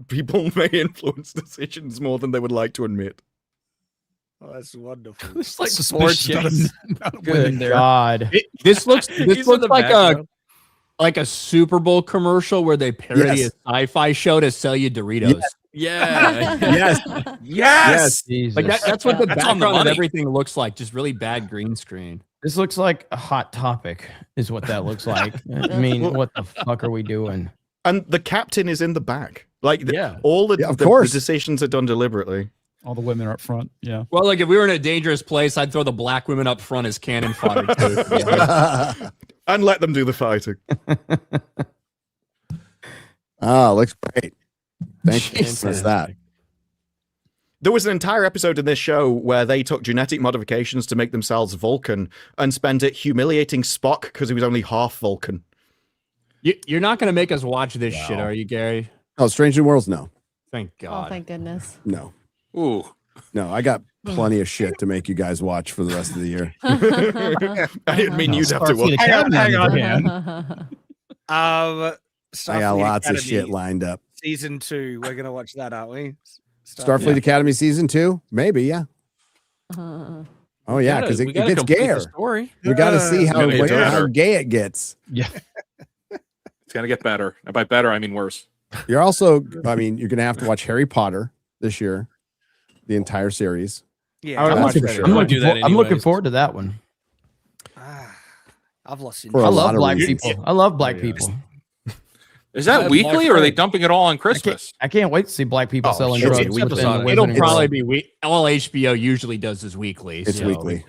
people may influence decisions more than they would like to admit. Oh, that's wonderful. It's like Suspicious about a women Good there. God. This looks He's in the background. like a Super Bowl commercial where they parody Yes. a sci-fi show to sell you Doritos. Yeah. Yes. Yes. Jesus. Like that's what the That's on the background of money. everything looks like. Just really bad green screen. This looks like a hot topic, is what that looks like. I mean, what the fuck are we doing? And the captain is in the back. Like all Yeah, of the course. decisions are done deliberately. All the women are up front. Yeah. Well, like if we were in a dangerous place, I'd throw the black women up front as cannon fodder too. And let them do the fighting. Oh, looks great. Thank you for that. There was an entire episode in this show where they took genetic modifications to make themselves Vulcan and spent it humiliating Spock because he was only half Vulcan. You're not going to make us watch this shit, are you, Gary? Oh, Strange New Worlds? No. Thank God. Oh, thank goodness. No. Ooh. No, I got plenty of shit to make you guys watch for the rest of the year. I didn't mean you'd have to watch. Hang on. I got lots of shit lined up. Season 2, we're gonna watch that, aren't we? Starfleet Academy season 2, maybe, yeah. Oh yeah, because it gets gayer. We got to see how gay it gets. Yeah, it's gonna get better. And by better, I mean worse. You're also, I mean, you're gonna have to watch Harry Potter this year, the entire series. Yeah, I'm looking forward to that one. I've lost. I love black people. I love black people. Is that weekly, or are they dumping it all on Christmas? I can't wait to see black people selling drugs. It'll probably be all HBO usually does is weekly. It's weekly.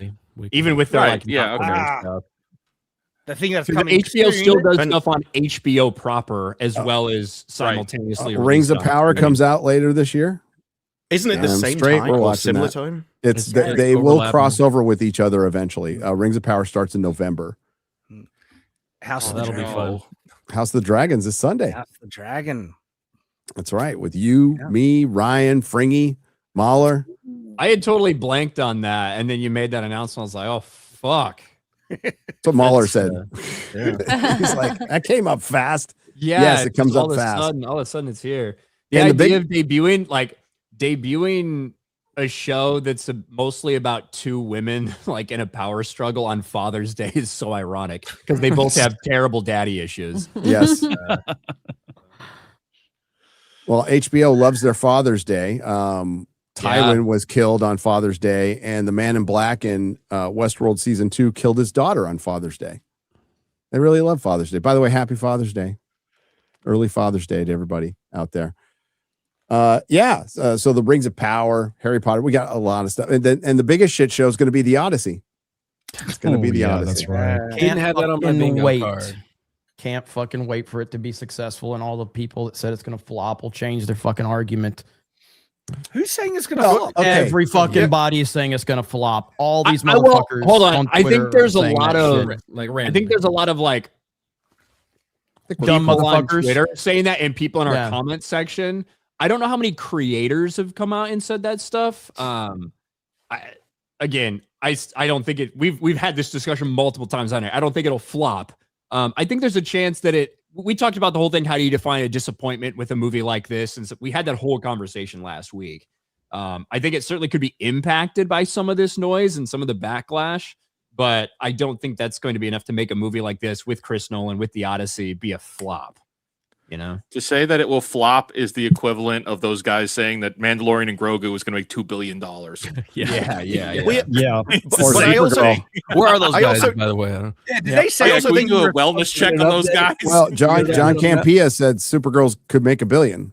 Even with their Right, yeah, okay. The thing that's Because coming HBO soon- still does stuff on HBO proper as well as simultaneously. Rings of release Power stuff. comes out later this year. Isn't it the same time we're or watching similar that. time? It's It's they will overlapping. cross over with each other eventually. Rings of Power starts in November. House of the that'll be Dragon. fun. House of the Dragons is Sunday. House of the Dragon. That's right. With you, me, Ryan, Fringy, Mahler. I had totally blanked on that, and then you made that announcement. I was like, "Oh fuck!" That's what Mahler said. Yeah. He's like, that came up fast. Yeah, Yes, it it's comes just up fast. All of a sudden, it's here. The And the idea of debuting a show that's mostly about two women like in a power struggle on Father's Day is so ironic because they both have terrible daddy issues. Yes. Well, HBO loves their Father's Day. Tywin was killed on Father's Day, and the Man in Black in Westworld season 2 killed his daughter on Father's Day. They really love Father's Day. By the way, happy Father's Day. Early Father's Day to everybody out there. So the Rings of Power, Harry Potter, we got a lot of stuff. And the biggest shit show is going to be the Odyssey. It's going to be the Odyssey. That's right. Can't have that on my fucking bingo wait. card. Can't fucking wait for it to be successful, and all the people that said it's going to flop will change their fucking argument. Who's saying it's gonna Well, flop? okay. Every fucking body is saying it's going to flop. All these I will- motherfuckers. hold on. I Twitter think there's are a saying lot that of shit. Like I random. think there's a lot of like dumb people on motherfuckers Twitter saying that, and people in our Yeah. comment section. I don't know how many creators have come out and said that stuff. I don't think it. We've had this discussion multiple times on it. I don't think it'll flop. I think there's a chance that it. We talked about the whole thing. How do you define a disappointment with a movie like this? And so we had that whole conversation last week. I think it certainly could be impacted by some of this noise and some of the backlash, but I don't think that's going to be enough to make a movie like this with Chris Nolan, with the Odyssey, be a flop. You know, To say that it will flop is the equivalent of those guys saying that Mandalorian and Grogu is going to make $2 billion. yeah. Yeah. Or But I also- Supergirl. Where are those I guys, also- by the way? I don't... Yeah, did they say? Yeah, also can we think do a you're- wellness check on those guys? Well, John Campea said Supergirls could make $1 billion.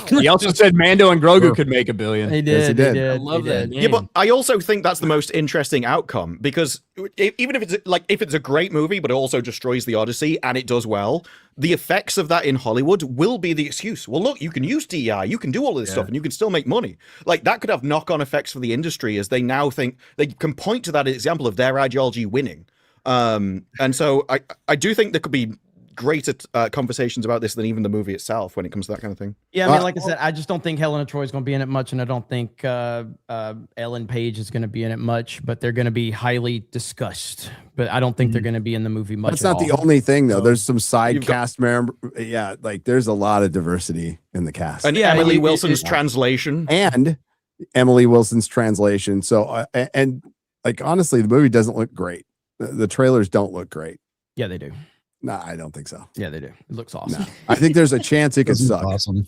He also said Mando and Grogu could make $1 billion. They Yes, he did. did. I I love that. Yeah, but I also think that's the most interesting outcome because even if it's a great movie, but it also destroys the Odyssey and it does well, the effects of that in Hollywood will be the excuse. Well, look, you can use DEI, you can do all of this stuff, and you can still make money. Like that could have knock-on effects for the industry as they now think they can point to that example of their ideology winning. And so I do think there could be greater conversations about this than even the movie itself when it comes to that kind of thing. Yeah, I mean, like I said, I just don't think Helena Troy is going to be in it much, and I don't think Ellen Page is going to be in it much. But they're going to be highly discussed. But I don't think they're going to be in the movie much. That's at not the all. only thing, though. So- There's some side cast member. Yeah, like there's a lot of diversity in the cast. And Yeah, Emily it- Wilson's it- translation. And Emily Wilson's translation. So, and like honestly, the movie doesn't look great. The trailers don't look great. Yeah, they do. No, I don't think so. Yeah, they do. It looks awesome. No. I think there's a chance it could This is suck. awesome.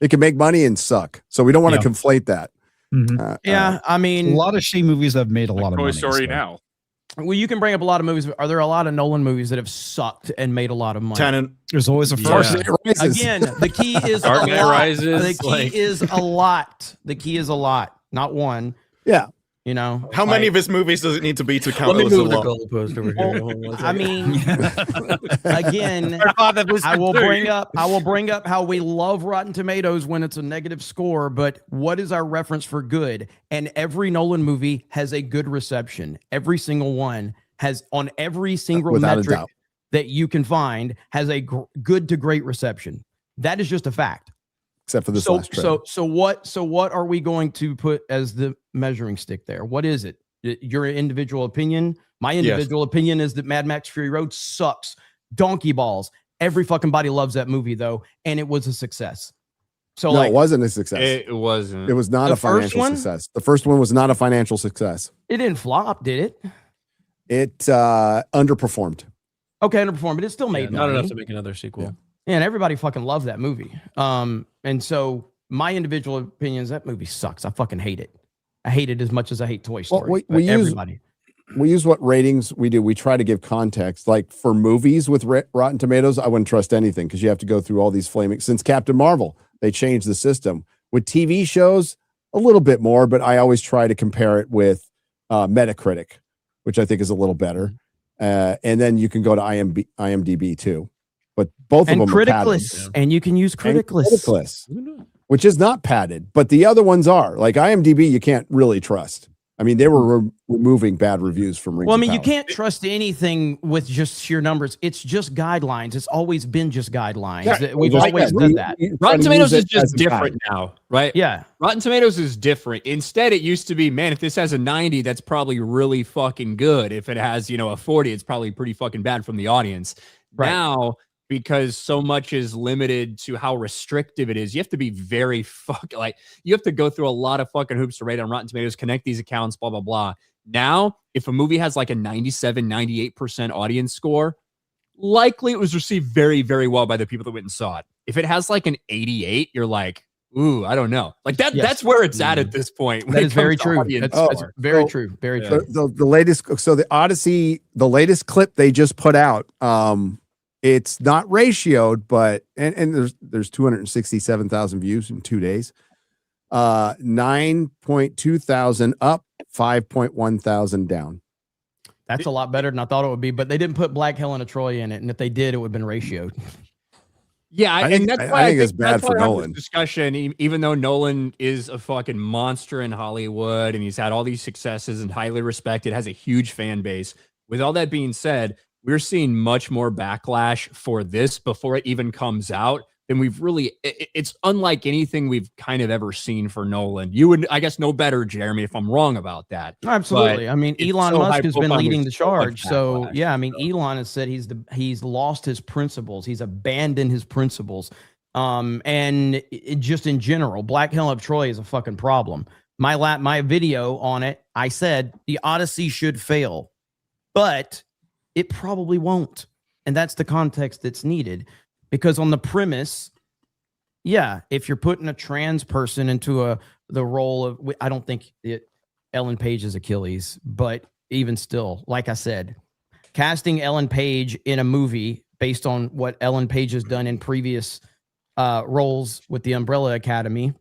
It can make money and suck. So we don't want to Yeah. conflate that. Mhm. Yeah, I A mean, lot of Shane movies have made a lot of Toy money. Story so. now. well, you can bring up a lot of movies. Are there a lot of Nolan movies that have sucked and made a lot of money? Tenant. There's always a Dark first. Knight Rises. Again, the key is Dark a Knight lot. Rises, The key like- is a lot. The key is a lot, not one. Yeah. You know, How many of his movies does it need to be to count Let me as a move the lot? goalpost over here. I mean, again, I will bring up how we love Rotten Tomatoes when it's a negative score, but what is our reference for good? And every Nolan movie has a good reception. Every single one has, on every single Without a metric doubt. that you can find, has a good to great reception. That is just a fact. Except for this So, last trailer. so what are we going to put as the measuring stick there? What is it? Your individual opinion? My individual opinion is that Mad Max Fury Road sucks. Donkey balls. Every fucking body loves that movie though, and it was a success. So No, it wasn't a success. It wasn't. It was not The a financial first one? success. The first one was not a financial success. it didn't flop, did it? It underperformed. Okay, underperformed, but it still made Not money. enough to make another sequel. And everybody fucking loved that movie. And so my individual opinion is that movie sucks. I fucking hate it. I hate it as much as I hate Toy Story. Well, But everybody. we use what ratings we do. We try to give context. Like for movies with Rotten Tomatoes, I wouldn't trust anything because you have to go through all these flaming. Since Captain Marvel, they changed the system. With TV shows, a little bit more, but I always try to compare it with Metacritic, which I think is a little better. And then you can go to IMDb too. But both of them are padded. Criticless, and you can use Criticless. Criticless, which is not padded, but the other ones are. Like IMDb, you can't really trust. I mean, they were removing bad reviews from Rings Well, I of mean, you Power. can't trust anything with just sheer numbers. It's just guidelines. It's always been just guidelines. Yeah, We've just always like done that. Rotten Tomatoes is just different now, right? Yeah. Rotten Tomatoes is different. Instead, it used to be, man, if this has a 90, that's probably really fucking good. If it has, a 40, it's probably pretty fucking bad from the audience. Right. Now, because so much is limited to how restrictive it is, you have to be very you have to go through a lot of fucking hoops to rate on Rotten Tomatoes, connect these accounts, blah, blah, blah. Now, if a movie has like a 97, 98% audience score, likely it was received very, very well by the people that went and saw it. If it has like an 88, you're like, ooh, I don't know. Like that. Yes. That's where it's at this point. when That it is very comes to true. audience That's score. very true. Very true. The latest, so the Odyssey, the latest clip they just put out, it's not ratioed, but and there's 267,000 views in 2 days. 9.2 thousand up, 5.1 thousand down. That's a lot better than I thought it would be, but they didn't put Black Helena Troy in it, and if they did, it would have been ratioed. Yeah, I think- that's I why I think it's think bad that's for why I have this Nolan. discussion, even though Nolan is a fucking monster in Hollywood and he's had all these successes and highly respected, has a huge fan base. With all that being said, we're seeing much more backlash for this before it even comes out than we've really. It's unlike anything we've kind of ever seen for Nolan. You would, I guess, know better, Jeremy, if I'm wrong about that. Absolutely. But I mean, it's Elon so Musk has been high-profile, leading the there's so much charge. So backlash. yeah, I mean, Elon has said he's lost his principles. He's abandoned his principles. And just in general, Black Helena of Troy is a fucking problem. My video on it, I said the Odyssey should fail, but it probably won't. And that's the context that's needed, because on the premise, yeah, if you're putting a trans person into the role of, I don't think Ellen Page is Achilles, but even still, like I said, casting Ellen Page in a movie based on what Ellen Page has done in previous roles with the Umbrella Academy,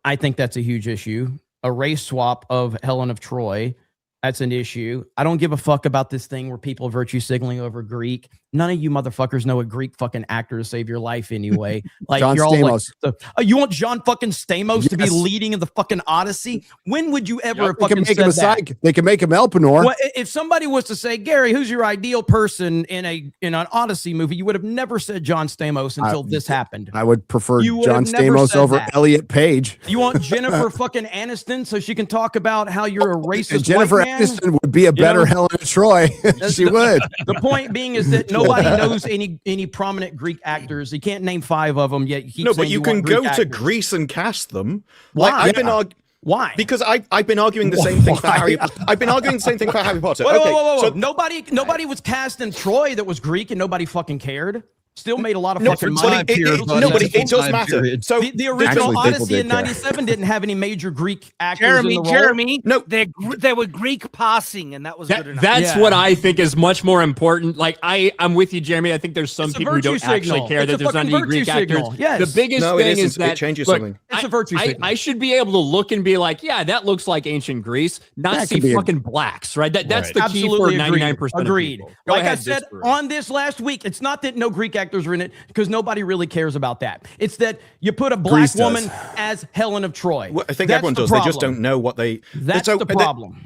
I think that's a huge issue. A race swap of Helen of Troy, that's an issue. I don't give a fuck about this thing where people are virtue signaling over Greek. None of you motherfuckers know a Greek fucking actor to save your life anyway. Like John you're all Stamos. like, you want John fucking Stamos to be Yes. leading in the fucking Odyssey? When would you ever have They can fucking make him said a that? side. They can make him Elpenor. Well, if somebody was to say, Gary, who's your ideal person in an Odyssey movie, you would have never said John Stamos until this happened. I would prefer You would John have never Stamos said over that. Elliot Page. You want Jennifer fucking Aniston so she can talk about how you're a racist And Jennifer white man? Aniston would be a better Helen of Troy. she would. The point being is that nobody knows any prominent Greek actors. You can't name 5 of them yet. You keep No, but saying you can want go Greek to actors. Greece and cast them. Why? Like, I've been Why? Because I've been arguing the same thing for Why? Harry. I've been arguing the same thing for Harry Potter. Whoa, okay, whoa, whoa, whoa. so Nobody was cast in Troy that was Greek and nobody fucking cared. Still made a lot of no, fucking but money. it does matter. So The original Actually, people Odyssey did in care. '97 didn't have any major Greek actors in the role. Jeremy, no, they were Greek passing, and that was good enough. That's what I think is much more important. Like I'm with you, Jeremy. I think there's some It's a people who don't virtue actually signal. care It's that a there's not fucking any Greek virtue signal. actors. Yes. The biggest No, it thing isn't. is that It changes look, something. It's a virtue signal. I should be able to look and be like, yeah, that looks like ancient Greece, not That see could be fucking blacks, right? That's the key Absolutely for 99% agreed. of people. Go Like ahead, I said Disparu. on this last week, it's not that no Greek actors are in it because nobody really cares about that. It's that you put a black Greece does. woman as Helen of Troy. Well, I think That's everyone the does. They just problem. don't know what they. That's so, the problem.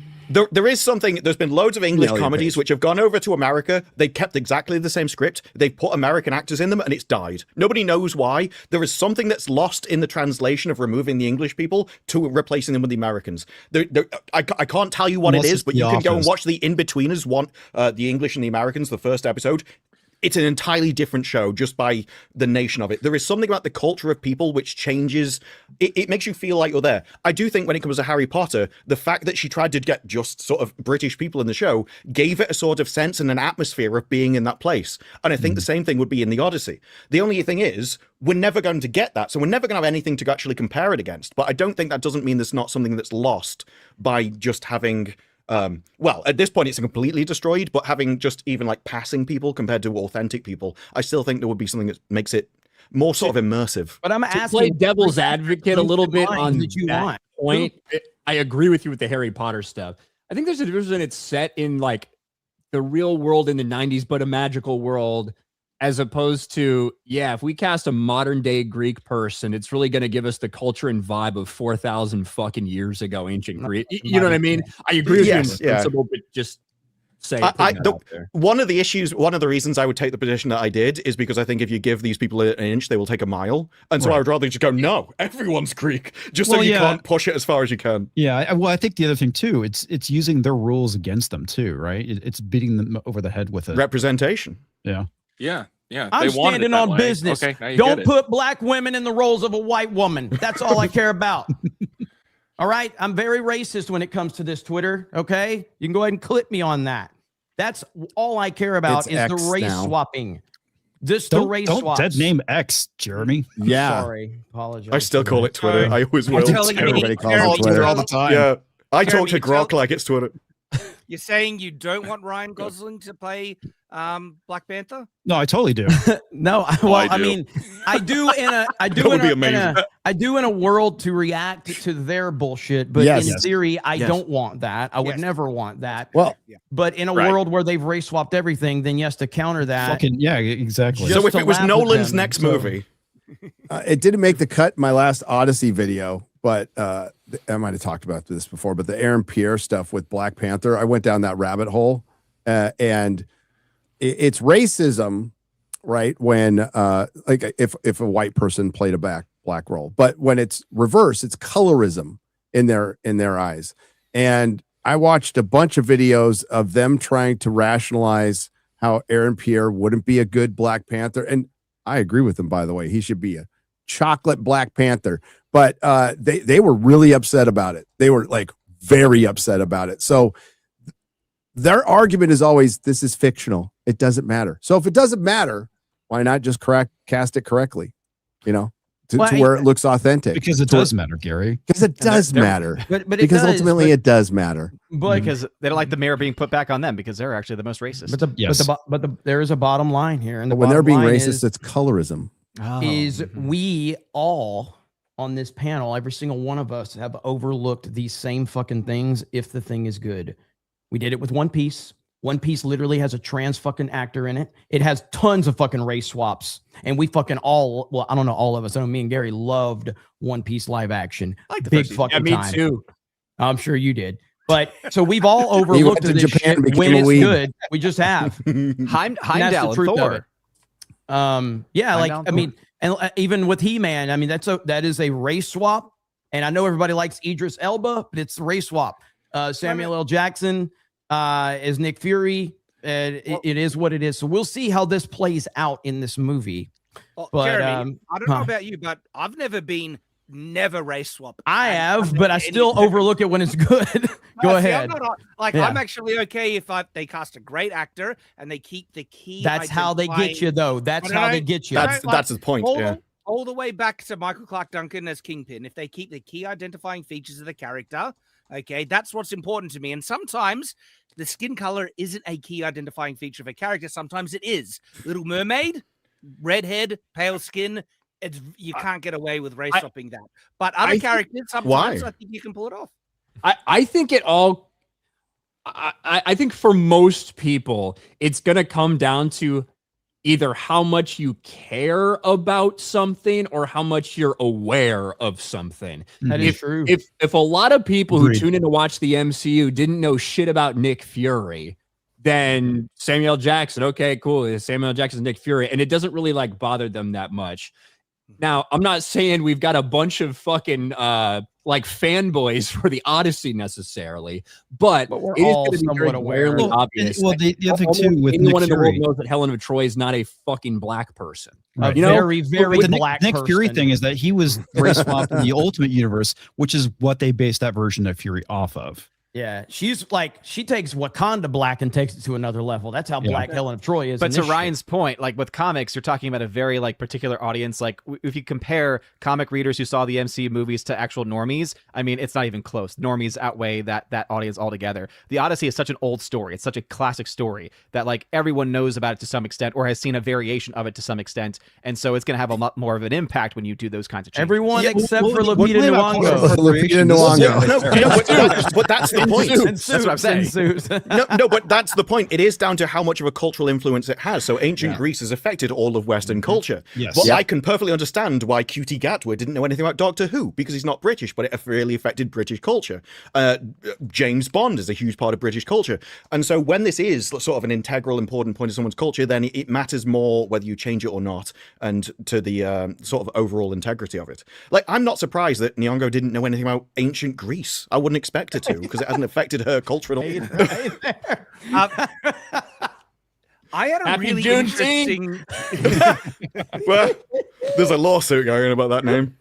There is something. There's been loads of English Nail your comedies face. which have gone over to America. They've kept exactly the same script. They've put American actors in them, and it's died. Nobody knows why. There is something that's lost in the translation of removing the English people to replacing them with the Americans. I can't tell you what Unless it is, it's but The you can go and Office. watch the in-betweeners. The English and the Americans, the first episode. It's an entirely different show just by the nation of it. There is something about the culture of people which changes. It makes you feel like you're there. I do think when it comes to Harry Potter, the fact that she tried to get just sort of British people in the show gave it a sort of sense and an atmosphere of being in that place. And I think the same thing would be in the Odyssey. The only thing is, we're never going to get that. So we're never going to have anything to actually compare it against. But I don't think that doesn't mean there's not something that's lost by just having... well, at this point, it's completely destroyed, but having just even like passing people compared to authentic people, I still think there would be something that makes it more sort of immersive. But I'm To asking play devil's advocate a little bit on that you that want. point, I agree with you with the Harry Potter stuff. I think there's a difference when it's set in like the real world in the 90s, but a magical world, as opposed to, yeah, if we cast a modern day Greek person, it's really going to give us the culture and vibe of 4,000 fucking years ago, ancient Greek. You know what I mean? I agree with you in principle, but just say one of the reasons I would take the position that I did is because I think if you give these people an inch, they will take a mile. And so I would rather just go, no, everyone's Greek, just so you can't push it as far as you can. Yeah, well, I think the other thing too, it's using their rules against them too, right? It's beating them over the head with it. Representation. Yeah. Yeah. Yeah. I'm they wanted it standing that on way. business. Okay, now you get Don't it. put black women in the roles of a white woman. That's all I care about. All right. I'm very racist when it comes to this Twitter. Okay. You can go ahead and clip me on that. That's all I care about It's is X the race now. swapping. Just the race Don't swaps. dead name X, Jeremy. Yeah. Sorry. Apologize. I still call it Twitter. I always will. Everybody calls it Twitter all the time. Yeah. I talk Jeremy, to Grok like it's Twitter. You're saying you don't want Ryan Gosling to play Black Panther? No, I totally do. No, I mean, I do in a, That would be amazing. I do in a world to react to their bullshit, but Yes. in theory, I Yes. don't want that. I would Yes. never want that. Well, But in a Right. world where they've race swapped everything, then yes, to counter that, Fucking yeah, exactly. Just So if to it was laugh at Nolan's them, next so- movie, it didn't make the cut in my last Odyssey video, but I might have talked about this before, but the Aaron Pierre stuff with Black Panther, I went down that rabbit hole, and it's racism, right? When like if a white person played a black role, but when it's reverse, it's colorism in their eyes. And I watched a bunch of videos of them trying to rationalize how Aaron Pierre wouldn't be a good Black Panther, and I agree with him, by the way. He should be a chocolate Black Panther. But they were really upset about it. They were like very upset about it. So their argument is always, this is fictional. It doesn't matter. So if it doesn't matter, why not just cast it correctly? You know, to where it looks authentic. Because it does matter, Gary. Because it does matter. But it because does, ultimately it does matter. But because they don't like the mayor being put back on them because they're actually the most racist. but there is a bottom line here, and the But when they're bottom being line racist, it's colorism. is we all on this panel, every single one of us, have overlooked these same fucking things if the thing is good. We did it with One Piece. One Piece literally has a trans fucking actor in it. It has tons of fucking race swaps. And we fucking all, well, I don't know all of us. I know me and Gary loved One Piece live action. I like the Big first season. fucking Yeah, me time. too. I'm sure you did. But so we've all He overlooked went to this Japan and shit became when a it's weeb. good. We just have. Heimdall and truth of Thor. it. Yeah, like Heimdall I mean, and even with He-Man, I mean that is a race swap. And I know everybody likes Idris Elba, but it's a race swap. Samuel L. Jackson is Nick Fury. It is what it is. So we'll see how this plays out in this movie. Well, But Jeremy, I don't know about you, but I've never race swap. I have, I've but I never still any- overlook it when it's good. Go No, see, ahead. I'm not, like Yeah. I'm actually okay if they cast a great actor and they keep the key. That's how they get you, though. That's how they get you. That's the point. Yeah. All the way back to Michael Clark Duncan as Kingpin. If they keep the key identifying features of the character, okay, that's what's important to me. And sometimes the skin color isn't a key identifying feature of a character. Sometimes it is. Little Mermaid, redhead, pale skin. you can't get away with race swapping that. But other characters, why? sometimes I think you can pull it off. I think it all. I think for most people, it's going to come down to either how much you care about something or how much you're aware of something. That is true. If a lot of people Agreed. who tune in to watch the MCU didn't know shit about Nick Fury, then Samuel Jackson, okay, cool. Samuel Jackson's Nick Fury, and it doesn't really like bother them that much. Now, I'm not saying we've got a bunch of fucking like fanboys for the Odyssey necessarily, but we're it is all going to be very somewhat aware. glaringly Well, obvious. well, that the other thing almost too with anyone Nick in the world Fury, knows that Helen of Troy is not a fucking black person. Right. You know, very but the black Nick Fury person. thing is that he was race swapped in the Ultimate Universe, which is what they based that version of Fury off of. Yeah, she takes Wakanda black and takes it to another level. That's how black Helen of Troy is. But in to this Ryan's point, like with comics, you're talking about a very like particular audience. Like if you compare comic readers who saw the MCU movies to actual normies, I mean, it's not even close. Normies outweigh that audience altogether. The Odyssey is such an old story. It's such a classic story that like everyone knows about it to some extent or has seen a variation of it to some extent. And so it's going to have a lot more of an impact when you do those kinds of changes. Everyone except for what Lupita about Nyong'o. No, but that's the point. That's what I'm saying. No, but that's the point. It is down to how much of a cultural influence it has. So ancient Greece has affected all of Western culture. Yes. But Yep. I can perfectly understand why Cutie Gatwa didn't know anything about Doctor Who, because he's not British, but it really affected British culture. James Bond is a huge part of British culture. And so when this is sort of an integral, important point of someone's culture, then it matters more whether you change it or not, and to the sort of overall integrity of it. Like, I'm not surprised that Nyong'o didn't know anything about ancient Greece. I wouldn't expect her to, because it hasn't affected her culture at all. I had a Happy really Juneteenth. interesting. Well, there's a lawsuit going on about that name.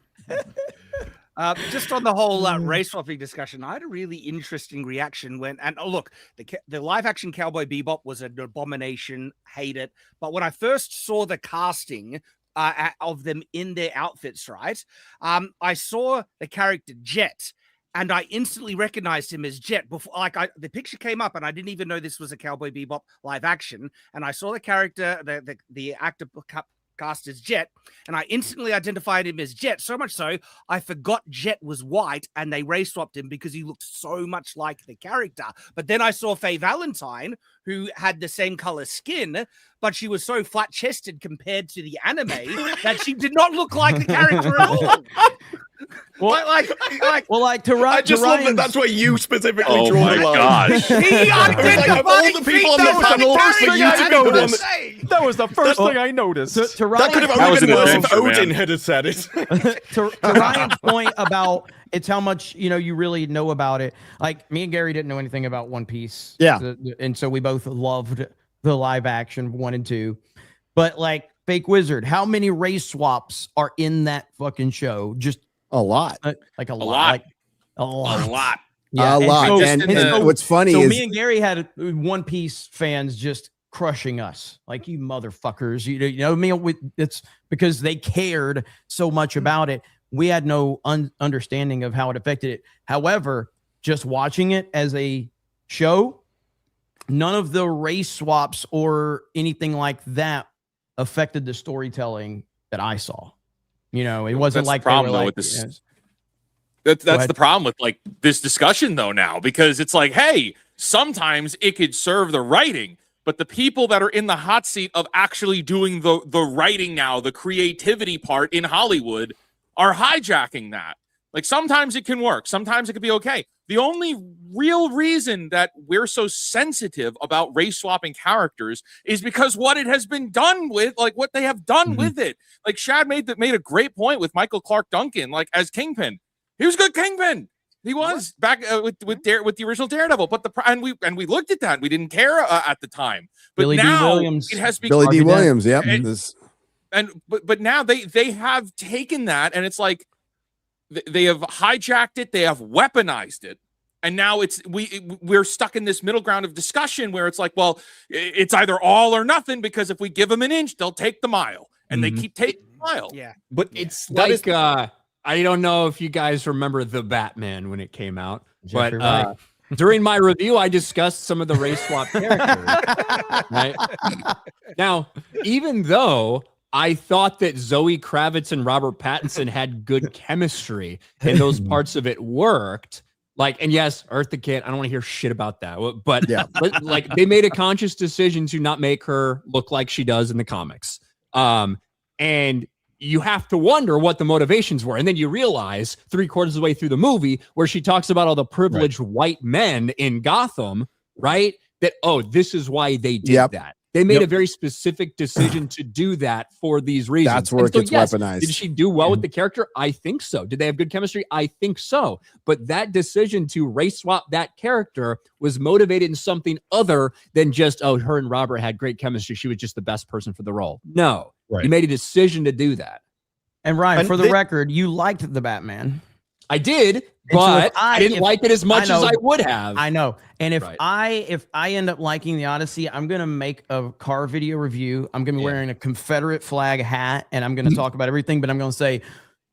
Just on the whole race swapping discussion, I had a really interesting reaction when, and look, the live action Cowboy Bebop was an abomination, hate it. But when I first saw the casting of them in their outfits, right, I saw the character Jet. And I instantly recognized him as Jet before, the picture came up, and I didn't even know this was a Cowboy Bebop live action. And I saw the character, the actor cast as Jet, and I instantly identified him as Jet. So much so, I forgot Jet was white, and they race swapped him because he looked so much like the character. But then I saw Faye Valentine, who had the same color skin, but she was so flat chested compared to the anime that she did not look like the character at all. I just love that that's where you specifically draw the line. Gosh. He identified of all the people on the panel, for you to be the one that... That was the first thing I noticed. To That could have only been worse if Odin had said it. to Ryan's point about it's how much you really know about it. Like me and Gary didn't know anything about One Piece. Yeah. And so we both loved the live action 1 and 2. But like Fake Wizard, how many race swaps are in that fucking show? Just a lot. Like a lot. lot. Like a lot. A lot. Yeah, a lot. so- And what's funny so is me and Gary had One Piece fans just crushing us, like you motherfuckers. You know what I mean? It's because they cared so much about it. We had no understanding of how it affected it. However, just watching it as a show, none of the race swaps or anything like that affected the storytelling that I saw. It wasn't That's like the problem they were though like, with this. yes. That's ahead. the problem with like this discussion though now, because it's like, hey, sometimes it could serve the writing, but the people that are in the hot seat of actually doing the writing now, the creativity part in Hollywood, are hijacking that. Like sometimes it can work, sometimes it could be okay. The only real reason that we're so sensitive about race swapping characters is because what it has been done with, like what they have done with it. Like Shad made a great point with Michael Clark Duncan, like as Kingpin. He was a good Kingpin. He was back with the original Daredevil. But we looked at that. We didn't care at the time. But Billy D. now Williams. it has become Billy D. Williams. Yep. but now they have taken that, and it's like they have hijacked it, they have weaponized it, and now we're stuck in this middle ground of discussion where it's like, well, it's either all or nothing, because if we give them an inch, they'll take the mile, and they keep taking the mile. Yeah, but it's like I don't know if you guys remember The Batman when it came out, Jeffrey but during my review, I discussed some of the race swap characters. Right now, even though I thought that Zoe Kravitz and Robert Pattinson had good chemistry, and those parts of it worked. Like, and yes, Eartha Kitt, I don't want to hear shit about that, but Yeah. but like they made a conscious decision to not make her look like she does in the comics. And you have to wonder what the motivations were. And then you realize 3/4 of the way through the movie where she talks about all the privileged white men in Gotham, right? That, oh, this is why they did that. They made a very specific decision to do that for these reasons. That's where it gets weaponized. Did she do well with the character? I think so. Did they have good chemistry? I think so. But that decision to race swap that character was motivated in something other than just, oh, her and Robert had great chemistry. She was just the best person for the role. No. You made a decision to do that. And Ryan, for the record, you liked the Batman. I did, but I didn't like it as much as I would have. I know. And if I end up liking the Odyssey, I'm gonna make a car video review. I'm gonna be wearing a Confederate flag hat, and I'm gonna talk about everything. But I'm gonna say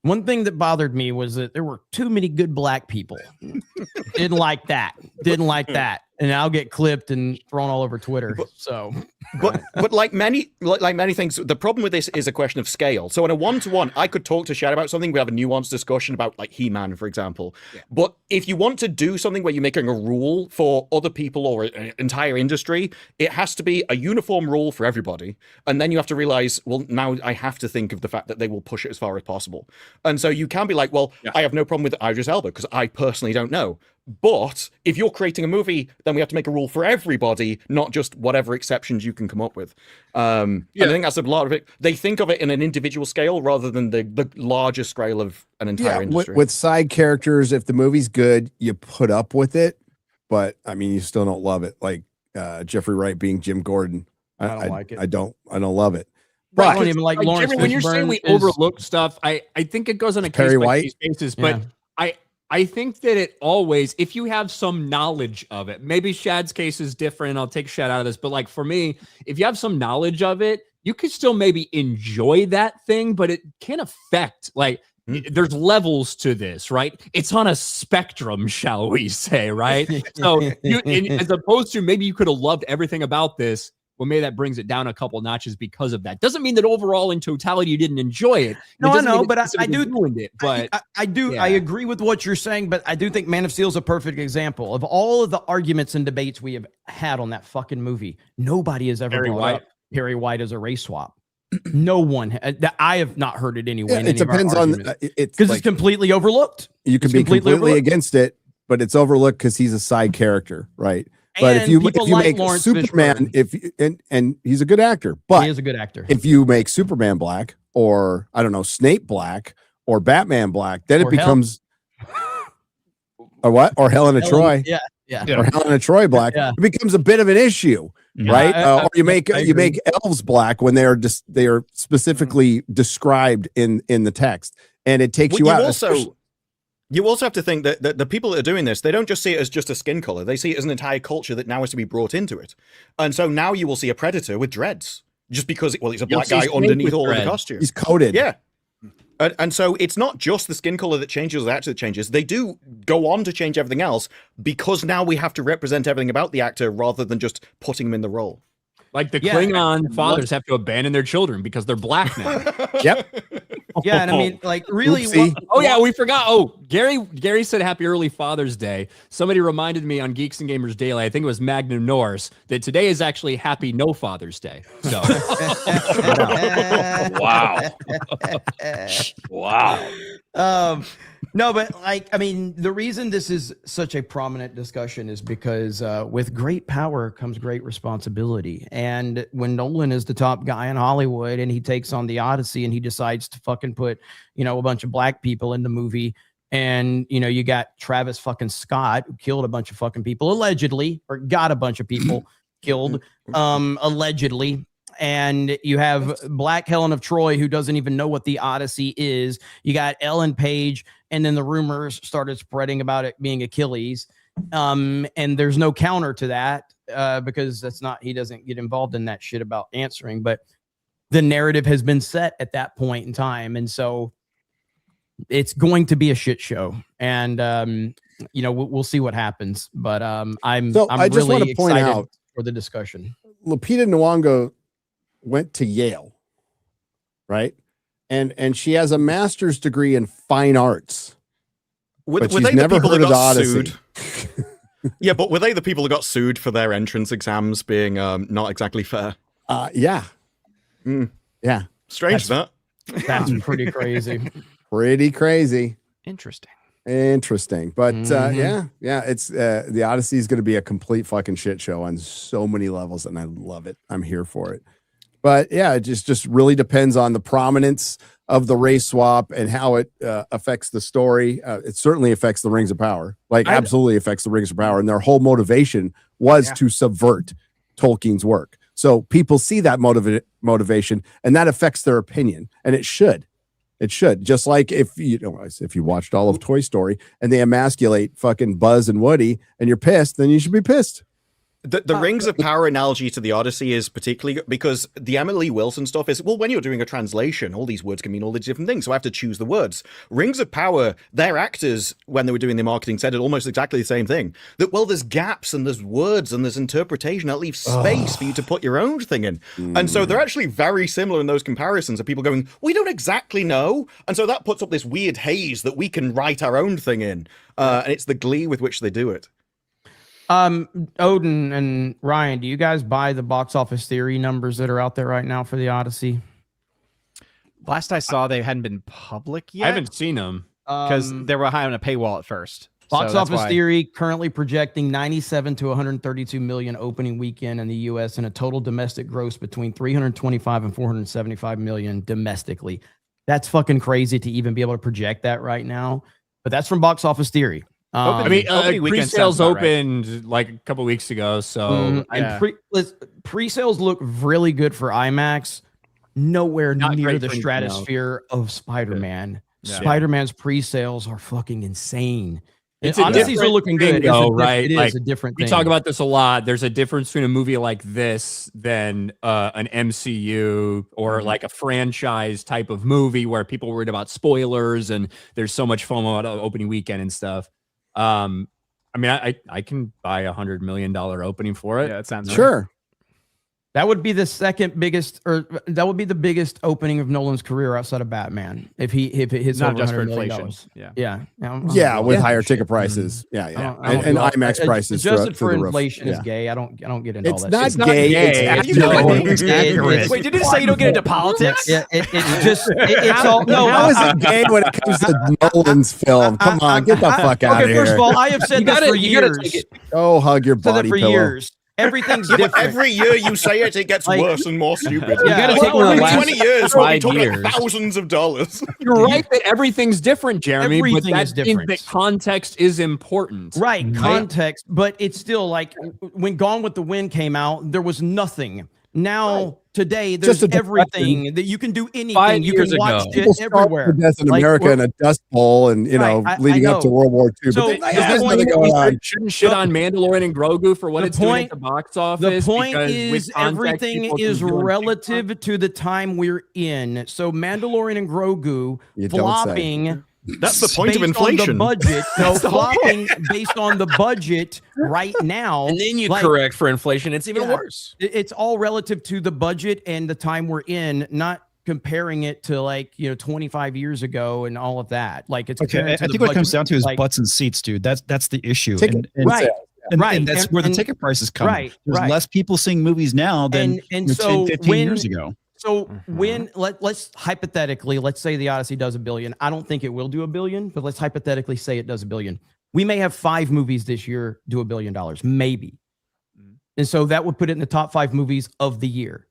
one thing that bothered me was that there were too many good black people. Didn't like that. Didn't like that. And I'll get clipped and thrown all over Twitter. But like many things, the problem with this is a question of scale. So in a 1-to-1, I could talk to Shad about something. We have a nuanced discussion about like He-Man, for example. But if you want to do something where you're making a rule for other people or an entire industry, it has to be a uniform rule for everybody. And then you have to realize, well, now I have to think of the fact that they will push it as far as possible. And so you can be like, well, I have no problem with Idris Elba because I personally don't know. But if you're creating a movie, then we have to make a rule for everybody, not just whatever exceptions you can come up with. I think that's a lot of it. They think of it in an individual scale rather than the larger scale of an entire industry. With side characters, if the movie's good, you put up with it. But I mean, you still don't love it. Like Jeffrey Wright being Jim Gordon. I don't like it. I don't love it. But I don't even like Lawrence Jimmy, when you're saying we overlook stuff, I think it goes on a case by case basis. But I think that it always, if you have some knowledge of it, maybe Shad's case is different. I'll take Shad out of this. But like for me, if you have some knowledge of it, you could still maybe enjoy that thing, but it can affect, like, there's levels to this, right? It's on a spectrum, shall we say, right? So as opposed to maybe you could have loved everything about this, well, maybe that brings it down a couple notches because of that. Doesn't mean that overall in totality you didn't enjoy it. No, I know, but I do ruined it. But I do. I agree with what you're saying, but I do think Man of Steel is a perfect example of all of the arguments and debates we have had on that fucking movie. Nobody has ever brought up Perry White as a race swap. No one. I have not heard it anyway. It depends on it's because it's completely overlooked. You can be completely against it, but it's overlooked because he's a side character, right? But if you make Superman, and he's a good actor, but he is a good actor. If you make Superman black, or I don't know, Snape black, or Batman black, then it becomes or what? Or Helena Troy, or Helena Troy black. It becomes a bit of an issue, right? Or you make elves black when they are specifically described in the text, and it takes you out. You also have to think that the people that are doing this, they don't just see it as just a skin color. They see it as an entire culture that now has to be brought into it. And so now you will see a Predator with dreads just because, he's a black guy underneath all of the costume. He's coated. Yeah. And so it's not just the skin color that changes or the actor that changes. They do go on to change everything else because now we have to represent everything about the actor rather than just putting him in the role. Like the Klingon fathers have to abandon their children because they're black now. Yep. Yeah, and I mean, like, really. We forgot. Oh, Gary said Happy Early Father's Day. Somebody reminded me on Geeks and Gamers Daily, I think it was Magnum Norris, that today is actually Happy No Father's Day. So, wow. No, but like, I mean, the reason this is such a prominent discussion is because with great power comes great responsibility. And when Nolan is the top guy in Hollywood and he takes on the Odyssey and he decides to fucking put, a bunch of black people in the movie, and, you got Travis fucking Scott, who killed a bunch of fucking people allegedly, or got a bunch of people killed allegedly. And you have Black Helen of Troy, who doesn't even know what the Odyssey is. You got Ellen Page, and then the rumors started spreading about it being Achilles. And there's no counter to that because he doesn't get involved in that shit about answering. But the narrative has been set at that point in time. And so it's going to be a shit show. And, we'll see what happens. But I'm just really want to point excited out for the discussion. Lupita Nyong'o went to Yale. right? And she has a master's degree in fine arts. But she's never heard of the Odyssey. Yeah, but were they the people who got sued for their entrance exams being not exactly fair? Yeah. Yeah. Strange that. That's pretty crazy. Pretty crazy. Interesting. But yeah, it's the Odyssey is going to be a complete fucking shit show on so many levels, and I love it. I'm here for it. But yeah, it just really depends on the prominence of the race swap and how it affects the story. It certainly affects the Rings of Power, absolutely affects the Rings of Power, and their whole motivation was to subvert Tolkien's work. So people see that motivation, and that affects their opinion, and it should. It should. Just like if you watched all of Toy Story and they emasculate fucking Buzz and Woody, and you're pissed, then you should be pissed. The Rings of Power analogy to the Odyssey is particularly good because the Emily Wilson stuff is, well, when you're doing a translation, all these words can mean all these different things, so I have to choose the words. Rings of Power, their actors, when they were doing the marketing, said it almost exactly the same thing. That, well, there's gaps and there's words and there's interpretation that leaves space for you to put your own thing in. And so they're actually very similar in those comparisons of people going, we don't exactly know. And so that puts up this weird haze that we can write our own thing in. And it's the glee with which they do it. Odin and Ryan, do you guys buy the box office theory numbers that are out there right now for the Odyssey? Last I saw, they hadn't been public yet. I haven't seen them because they were high on a paywall at first. Box office theory currently projecting 97 to 132 million opening weekend in the U.S. and a total domestic gross between 325 and 475 million domestically. That's fucking crazy to even be able to project that right now. But that's from box office theory. I mean, pre-sales opened like a couple weeks ago, so and pre-sales look really good for IMAX. Nowhere near the stratosphere of Spider-Man. Yeah. Spider-Man's pre-sales are fucking insane. It's Odyssey's still looking good, though, right? It is a different thing. We talk about this a lot. There's a difference between a movie like this than an MCU or like a franchise type of movie where people are worried about spoilers and there's so much FOMO about opening weekend and stuff. I mean, I can buy $100 million opening for it. Yeah, it sounds sure. That would be the second biggest, or that would be the biggest opening of Nolan's career outside of Batman. If it hits not over just for $100 million. inflation. Yeah, with higher ticket prices. Yeah. And IMAX prices adjusted for the roof. inflation is gay. I don't get into all that. It's not gay. It's accurate. Wait, did you say you don't get into politics? Yeah, it's just it's all no. How is it gay when it comes to Nolan's film? Come on, get the fuck out of here. First of all, I have said this for years. Oh, hug your body for pillow. Years. Everything's different. Every year you say it, it gets worse and more stupid. You gotta take well, the last 20 years, we'll be 5 talking years. like thousands of dollars. You're right that everything's different, Jeremy. Everything but is different. That context is important. Right, context, but it's still like when Gone with the Wind came out, there was nothing. Now, today, there's everything that you can do anything. 5 You years can watch ago. People it everywhere. Death in America in a dust bowl and, leading up to World War II. So, but there's nothing going on. Shouldn't shit on Mandalorian and Grogu for what The it's doing point- at the box office. The point because is with context, everything people is can do it. relative to the time we're in. So Mandalorian and Grogu You don't say. flopping. That's the point of based on inflation. the budget, flopping based on the budget right now. And then you like, correct for inflation. It's even yeah, worse. It's all relative to the budget and the time we're in, not comparing it to 25 years ago and all of that. Like it's Okay, I think what it comes down to is butts and seats, dude. That's the issue. Right. And that's where the ticket prices come. Right. There's less people seeing movies now than and so 15 years ago. So when let's hypothetically, let's say the Odyssey does $1 billion. I don't think it will do $1 billion, but let's hypothetically say it does $1 billion. We may have 5 movies this year do $1 billion, maybe. And so that would put it in the top 5 movies of the year.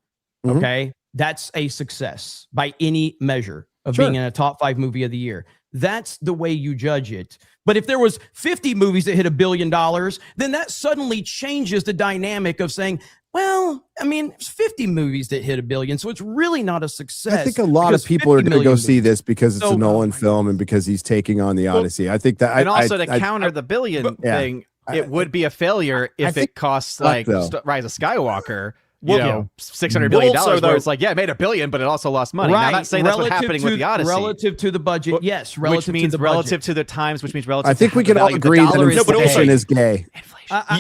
Okay. That's a success by any measure of being in a top 5 movie of the year. That's the way you judge it. But if there was 50 movies that hit $1 billion, then that suddenly changes the dynamic of saying, well, I mean, there's 50 movies that hit $1 billion, so it's really not a success. I think a lot of people are going to go see this because it's a Nolan film and because he's taking on the Odyssey. I think that, and also to counter the billion thing, it would be a failure if it costs like Rise of Skywalker. $600 million. Where it's like, it made $1 billion, but it also lost money. Right. Now, I'm not saying that's what's happening with the Odyssey. Relative to the budget, yes. Which means relative to the times, which means relative. I think to we can all agree that inflation is gay.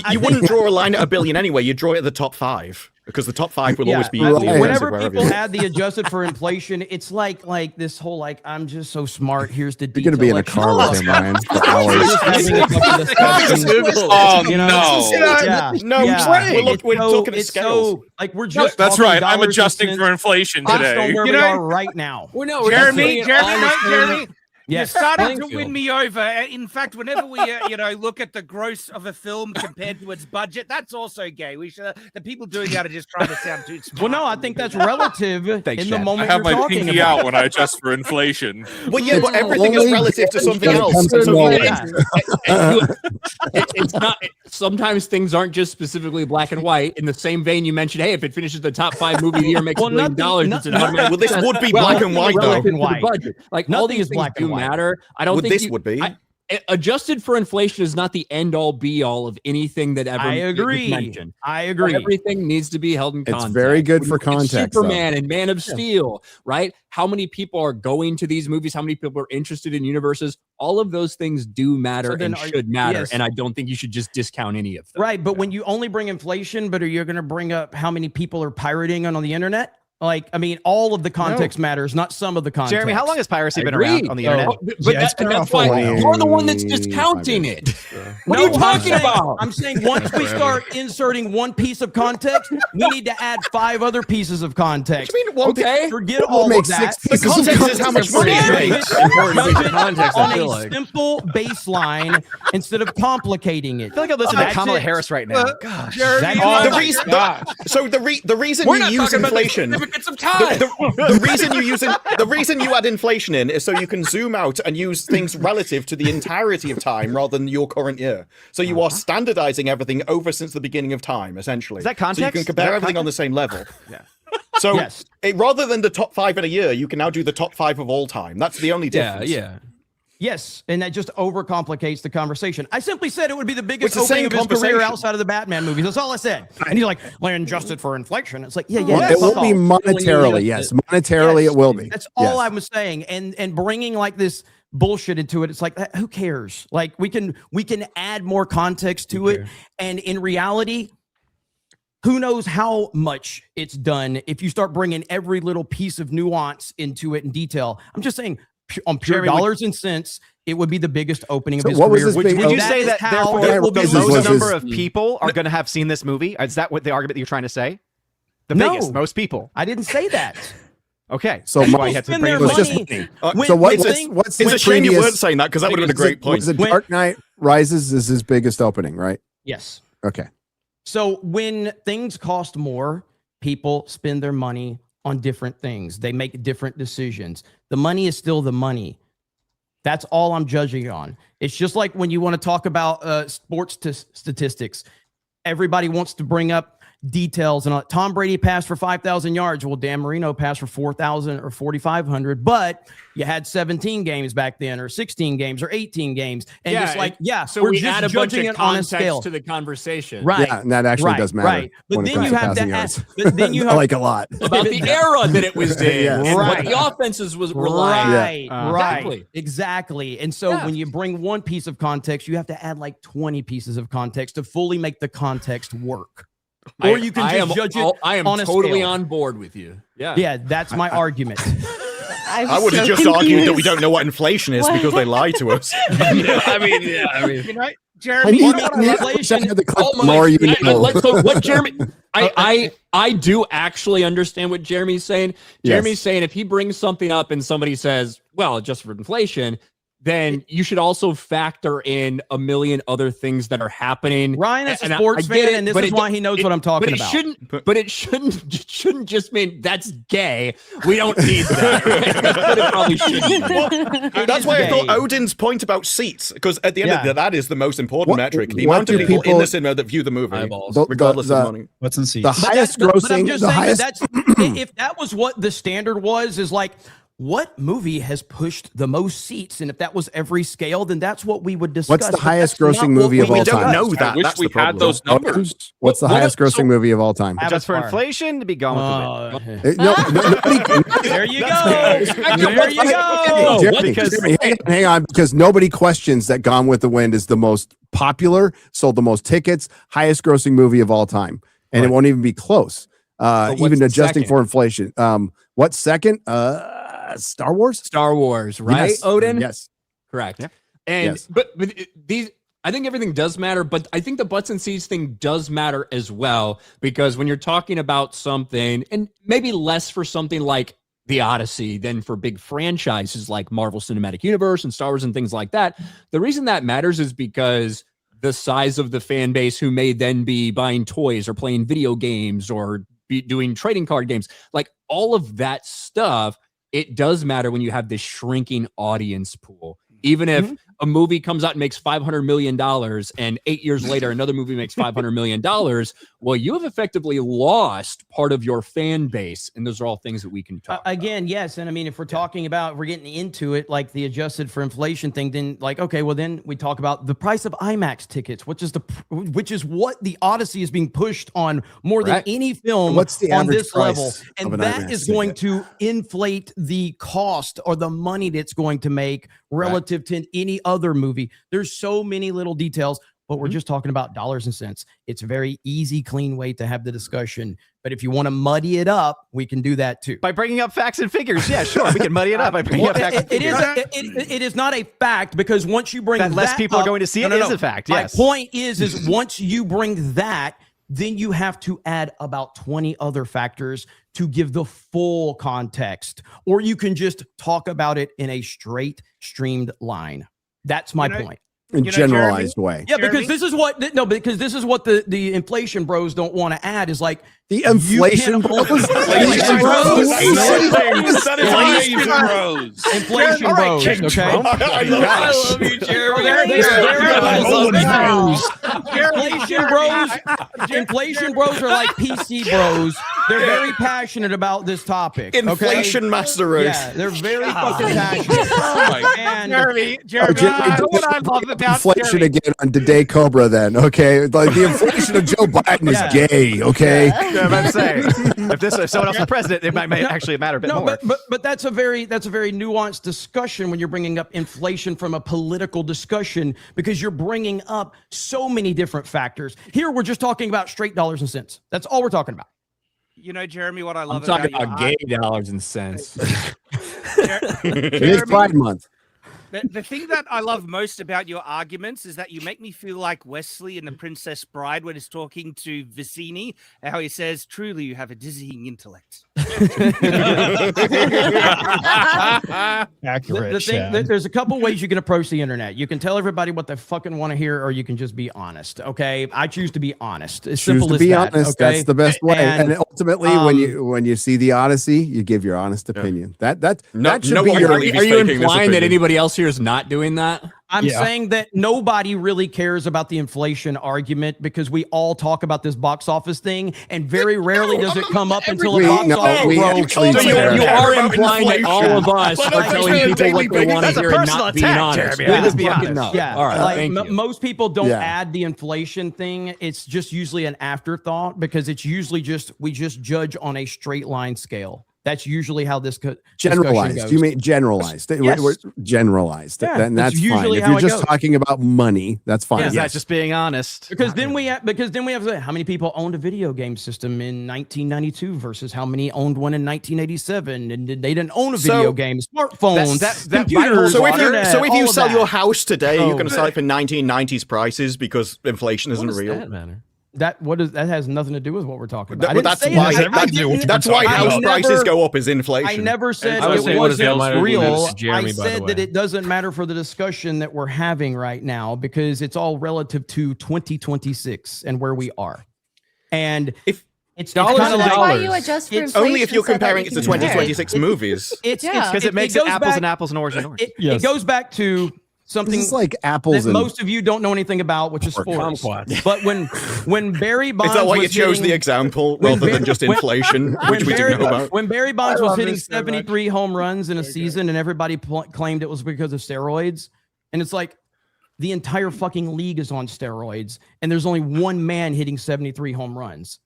You wouldn't draw a line at $1 billion anyway. You'd draw it at the top 5. because the top 5 will always be Right. equally expensive Whenever wherever people you add the adjusted for inflation, it's like this whole like I'm just so smart. Here's the You're detail. gonna be in a like, car shut with up. him, Ryan, for We're hours. just having a fucking discussion. Oh, You know, no. Yeah. No, yeah. we're talking at it's scales. so like we're just That's talking right. I'm dollars and adjusting cents for inflation based today. on where You we know- are right now. Well, no, we're Jeremy, just putting it on the Jeremy, same- Yes, you're starting playing to win field. me over. In fact, whenever we, look at the gross of a film compared to its budget, that's also gay. We should. The people doing that are just trying to sound too smart. Well, no, I think that's relative in the I moment have you're my talking pinky about. out when I adjust for inflation. Well, yeah, but everything is relative to something else. So It's not. Sometimes things aren't just specifically black and white. In the same vein, you mentioned, hey, if it finishes the top 5 movie of the year, makes Well, $1 billion, it's an automatic. Well, this success. would be black and white, though. relative to the budget. Like all Nothing these is things black and do white. matter. I don't think this would be. Adjusted for inflation is not the end all be all of anything that ever I is agree. mentioned. I agree. Everything needs to be held in It's context. very good When for you look at context, though. Superman and Man of Steel, right? How many people are going to these movies? How many people are interested in universes? All of those things do matter So then and are- should matter. yes. And I don't think you should just discount any of them. Right, but when you only bring inflation, but are you going to bring up how many people are pirating on the internet? Like, I mean, all of the context matters, not some of the context. Jeremy, how long has piracy been Agree. around on the internet? But that's why you're the one that's discounting it. What are you talking about? I'm saying once we start inserting one piece of context, we need to add 5 other pieces of context. I mean, one Okay. Forget all of that. The context is how much money it makes. Judge it Context, I on feel a like. simple baseline instead of complicating it. I feel like I'm listening to That's Kamala it. Harris right now. Gosh. Jeremy, That's The reason, the reason We're you not use talking about the inflation, significance of time. the reason you add inflation in is so you can zoom out and use things relative to the entirety of time rather than your current year. So you are standardizing everything over since the beginning of time, essentially. Is that So you context? can Is compare that everything on the same level. Yeah. So Yes. rather than the top 5 in a year, you can now do the top 5 of all time. That's the only Yeah, difference. yeah. Yes, and that just overcomplicates the conversation. I simply said it would be the biggest It's the opening same of his career conversation. outside of the Batman movies. That's all I said. And he's like, well, adjusted for inflation. It's like, yeah, Well, yeah. it fuck won't be off. monetarily. Yes, monetarily Yes. it will be. That's all Yes. I was saying. And bringing like this bullshit into it, it's like, who cares? Like we can add more context to it. And in reality, who knows how much it's done if you start bringing every little piece of nuance into it in detail. I'm just saying, on pure Jeremy, dollars and cents, it would be the biggest opening So of his what was career. this big- Would you That say is that how therefore it will be was the his- most was number his- of people are going to have seen this movie? Is that what the argument that you're trying to say? The No. biggest, most people. I didn't say that. Okay, So that's mo- why you had to Spend bring their it It was up. just money. so what, When what's thing- what's It's the a shame you previous- weren't saying that because that would have been a great point. Was it Dark Knight Rises is his biggest opening, right? Yes. Okay. So when things cost more, people spend their money on different things. They make different decisions. The money is still the money. That's all I'm judging on. It's just like when you want to talk about sports statistics. Everybody wants to bring up details, and Tom Brady passed for 5,000 yards. Well, Dan Marino passed for 4,000 or 4,500, but you had 17 games back then, or 16 games, or 18 games, and just like, so we're we just add a bunch judging of it on a context scale. to the conversation. Right. Yeah, and that actually does matter. Right. But when it then comes you have passing to yards. ask, but then you have like a lot. About the era that it was in, Yes. and what Right. the offenses was relying. Right. Exactly. And so when you bring one piece of context, you have to add like 20 pieces of context to fully make the context work. Or you can just judge it I am on a totally scale. on board with you. Yeah. Yeah, that's my argument. I would have just argued that we don't know what inflation is because they lie to us. You know, Jeremy, I what need about inflation. The Oh my- more you I- know. let's go. What Jeremy? I do actually understand what Jeremy's saying. Jeremy's saying if he brings something up and somebody says, "Well, just for inflation," then you should also factor in a million other things that are happening. Ryan is a And sports I get fan, it, and this but is why he knows what I'm talking but about. It shouldn't just mean that's gay. We don't need that. But it probably shouldn't. Well, that's why I thought Odin's point about seats, because at the end of the day, that is the most important metric. The what amount of do people in people- the cinema that view the movie, The- regardless the- of money. What's in seats? The highest grossing. But I'm just the saying highest. that if that was what the standard was, is like, what movie has pushed the most seats? And if that was every scale, then that's what we would discuss. What's the But highest that's not grossing what movie of we all discussed. time? know that. I wish That's we the problem. had those numbers. What's the highest grossing movie of all time? Just for Avatar. inflation, to be gone with the wind. No, nobody. There you go. There you go. Jeremy, Because- Jeremy, hang on, because nobody questions that Gone with the Wind is the most popular, sold the most tickets, highest grossing movie of all time, and it won't even be close. even adjusting second? for inflation. What second? Star Wars? Star Wars, right? Yes. Odin? Yes. Correct. Yeah. And Yes. but these, I think everything does matter, but I think the butts and seats thing does matter as well, because when you're talking about something, and maybe less for something like the Odyssey than for big franchises like Marvel Cinematic Universe and Star Wars and things like that, the reason that matters is because the size of the fan base who may then be buying toys or playing video games or be doing trading card games, like all of that stuff, it does matter when you have this shrinking audience pool. Even if a movie comes out and makes $500 million and 8 years later another movie makes $500 million, well, you have effectively lost part of your fan base. And those are all things that we can talk again, yes. And I mean, if we're talking about, we're getting into it, like the adjusted for inflation thing, then like, okay, well then we talk about the price of IMAX tickets, which is what the Odyssey is being pushed on more than any film What's the on average this price level. of And an that IMAX is going ticket? to inflate the cost or the money that's going to make relative to any other movie. There's so many little details, but we're just talking about dollars and cents. It's a very easy, clean way to have the discussion. But if you want to muddy it up, we can do that too. By bringing up facts and figures. Yeah, sure. We can muddy it up by bringing up facts and figures. It is not a fact, because once you bring That less people are up- going to see it is a fact, yes. My point is once you bring that, then you have to add about 20 other factors to give the full context, or you can just talk about it in a straight streamed line. That's my point. In generalized way. Yeah, because this is what the inflation bros don't want to add is like the inflation bros. Inflation bros. Inflation bros. Okay. I love you, Jeremy. Inflation bros are like PC bros. They're very passionate about this topic. Inflation master race. Yeah, they're very fucking passionate. Jeremy, what I love about inflation again on Today Cobra. Then like the inflation of Joe Biden is gay. Okay, Yeah, I'm saying if someone else is president, it might actually matter a bit more. But that's a very nuanced discussion when you're bringing up inflation from a political discussion, because you're bringing up so many different factors. Here we're just talking about straight dollars and cents. That's all we're talking about. You know, Jeremy, what I I'm love talking about about gay dollars and cents. it is Pride Month. The thing that I love most about your arguments is that you make me feel like Wesley in The Princess Bride when he's talking to Vicini, how he says, "Truly, you have a dizzying intellect." Accurate. The thing, Shad. there's a couple ways you can approach the internet. You can tell everybody what they fucking want to hear, or you can just be honest. Okay, I choose to be honest. As simple as that. Honest. Okay? That's the best way. And ultimately, um, when you see the Odyssey, you give your honest opinion. That should no be one your. really Are you faking this implying that opinion. anybody else here is not doing that? I'm saying that nobody really cares about the inflation argument, because we all talk about this box office thing, and very rarely does it come up until a box office broke. So you are implying that all of us are telling people what they want to hear and not being honest. Yeah, Let's be honest. Yeah, All right. like, Thank you. most people don't Yeah. add the inflation thing. It's just usually an afterthought, because it's usually we just judge on a straight line scale. That's usually how this discussion Generalized. goes. You mean generalized? Yes. We're generalized. Yeah, Then that's that's fine. usually If how you're it just goes. talking about money, that's fine. Is Yes. that just being honest? Because then we have to say how many people owned a video game system in 1992 versus how many owned one in 1987, and they didn't own a video game, smartphones, computers. So internet, if you all of sell that. your house today, you're Oh. going to sell it for 1990s prices because inflation isn't real. That matter? That has nothing to do with what we're talking That- about. but that's why house prices go up is inflation. I never said I was it saying, what does that wasn't matter? real. This is Jeremy, I by the said way. that it doesn't matter for the discussion that we're having right now, because it's all relative to 2026 and where we are. And if it's Dollars kind of and like dollars. Why you adjust for It's only if inflation you're so that comparing we it to can compare. 2026 movies. it's Because it makes goes apples back- and apples and orange and orange. It goes back to something This is like apples that and most of you don't know anything about, which is sports. But when Barry Bonds Is that why you was chose hitting- the example when rather than Barry- just inflation, which we Barry, didn't know about? When Barry Bonds I was love hitting this so much. 73 home runs in a season, and everybody claimed it was because of steroids, and it's like the entire fucking league is on steroids, and there's only one man hitting 73 home runs,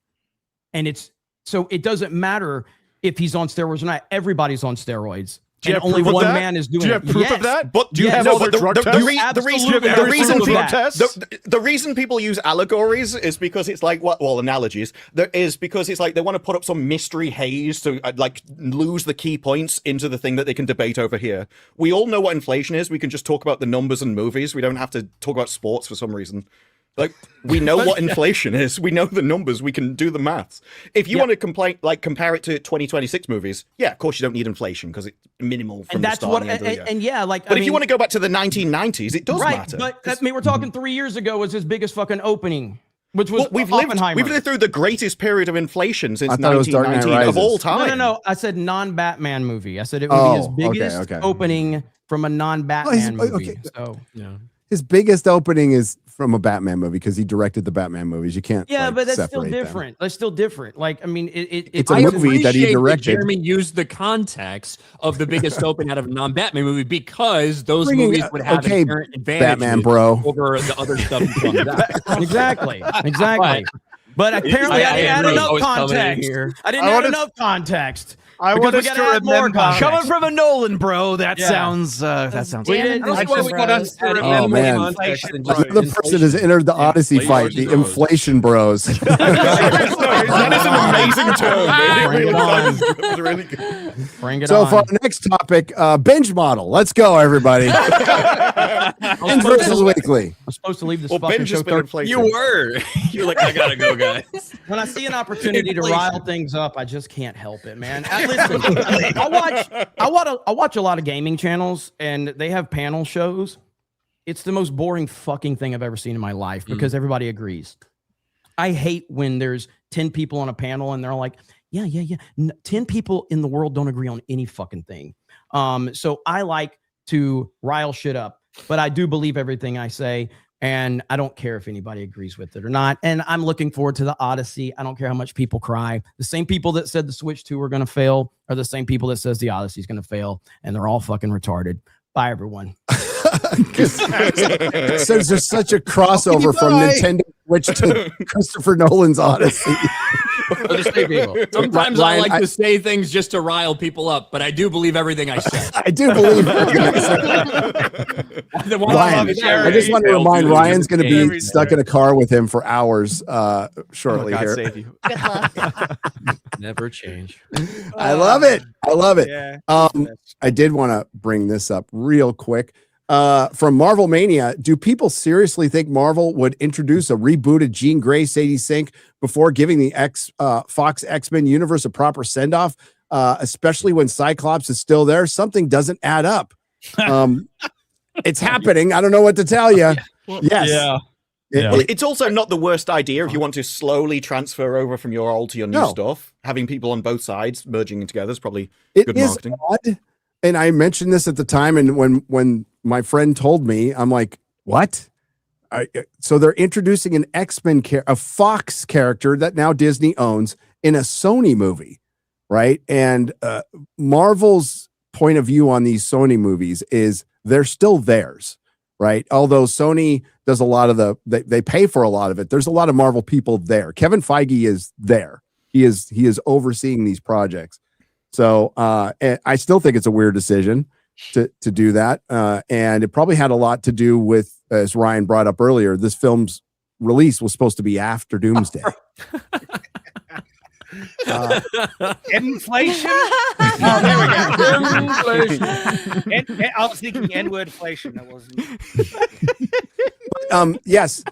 and so it doesn't matter if he's on steroids or not. Everybody's on steroids. Do you and have only proof of one that? man is doing Do you it. have proof Yes. of that? But do you Yes. have No, but but the reason people use allegories is because it's like analogies. There is because it's like they want to put up some mystery haze to like lose the key points into the thing that they can debate over here. We all know what inflation is. We can just talk about the numbers and movies. We don't have to talk about sports for some reason. Like we know what inflation is. We know the numbers. We can do the maths. If you want to compare it to 2026 movies, yeah, of course you don't need inflation because it's minimal from And the that's start. what, and the end of the year. and yeah, like, But I if you mean, want to go back to the 1990s, it does right, matter. but I mean, we're talking 3 years ago was his biggest fucking opening, which was we've Oppenheimer. lived through the greatest period of inflation since I thought it was Dark Knight 1919 of all Rises. time. No. I said non-Batman movie. I said it would be his Oh, biggest okay. opening from a non-Batman movie. So yeah. His biggest opening is from a Batman movie because he directed the Batman movies. You can't. yeah, like, but that's still separate them. different. That's still different. Like, I mean, It's a I movie that he appreciate directed. Jeremy used the context of the biggest opening out of a non-Batman movie because those Bringing- movies would have okay, inherent advantages Batman, bro. over the other stuff. exactly. But apparently, I didn't add agree. enough Always coming in context. here. I didn't I add wanted- enough context. I Because want we us gotta to add more remember. context. Coming from a Nolan bro, that Yeah. sounds Damn, That's why we got us to Oh, add more man. context than just Another person has entered the Odyssey fight, the inflation bros. That is an amazing term. Bring it on. That was really good. Bring it So on. for our next topic, binge model. Let's go, everybody. Binge versus weekly. I'm supposed to leave this Well, fucking binge show has been 30 inflation. You were. You're like, I gotta go, guys. When I see an opportunity to rile things up, I just can't help it, man. Listen, I watch a lot of gaming channels, and they have panel shows. It's the most boring fucking thing I've ever seen in my life because everybody agrees. I hate when there's 10 people on a panel and they're like, yeah. 10 people in the world don't agree on any fucking thing. So I like to rile shit up, but I do believe everything I say. And I don't care if anybody agrees with it or not. And I'm looking forward to the Odyssey. I don't care how much people cry. The same people that said the Switch 2 were going to fail are the same people that says the Odyssey is going to fail. And they're all fucking retarded. Bye, everyone. Since there's such a crossover from Nintendo Switch to Christopher Nolan's Odyssey. Sometimes I Ryan, like to say things just to rile people up, but I do believe everything I say. I do believe Ryan, I just want to remind Ryan's going to be stuck in a car with him for hours shortly God here. save you. Good luck. Never change. I love it. I love it. Yeah. I did want to bring this up real quick. From Marvel Mania, do people seriously think Marvel would introduce a rebooted Jean Grey Sadie Sink before giving the Fox X-Men universe a proper send-off, especially when Cyclops is still there? Something doesn't add up. It's happening. I don't know what to tell you. Yes. Yeah. Well, it's also not the worst idea if you want to slowly transfer over from your old to your new stuff. Having people on both sides merging together is probably good marketing. Odd, and I mentioned this at the time, and when my friend told me, I'm like, what? So they're introducing an X-Men a Fox character that now Disney owns in a Sony movie, right? And Marvel's point of view on these Sony movies is they're still theirs, right? Although Sony does a lot of they pay for a lot of it. There's a lot of Marvel people there. Kevin Feige is there. He is overseeing these projects. So and I still think it's a weird decision to do that. And it probably had a lot to do with, as Ryan brought up earlier, this film's release was supposed to be after Doomsday. Inflation. Oh, there we go. Inflation. I was thinking N-word inflation. That wasn't. Yes,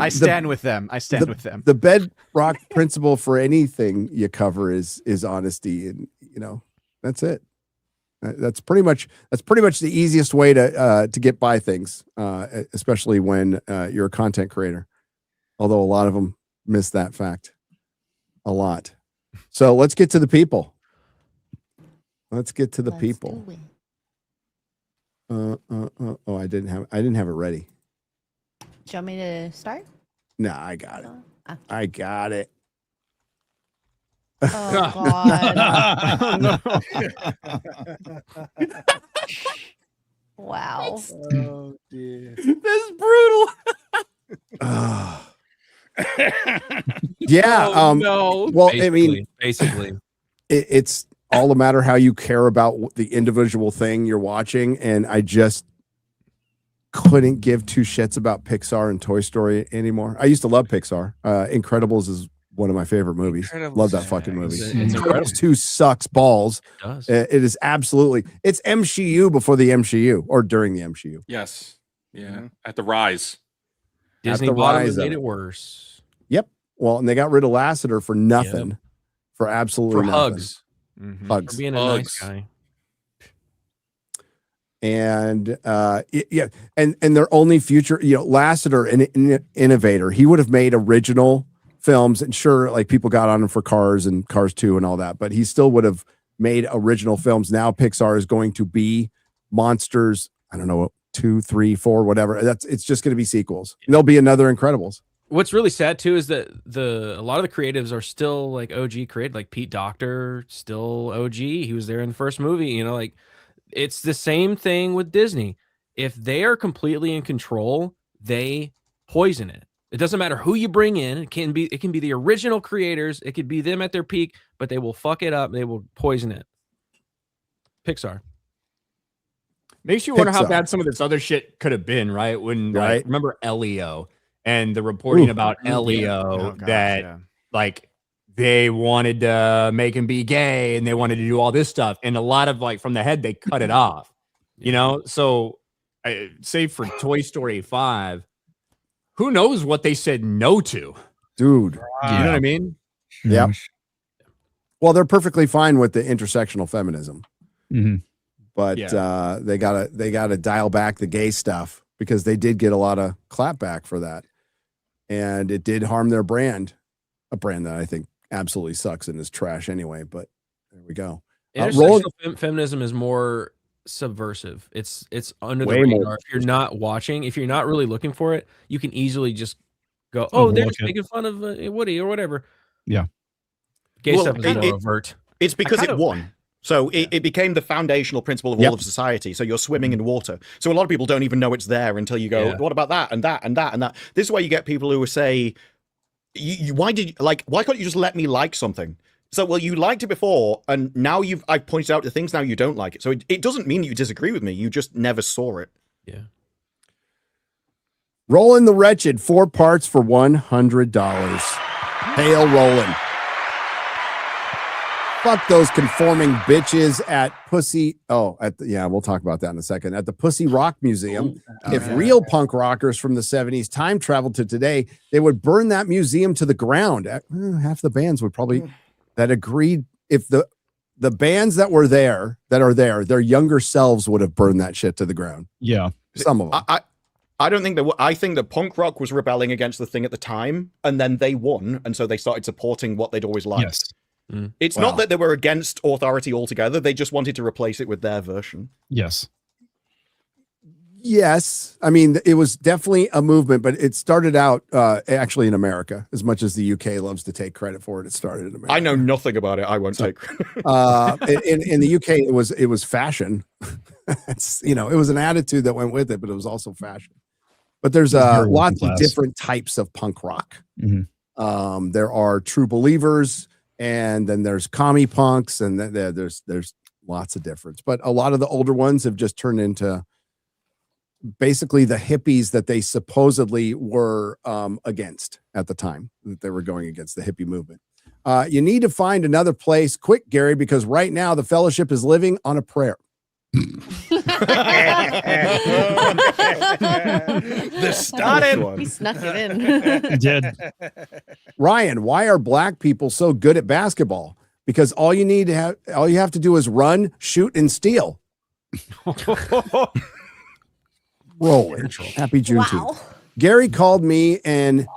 I stand with them. I stand with them. The bedrock principle for anything you cover is honesty, and that's it. That's pretty much the easiest way to get by things, especially when you're a content creator. Although a lot of them miss that fact a lot. So let's get to the people. Let's get to the people. Oh, I didn't have it ready. Do you want me to start? No, I got it. I got it. Oh, God. Wow. Oh, dear. This is brutal. Yeah. Oh, no. Well, Basically, I mean, basically, it's all the matter how you care about the individual thing you're watching, and I just couldn't give two shits about Pixar and Toy Story anymore. I used to love Pixar. Incredibles is one of my favorite movies. Love that fucking movie. It's incredible. Incredibles 2 sucks balls. It does. It is absolutely. It's MCU before the MCU or during the MCU. Yes. Yeah. At the rise. Disney At the bottom rise made of it worse. Yep. Well, and they got rid of Lasseter for nothing. For absolutely For nothing. hugs. Hugs. For being a nice guy. And yeah, and their only future, Lasseter, an innovator, he would have made original films, and sure, like people got on him for Cars and Cars 2 and all that, but he still would have made original films. Now Pixar is going to be monsters. I don't know, 2, 3, 4, whatever. It's just going to be sequels. And there'll be another Incredibles. What's really sad too is that a lot of the creatives are still like OG creative, like Pete Docter, still OG. He was there in the first movie. Like it's the same thing with Disney. If they are completely in control, they poison it. It doesn't matter who you bring in. It can be the original creators. It could be them at their peak, but they will fuck it up. They will poison it. Pixar. Makes you wonder how bad some of this other shit could have been, right? When Right. remember Elio and the reporting about Elio like they wanted to make him be gay and they wanted to do all this stuff, and a lot of from the head they cut it off, So, say for Toy Story 5, who knows what they said no to, dude? You know what I mean? Yeah. Well, they're perfectly fine with the intersectional feminism. But they gotta dial back the gay stuff, because they did get a lot of clapback for that, and it did harm their brand, a brand that I think absolutely sucks and is trash anyway. But there we go. Intersectional feminism is more subversive. It's under the Way more. radar. If you're not watching, if you're not really looking for it, you can easily just go, "Oh, they're just making fun of Woody or whatever." Yeah, gay stuff is more overt. It's because it won. So it became the foundational principle of all of society. So you're swimming in water. So a lot of people don't even know it's there until you go, what about that and that and that and that? This is why you get people who will say, why can't you just let me like something? So, well, you liked it before, and now I've pointed out the things now you don't like it. So it doesn't mean you disagree with me. You just never saw it. Yeah. Rollin' the Wretched, 4 parts for $100. Hail Rollin'. Fuck those conforming bitches at Pussy. Oh, we'll talk about that in a second. At the Pussy Rock Museum. If real punk rockers from the 70s time traveled to today, they would burn that museum to the ground. Half the bands would probably that agreed. If the bands that are there, their younger selves would have burned that shit to the ground. Yeah. Some of them. I don't think I think that punk rock was rebelling against the thing at the time, and then they won, and so they started supporting what they'd always liked. Yes. It's not that they were against authority altogether. They just wanted to replace it with their version. Yes. Yes. I mean, it was definitely a movement, but it started out actually in America. As much as the UK loves to take credit for it, it started in America. I know nothing about it. I won't take credit. In the UK, it was fashion. It was an attitude that went with it, but it was also fashion. But there's lots of different types of punk rock. There are true believers, and then there's commie punks, and there's lots of difference. But a lot of the older ones have just turned into basically the hippies that they supposedly were against at the time, that they were going against the hippie movement. You need to find another place quick, Gary, because right now the fellowship is living on a prayer. He snuck it in. He did. Ryan, why are black people so good at basketball? Because all you have to do is run, shoot, and steal. Rolling. Happy Juneteenth. Wow. Gary called me an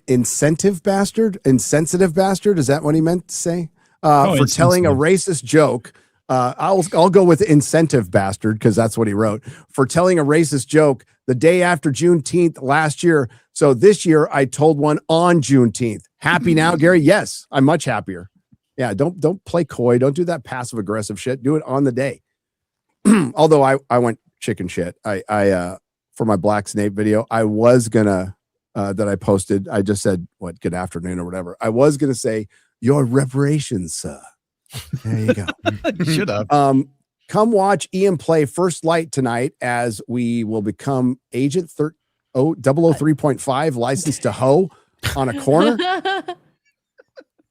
insensitive bastard. Is that what he meant to say? For telling a racist joke. I'll go with incentive bastard, because that's what he wrote. For telling a racist joke the day after Juneteenth last year. So this year I told one on Juneteenth. Happy now, Gary? Yes, I'm much happier. Yeah, don't play coy. Don't do that passive aggressive shit. Do it on the day. Although I went chicken shit. I for my Black Snape video, I was gonna that I posted. I just said good afternoon or whatever. I was gonna say your reparations, sir. There you go. Should have. Come watch Ian play First Light tonight as we will become Agent 003.5 licensed to hoe on a corner.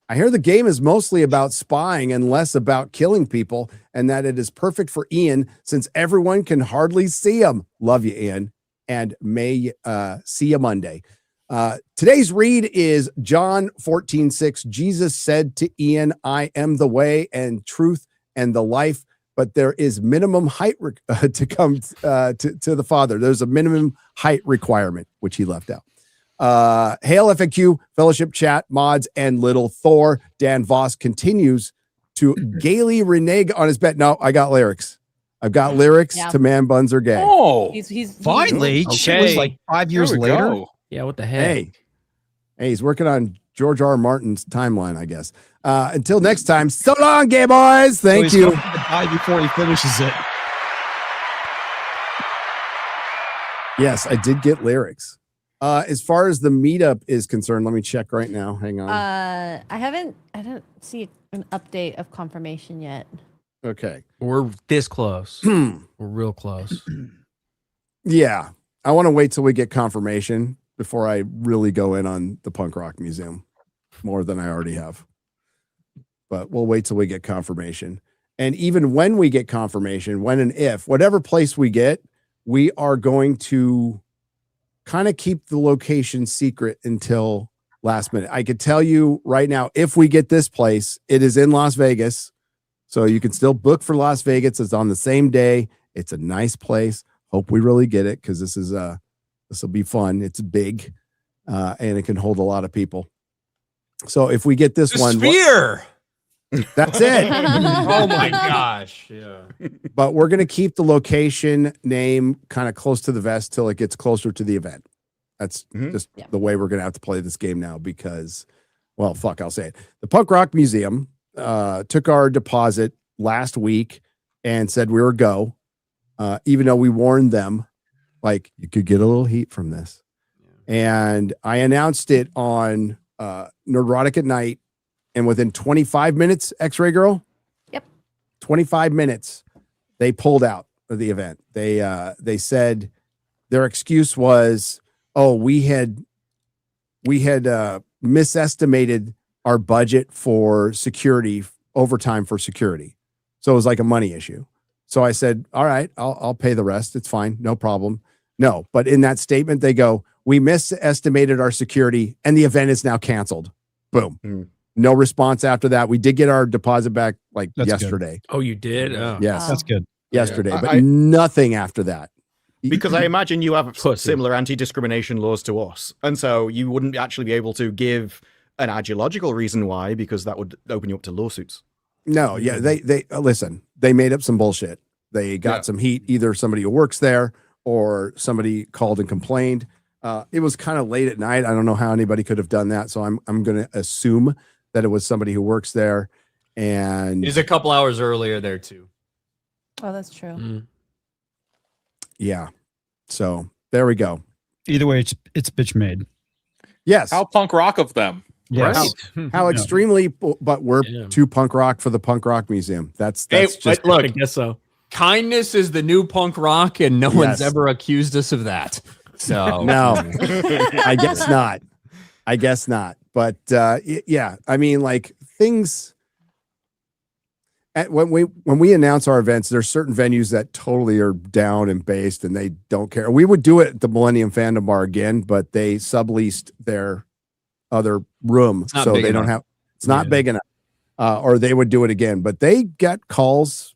I hear the game is mostly about spying and less about killing people, and that it is perfect for Ian since everyone can hardly see him. Love you, Ian, and may see you Monday. Today's read is John 14:6. Jesus said to Ian, I am the way and truth and the life, but there is minimum height to come to the Father. There's a minimum height requirement, which he left out. Hail FAQ, Fellowship Chat, Mods, and Little Thor. Dan Voss continues to gaily renege on his bet. No, I got lyrics. I've got lyrics to Man Buns Are Gay. Oh, he's finally. Shit was like 5 years later. Go. Yeah, what the heck? Hey, he's working on George R. R. Martin's timeline, I guess. Until next time, so long, gay boys. Thank you. Die before he finishes it. Yes, I did get lyrics. As far as the meetup is concerned, let me check right now. Hang on. I don't see an update of confirmation yet. Okay. We're this close. We're real close. Yeah. I want to wait till we get confirmation before I really go in on the Punk Rock Museum more than I already have. But we'll wait till we get confirmation. And even when we get confirmation, when and if, whatever place we get, we are going to kind of keep the location secret until last minute. I could tell you right now, if we get this place, it is in Las Vegas. So you can still book for Las Vegas. It's on the same day. It's a nice place. Hope we really get it because this will be fun. It's big and it can hold a lot of people. So if we get this one, Sphere. That's it. Oh my gosh. Yeah. But we're going to keep the location name kind of close to the vest till it gets closer to the event. That's just the way we're going to have to play this game now because, well, fuck, I'll say it. The Punk Rock Museum took our deposit last week and said we were go, even though we warned them, like, you could get a little heat from this. And I announced it on Nerdrotic at Night. And within 25 minutes, X-Ray Girl, 25 minutes, they pulled out of the event. They said their excuse was, "Oh, we had misestimated our budget for security, overtime for security, so it was like a money issue." So I said, "All right, I'll pay the rest. It's fine, no problem." No, but in that statement, they go, "We misestimated our security, and the event is now canceled." Boom. No response after that. We did get our deposit back That's yesterday. Oh, you did? Oh. Yes. That's good. Yesterday, Yeah. but nothing after that. Because I imagine you have similar anti-discrimination laws to us. And so you wouldn't actually be able to give an ideological reason why, because that would open you up to lawsuits. No, yeah, they listen, they made up some bullshit. They got some heat, either somebody who works there or somebody called and complained. It was kind of late at night. I don't know how anybody could have done that. So I'm going to assume that it was somebody who works there. And He's a couple hours earlier there too. Oh, that's true. Yeah. So there we go. Either way, it's bitch made. Yes. How punk rock of them. Yes. How extremely, but we're too punk rock for the Punk Rock Museum. That's just but look, I guess so. Kindness is the new punk rock, and no one's ever accused us of that. So no, I guess not. I guess not. But yeah, I mean, like things. When we announce our events, there's certain venues that totally are down and based, and they don't care. We would do it at the Millennium Fandom Bar again, but they subleased their other room, so they don't have. It's not big enough, or they would do it again. But they get calls.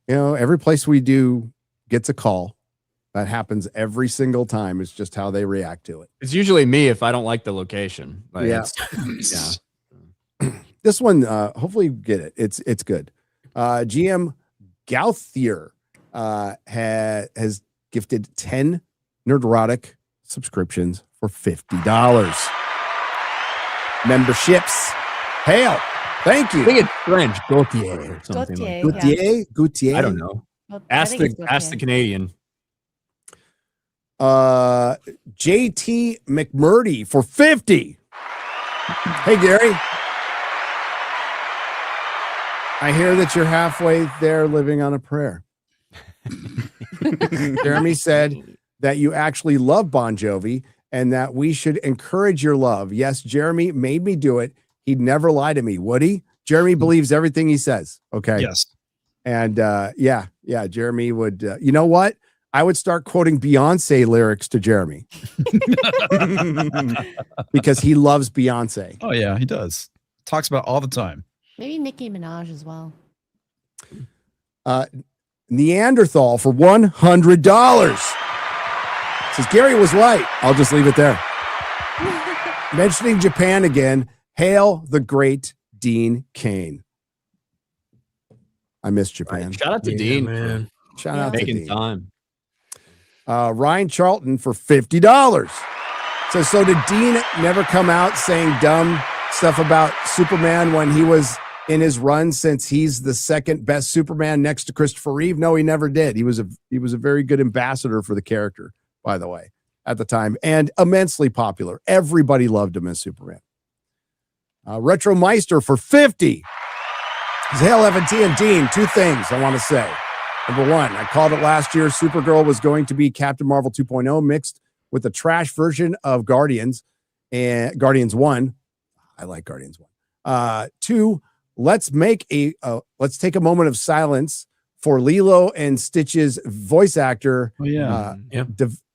You know, every place we do gets a call. That happens every single time. It's just how they react to it. it's usually me if I don't like the location. Like, Yeah. yeah. This one, hopefully you get it. It's good. GM Gauthier has gifted 10 Nerdrotic subscriptions for $50. Memberships. Hail. Thank you. I think it's French, Gautier or something. Gutier. I don't know. Well, Ask the Canadian. JT McMurdy for 50. Hey, Gary. I hear that you're halfway there living on a prayer. Jeremy said that you actually love Bon Jovi and that we should encourage your love. Yes, Jeremy made me do it. He'd never lie to me, would he? Jeremy believes everything he says. Okay. Yes. And yeah, Jeremy would, you know what? I would start quoting Beyonce lyrics to Jeremy because he loves Beyonce. Oh yeah, he does. Talks about it all the time. Maybe Nicki Minaj as well. Neanderthal for $100. Says Gary was right. I'll just leave it there. Mentioning Japan again. Hail the great Dean Cain. I miss Japan. Shout out to Dean, man. Shout out to making Dean. time. Ryan Charlton for $50. So did Dean never come out saying dumb stuff about Superman when he was in his run, since he's the second best Superman next to Christopher Reeve? No, he never did. He was a very good ambassador for the character, by the way, at the time, and immensely popular. Everybody loved him as Superman. Retro Meister for $50. Hail FNT and Dean. Two things I want to say. Number one, I called it last year. Supergirl was going to be Captain Marvel 2.0 mixed with the trash version of Guardians and Guardians 1. I like Guardians 1. Two, let's take a moment of silence for Lilo and Stitch's voice actor. Oh, yeah.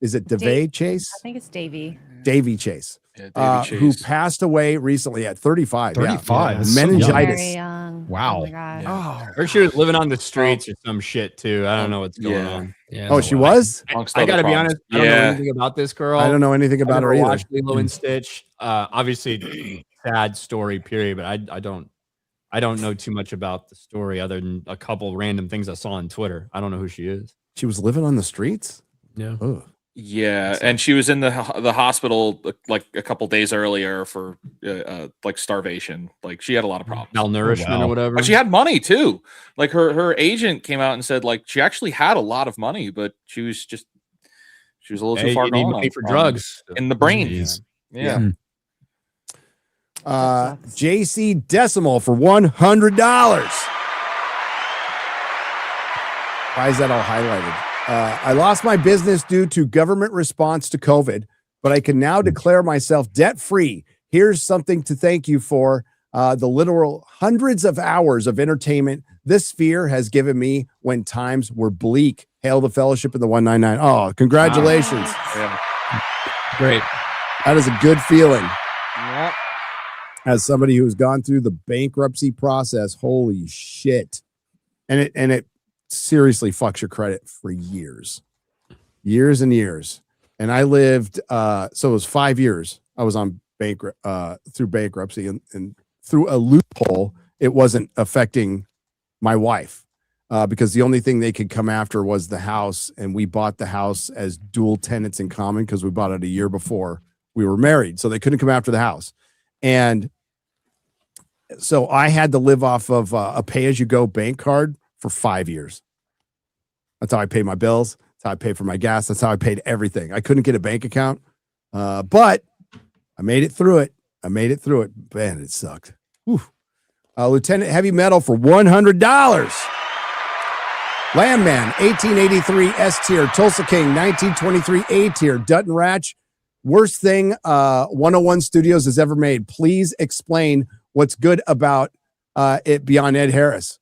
Is it Davey Chase? I think it's Davey. Davey Chase. Yeah, Davey who Chase. passed away recently at 35. 35. That's so Meningitis. Very young. Wow. Oh my god. I heard she was living on the streets or some shit too. I don't know what's going on. Yeah. Oh, she was? I gotta be honest. I don't know anything about this girl. I don't know anything about her either. Watched Lilo and Stitch. Obviously, sad story. Period. But I don't know too much about the story other than a couple random things I saw on Twitter. I don't know who she is. She was living on the streets? Yeah. Ugh. Yeah, and she was in the hospital like a couple days earlier for like starvation. Like she had a lot of problems, malnourishment or whatever. But she had money too. Like her agent came out and said like she actually had a lot of money, but she was a little too far you need gone money for on- drugs in the brain. Jeez. Yeah. JC Decimal for $100. Why is that all highlighted? I lost my business due to government response to COVID, but I can now declare myself debt-free. Here's something to thank you for. The literal hundreds of hours of entertainment this sphere has given me when times were bleak. Hail the fellowship in the 199. Oh, congratulations. Yeah. Great. That is a good feeling. As somebody who's gone through the bankruptcy process, holy shit. And it seriously fucks your credit for years and years. And I lived, so it was 5 years. I was on through bankruptcy and through a loophole. It wasn't affecting my wife because the only thing they could come after was the house. And we bought the house as dual tenants in common because we bought it a year before we were married. So they couldn't come after the house. And so I had to live off of a pay-as-you-go bank card for 5 years. That's how I paid my bills. That's how I paid for my gas. That's how I paid everything. I couldn't get a bank account, but I made it through it. Man, it sucked. Whew. Lieutenant Heavy Metal for $100. Landman, 1883 S tier. Tulsa King, 1923 A tier. Dutton Ratch, worst thing 101 Studios has ever made. Please explain what's good about it beyond Ed Harris.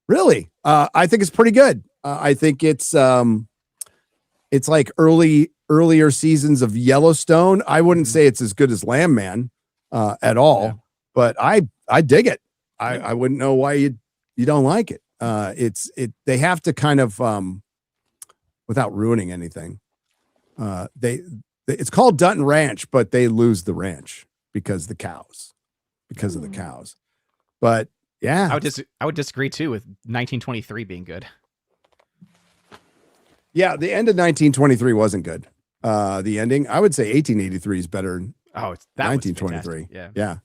Really? I think it's pretty good. I think it's like earlier seasons of Yellowstone. I wouldn't say it's as good as Landman at all, but I dig it. I wouldn't know why you don't like it. They have to kind of without ruining anything. It's called Dutton Ranch, but they lose the ranch because of the cows. But yeah, I would disagree too with 1923 being good. Yeah, the end of 1923 wasn't good. The ending, I would say 1883 is better than it's 1923. Yeah.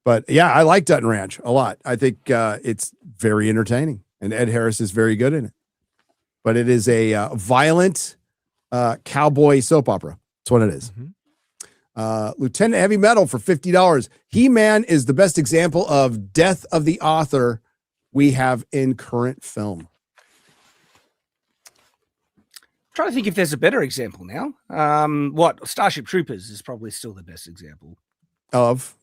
But yeah, I like Dutton Ranch a lot. I think it's very entertaining, and Ed Harris is very good in it. But it is a violent cowboy soap opera. That's what it is. Lieutenant Heavy Metal for $50. He-Man is the best example of death of the author we have in current film? Trying to think if there's a better example now. What Starship Troopers is probably still the best example. Of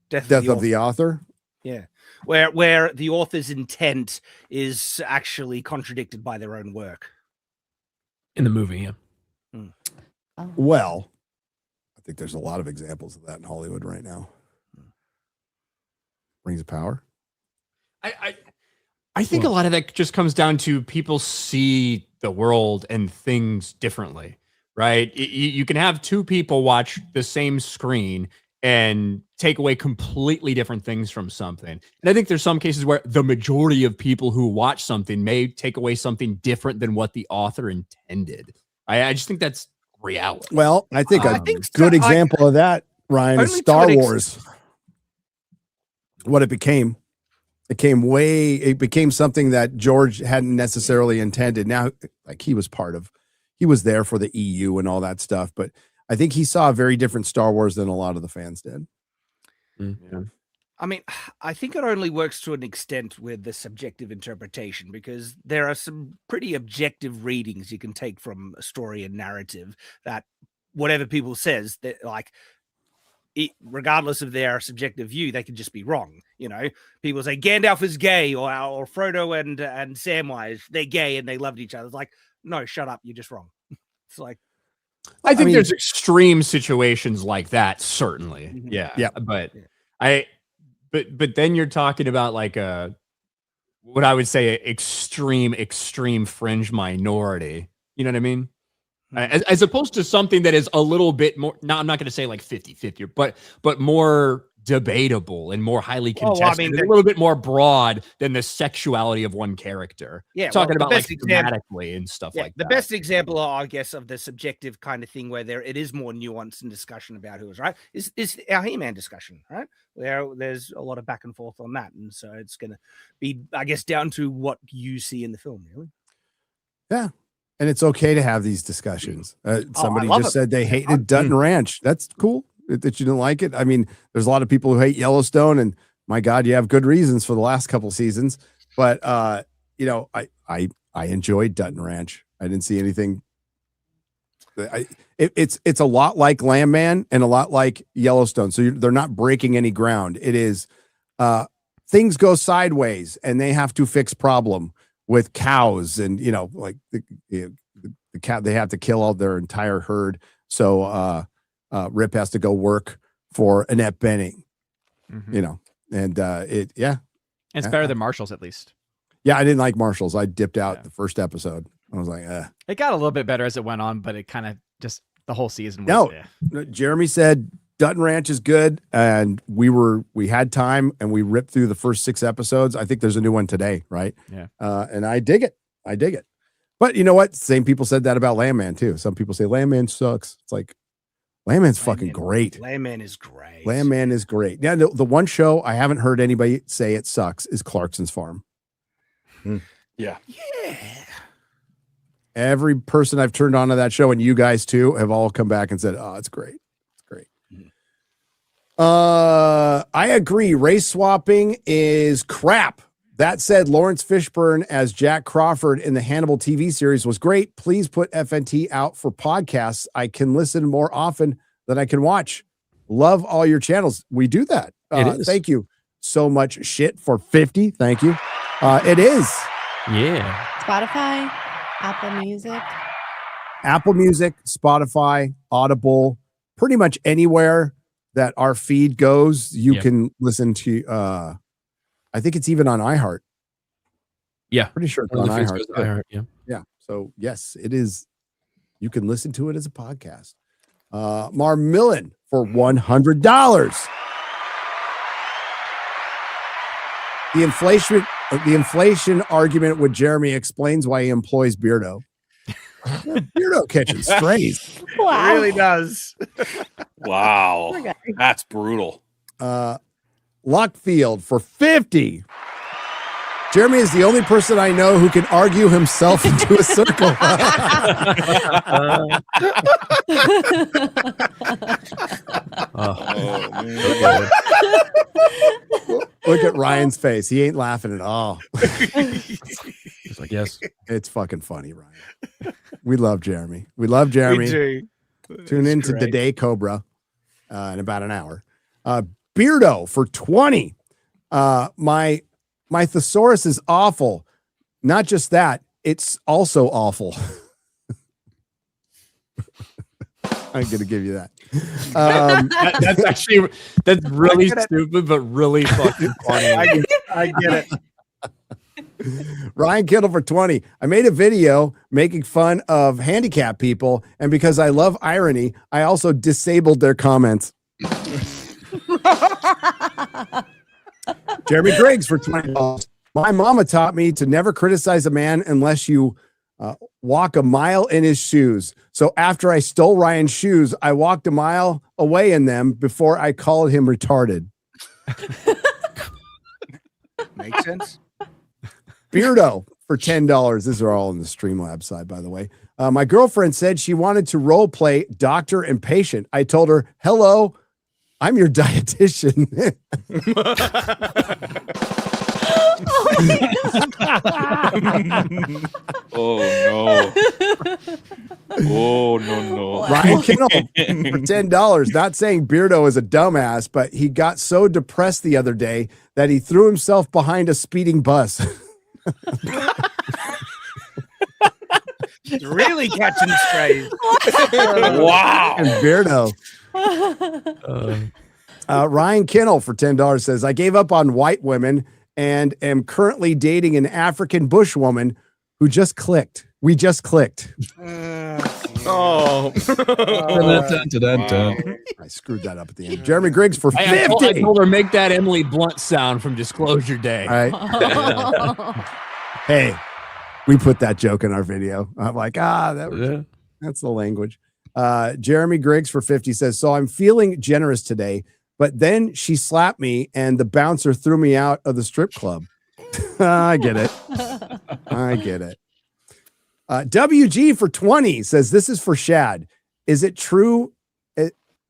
Death of the author? Yeah, where the author's intent is actually contradicted by their own work in the movie. Yeah. Well, I think there's a lot of examples of that in Hollywood right now. Rings of Power. I think a lot of that just comes down to people see the world and things differently, right? You can have two people watch the same screen and take away completely different things from something. And I think there's some cases where the majority of people who watch something may take away something different than what the author intended. I just think that's reality. Well, I think a good example of that, Ryan, is Star Wars. What it became. It became something that George hadn't necessarily intended. Now, like he was there for the EU and all that stuff, but I think he saw a very different Star Wars than a lot of the fans did. Yeah. I mean, I think it only works to an extent with the subjective interpretation, because there are some pretty objective readings you can take from a story and narrative that whatever people says, that like, regardless of their subjective view, they could just be wrong. You know, people say Gandalf is gay, or Frodo and Samwise, they're gay and they loved each other. It's like, no, shut up, you're just wrong. It's like, I think there's extreme situations like that, certainly. Yeah. But but then you're talking about like what I would say extreme fringe minority. You know what I mean? As opposed to something that is a little bit more, I'm not going to say like 50-50, but more debatable and more highly contested, and a little bit more broad than the sexuality of one character. Yeah, talking about like thematically and stuff like that. The best example, I guess, of the subjective kind of thing where it is more nuanced and discussion about who is right is our He-Man discussion, right? Where there's a lot of back and forth on that, and so it's going to be, I guess, down to what you see in the film, really. Yeah. And it's okay to have these discussions. Somebody just said they hated Dutton Ranch. That's cool that you didn't like it. I mean, there's a lot of people who hate Yellowstone, and my God, you have good reasons for the last couple seasons. But you know, I enjoyed Dutton Ranch. I didn't see anything. It's a lot like Landman and a lot like Yellowstone. So they're not breaking any ground. It is things go sideways, and they have to fix problem with cows, and you know, like the cow, they have to kill all their entire herd. So Rip has to go work for Annette Bening, you know, and it's better than Marshall's, at least. Yeah, I didn't like Marshall's. I dipped out the first episode. I was like, It got a little bit better as it went on, but it kind of just the whole season was Jeremy said Dutton Ranch is good, and we had time, and we ripped through the first 6 episodes. I think there's a new one today, right? Yeah. And I dig it. But you know what? Same people said that about Landman too. Some people say Landman sucks. It's like Landman's fucking great. Landman is great. Landman is great. Yeah, the one show I haven't heard anybody say it sucks is Clarkson's Farm. Yeah. Every person I've turned on to that show, and you guys too, have all come back and said, "Oh, it's great. It's great." I agree. Race swapping is crap. That said, Lawrence Fishburne as Jack Crawford in the Hannibal TV series was great. Please put FNT out for podcasts. I can listen more often than I can watch. Love all your channels. We do that. Thank you so much. Shit for 50. Thank you. It is. Yeah. Spotify, Apple Music, Spotify, Audible, pretty much anywhere that our feed goes, you can listen to. I think it's even on iHeart. Yeah, pretty sure it's on iHeart. Yeah. So yes, it is. You can listen to it as a podcast. Mar Millen for $100. The inflation argument with Jeremy explains why he employs Beardo. Beardo catching strays. Wow. It really does. Wow. That's brutal. Luckfield for 50. Jeremy is the only person I know who can argue himself into a circle. Look at Ryan's face. He ain't laughing at all. It's like, yes. It's fucking funny, Ryan. We love Jeremy. We love Jeremy. We do. Tune in to The Day Cobra in about an hour. Beardo for 20. My thesaurus is awful. Not just that, it's also awful. I'm going to give you that. That's really stupid, but really fucking funny. I get it. Ryan Kittle for 20. I made a video making fun of handicapped people, and because I love irony, I also disabled their comments. Jeremy Griggs for $20. My mama taught me to never criticize a man unless you walk a mile in his shoes. So after I stole Ryan's shoes, I walked a mile away in them before I called him retarded. Makes sense. Beardo for $10. These are all in the Streamlabs side, by the way. My girlfriend said she wanted to role play doctor and patient. I told her, hello, I'm your dietitian. Oh no. Oh no. Ryan Kittle for $10. Not saying Beardo is a dumbass, but he got so depressed the other day that he threw himself behind a speeding bus. Really catching strays. Wow. And Beardo. Ryan Kinnell for $10 says, I gave up on white women and am currently dating an African bush woman who just clicked. We just clicked. Oh. I screwed that up at the end. Jeremy Griggs for 50. I told her make that Emily Blunt sound from Disclosure Day. All right. Hey, we put that joke in our video. I'm like, that's the language. Jeremy Griggs for 50 says, so I'm feeling generous today, but then she slapped me and the bouncer threw me out of the strip club. I get it. I get it. WG for 20 says, this is for Shad. Is it true?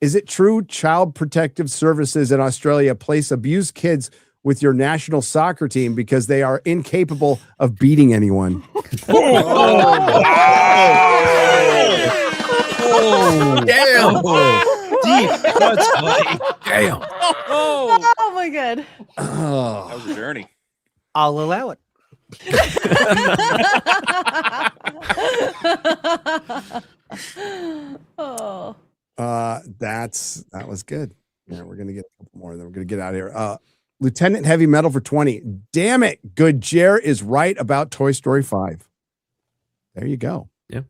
Is it true Child Protective Services in Australia place abused kids with your national soccer team because they are incapable of beating anyone? Oh, damn. Deep. That's funny. Damn. Oh my god. Oh. That was a journey. I'll allow it. Oh. That was good. Yeah, we're gonna get a couple more, then we're gonna get out of here. Lieutenant Heavy Metal for 20. Damn it, Good Jer is right about Toy Story 5. There you go. Yeah.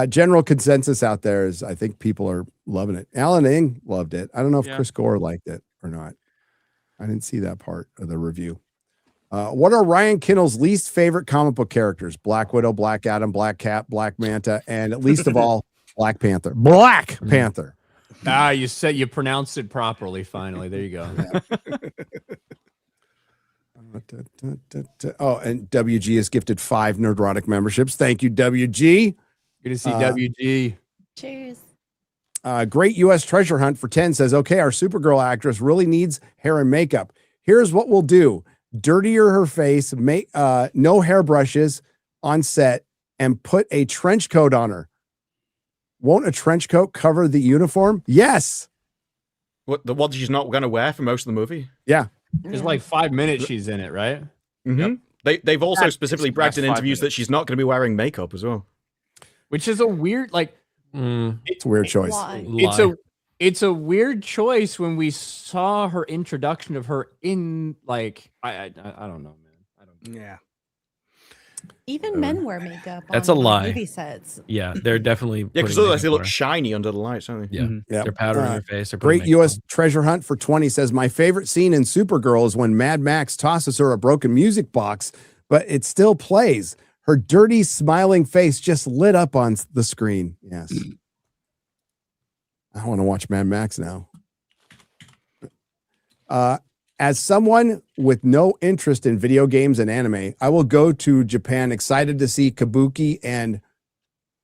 General consensus out there is I think people are loving it. Alan Ing loved it. I don't know if Chris Gore liked it or not. I didn't see that part of the review. What are Ryan Kinnell's least favorite comic book characters? Black Widow, Black Adam, Black Cat, Black Manta, and least of all, Black Panther. Black Panther. You said you pronounced it properly. Finally, there you go. Oh, and WG has gifted 5 Nerdrotic memberships. Thank you, WG. Good to see WG. Cheers. Great U.S. treasure hunt for 10 says, okay, our Supergirl actress really needs hair and makeup. Here's what we'll do. Dirtier her face, make no hairbrushes on set, and put a trench coat on her. Won't a trench coat cover the uniform? Yes. What the one she's not going to wear for most of the movie? Yeah. It's like 5 minutes she's in it, right? Mm-hmm. They've also That's- specifically it's bragged in last 5 interviews that she's not going to be wearing makeup as well. Which is a weird, it's a weird choice. It's a weird choice when we saw her introduction of her in I don't know, man. Yeah. Even men wear makeup. That's on a lie. Movie sets. Yeah, they're definitely Yeah, because putting otherwise they makeup look on her. shiny under the lights, don't they? Yeah, they're powdering their face. They're putting Great makeup U.S. treasure hunt for 20 says, my favorite scene in Supergirl is when Mad Max tosses her a broken music box, but it still plays. Her dirty, smiling face just lit up on the screen. Yes. I want to watch Mad Max now. As someone with no interest in video games and anime, I will go to Japan excited to see Kabuki and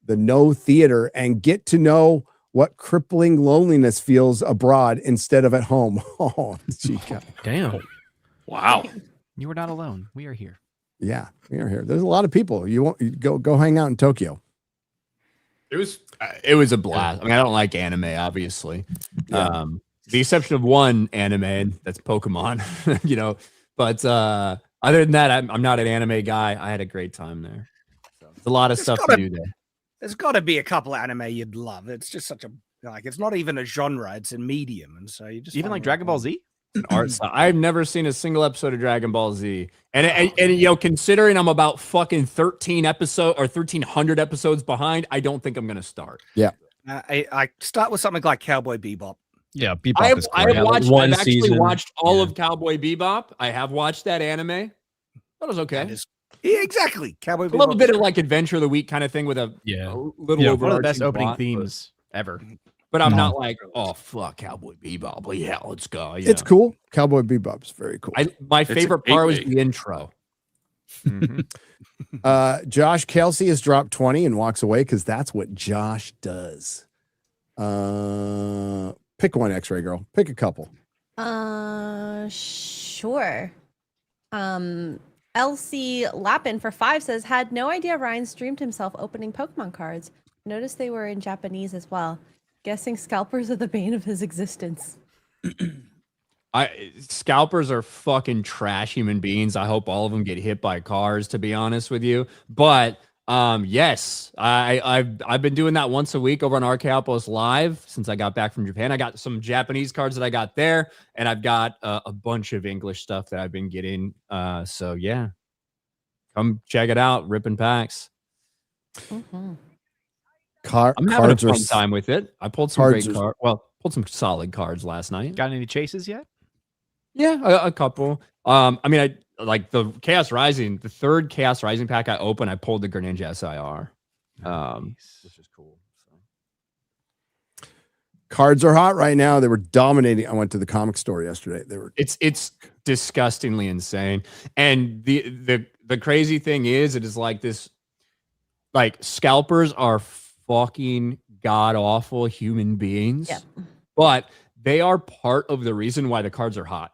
the No Theater and get to know what crippling loneliness feels abroad instead of at home. Oh, Chica. Damn. Wow. You were not alone. We are here. Yeah, we are here. There's a lot of people. You go hang out in Tokyo. It was a blast. I mean, I don't like anime, obviously. Yeah. The exception of one anime, and that's Pokemon, But other than that, I'm not an anime guy. I had a great time there. So, there's a lot of stuff to do there. There's got to be a couple of anime you'd love. It's just such a it's not even a genre; it's a medium, and so you just even like Dragon Ball Z. Art style. I've never seen a single episode of Dragon Ball Z, and considering I'm about fucking 1,300 episodes behind, I don't think I'm gonna start. Yeah, I start with something like Cowboy Bebop. Yeah, Bebop I've actually season. watched all of Cowboy Bebop. I have watched that anime. That was okay. Yeah, exactly. Cowboy Bebop. A little bit of like Adventure of the Week kind of thing with a little over one of the best opening themes ever. But I'm not like, oh fuck, Cowboy Bebop. Well, yeah, let's go. It's cool. Cowboy Bebop's very cool. My favorite part was the intro. Josh Kelsey has dropped 20 and walks away because that's what Josh does. Pick one, X-Ray girl. Pick a couple. Sure. Elsie Lappin for 5 says, had no idea Ryan streamed himself opening Pokemon cards. Noticed they were in Japanese as well. Guessing scalpers are the bane of his existence. Scalpers are fucking trash human beings. I hope all of them get hit by cars, to be honest with you. But yes, I've been doing that once a week over on Arc Outpost Live since I got back from Japan. I got some Japanese cards that I got there, and I've got a bunch of English stuff that I've been getting. So yeah, come check it out. Ripping packs. Mm-hmm. I'm having a fun time with it. I pulled some great cards. Well, pulled some solid cards last night. Got any chases yet? Yeah, a couple. I mean, I like the Chaos Rising, the third Chaos Rising pack I opened. I pulled the Greninja SIR, which is cool. So. Cards are hot right now. They were dominating. I went to the comic store yesterday. They were. It's disgustingly insane. And the crazy thing is, it is like this. Like scalpers are fucking god awful human beings, but they are part of the reason why the cards are hot.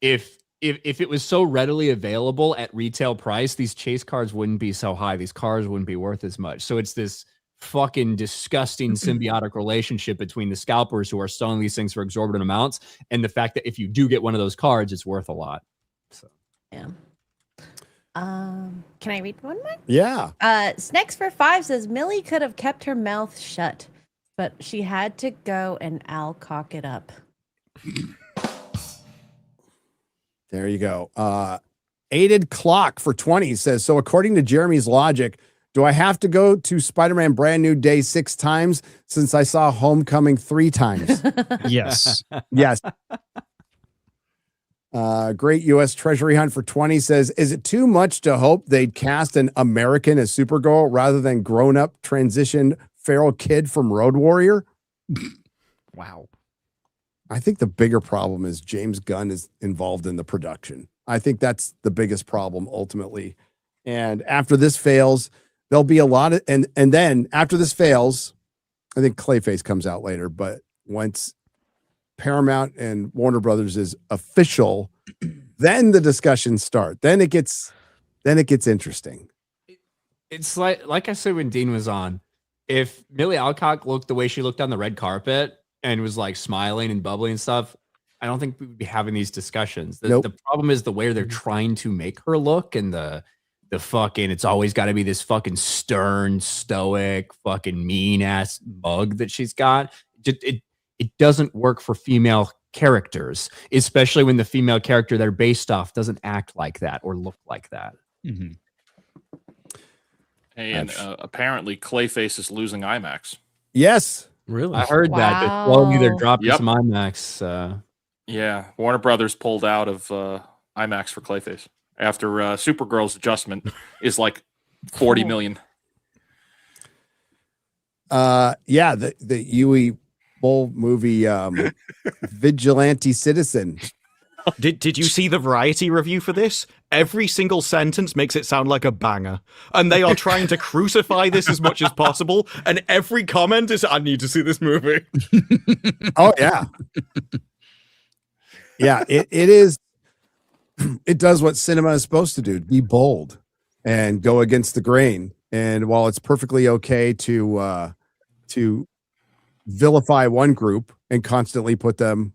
If it was so readily available at retail price, these chase cards wouldn't be so high. These cards wouldn't be worth as much. So it's this fucking disgusting symbiotic relationship between the scalpers who are selling these things for exorbitant amounts and the fact that if you do get one of those cards, it's worth a lot. So yeah. Can I read one more? Yeah. Snacks for 5 says Millie could have kept her mouth shut, but she had to go and Al cock it up. There you go. Aided Clock for 20 says, so according to Jeremy's logic, do I have to go to Spider-Man Brand New Day 6 times since I saw Homecoming 3 times? Yes. Yes. Great U.S. Treasury Hunt for 20 says, is it too much to hope they'd cast an American as Supergirl rather than grown-up transitioned feral kid from Road Warrior? Wow. I think the bigger problem is James Gunn is involved in the production. I think that's the biggest problem ultimately. And after this fails, there'll be a lot of, and then after this fails, I think Clayface comes out later, but once Paramount and Warner Brothers is official, then the discussions start. Then it gets interesting. It's like I said when Dean was on, if Millie Alcock looked the way she looked on the red carpet and was like smiling and bubbly and stuff, I don't think we'd be having these discussions. The problem is the way they're trying to make her look and the fucking, it's always got to be this fucking stern, stoic, fucking mean ass mug that she's got. It doesn't work for female characters, especially when the female character they're based off doesn't act like that or look like that. Mm-hmm. And apparently Clayface is losing IMAX. Yes. Really? I heard that. That slowly they're dropping some IMAX. Yeah. Warner Brothers pulled out of IMAX for Clayface after Supergirl's adjustment is like 40 million. Yeah, the Yui Bull movie Vigilante Citizen Did you see the Variety review for this? Every single sentence makes it sound like a banger. And they are trying to crucify this as much as possible. And every comment is, I need to see this movie. Oh, yeah. Yeah, it is. It does what cinema is supposed to do, be bold and go against the grain. And while it's perfectly okay to vilify one group and constantly put them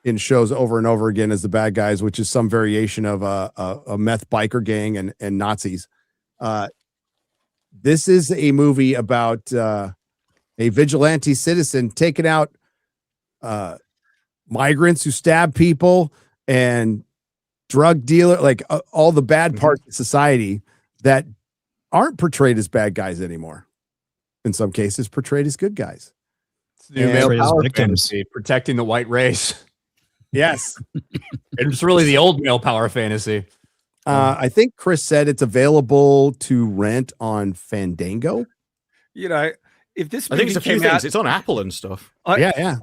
in shows over and over again as the bad guys, which is some variation of a meth biker gang and Nazis. This is a movie about a vigilante citizen taking out migrants who stab people and drug dealer, like all the bad parts of society that aren't portrayed as bad guys anymore. In some cases, portrayed as good guys. New male power fantasy, protecting the white race. Yes. It's really the old male power fantasy. I think Chris said it's available to rent on Fandango. You know, if this I think it's a few came things. out, It's on Apple and stuff. Yeah.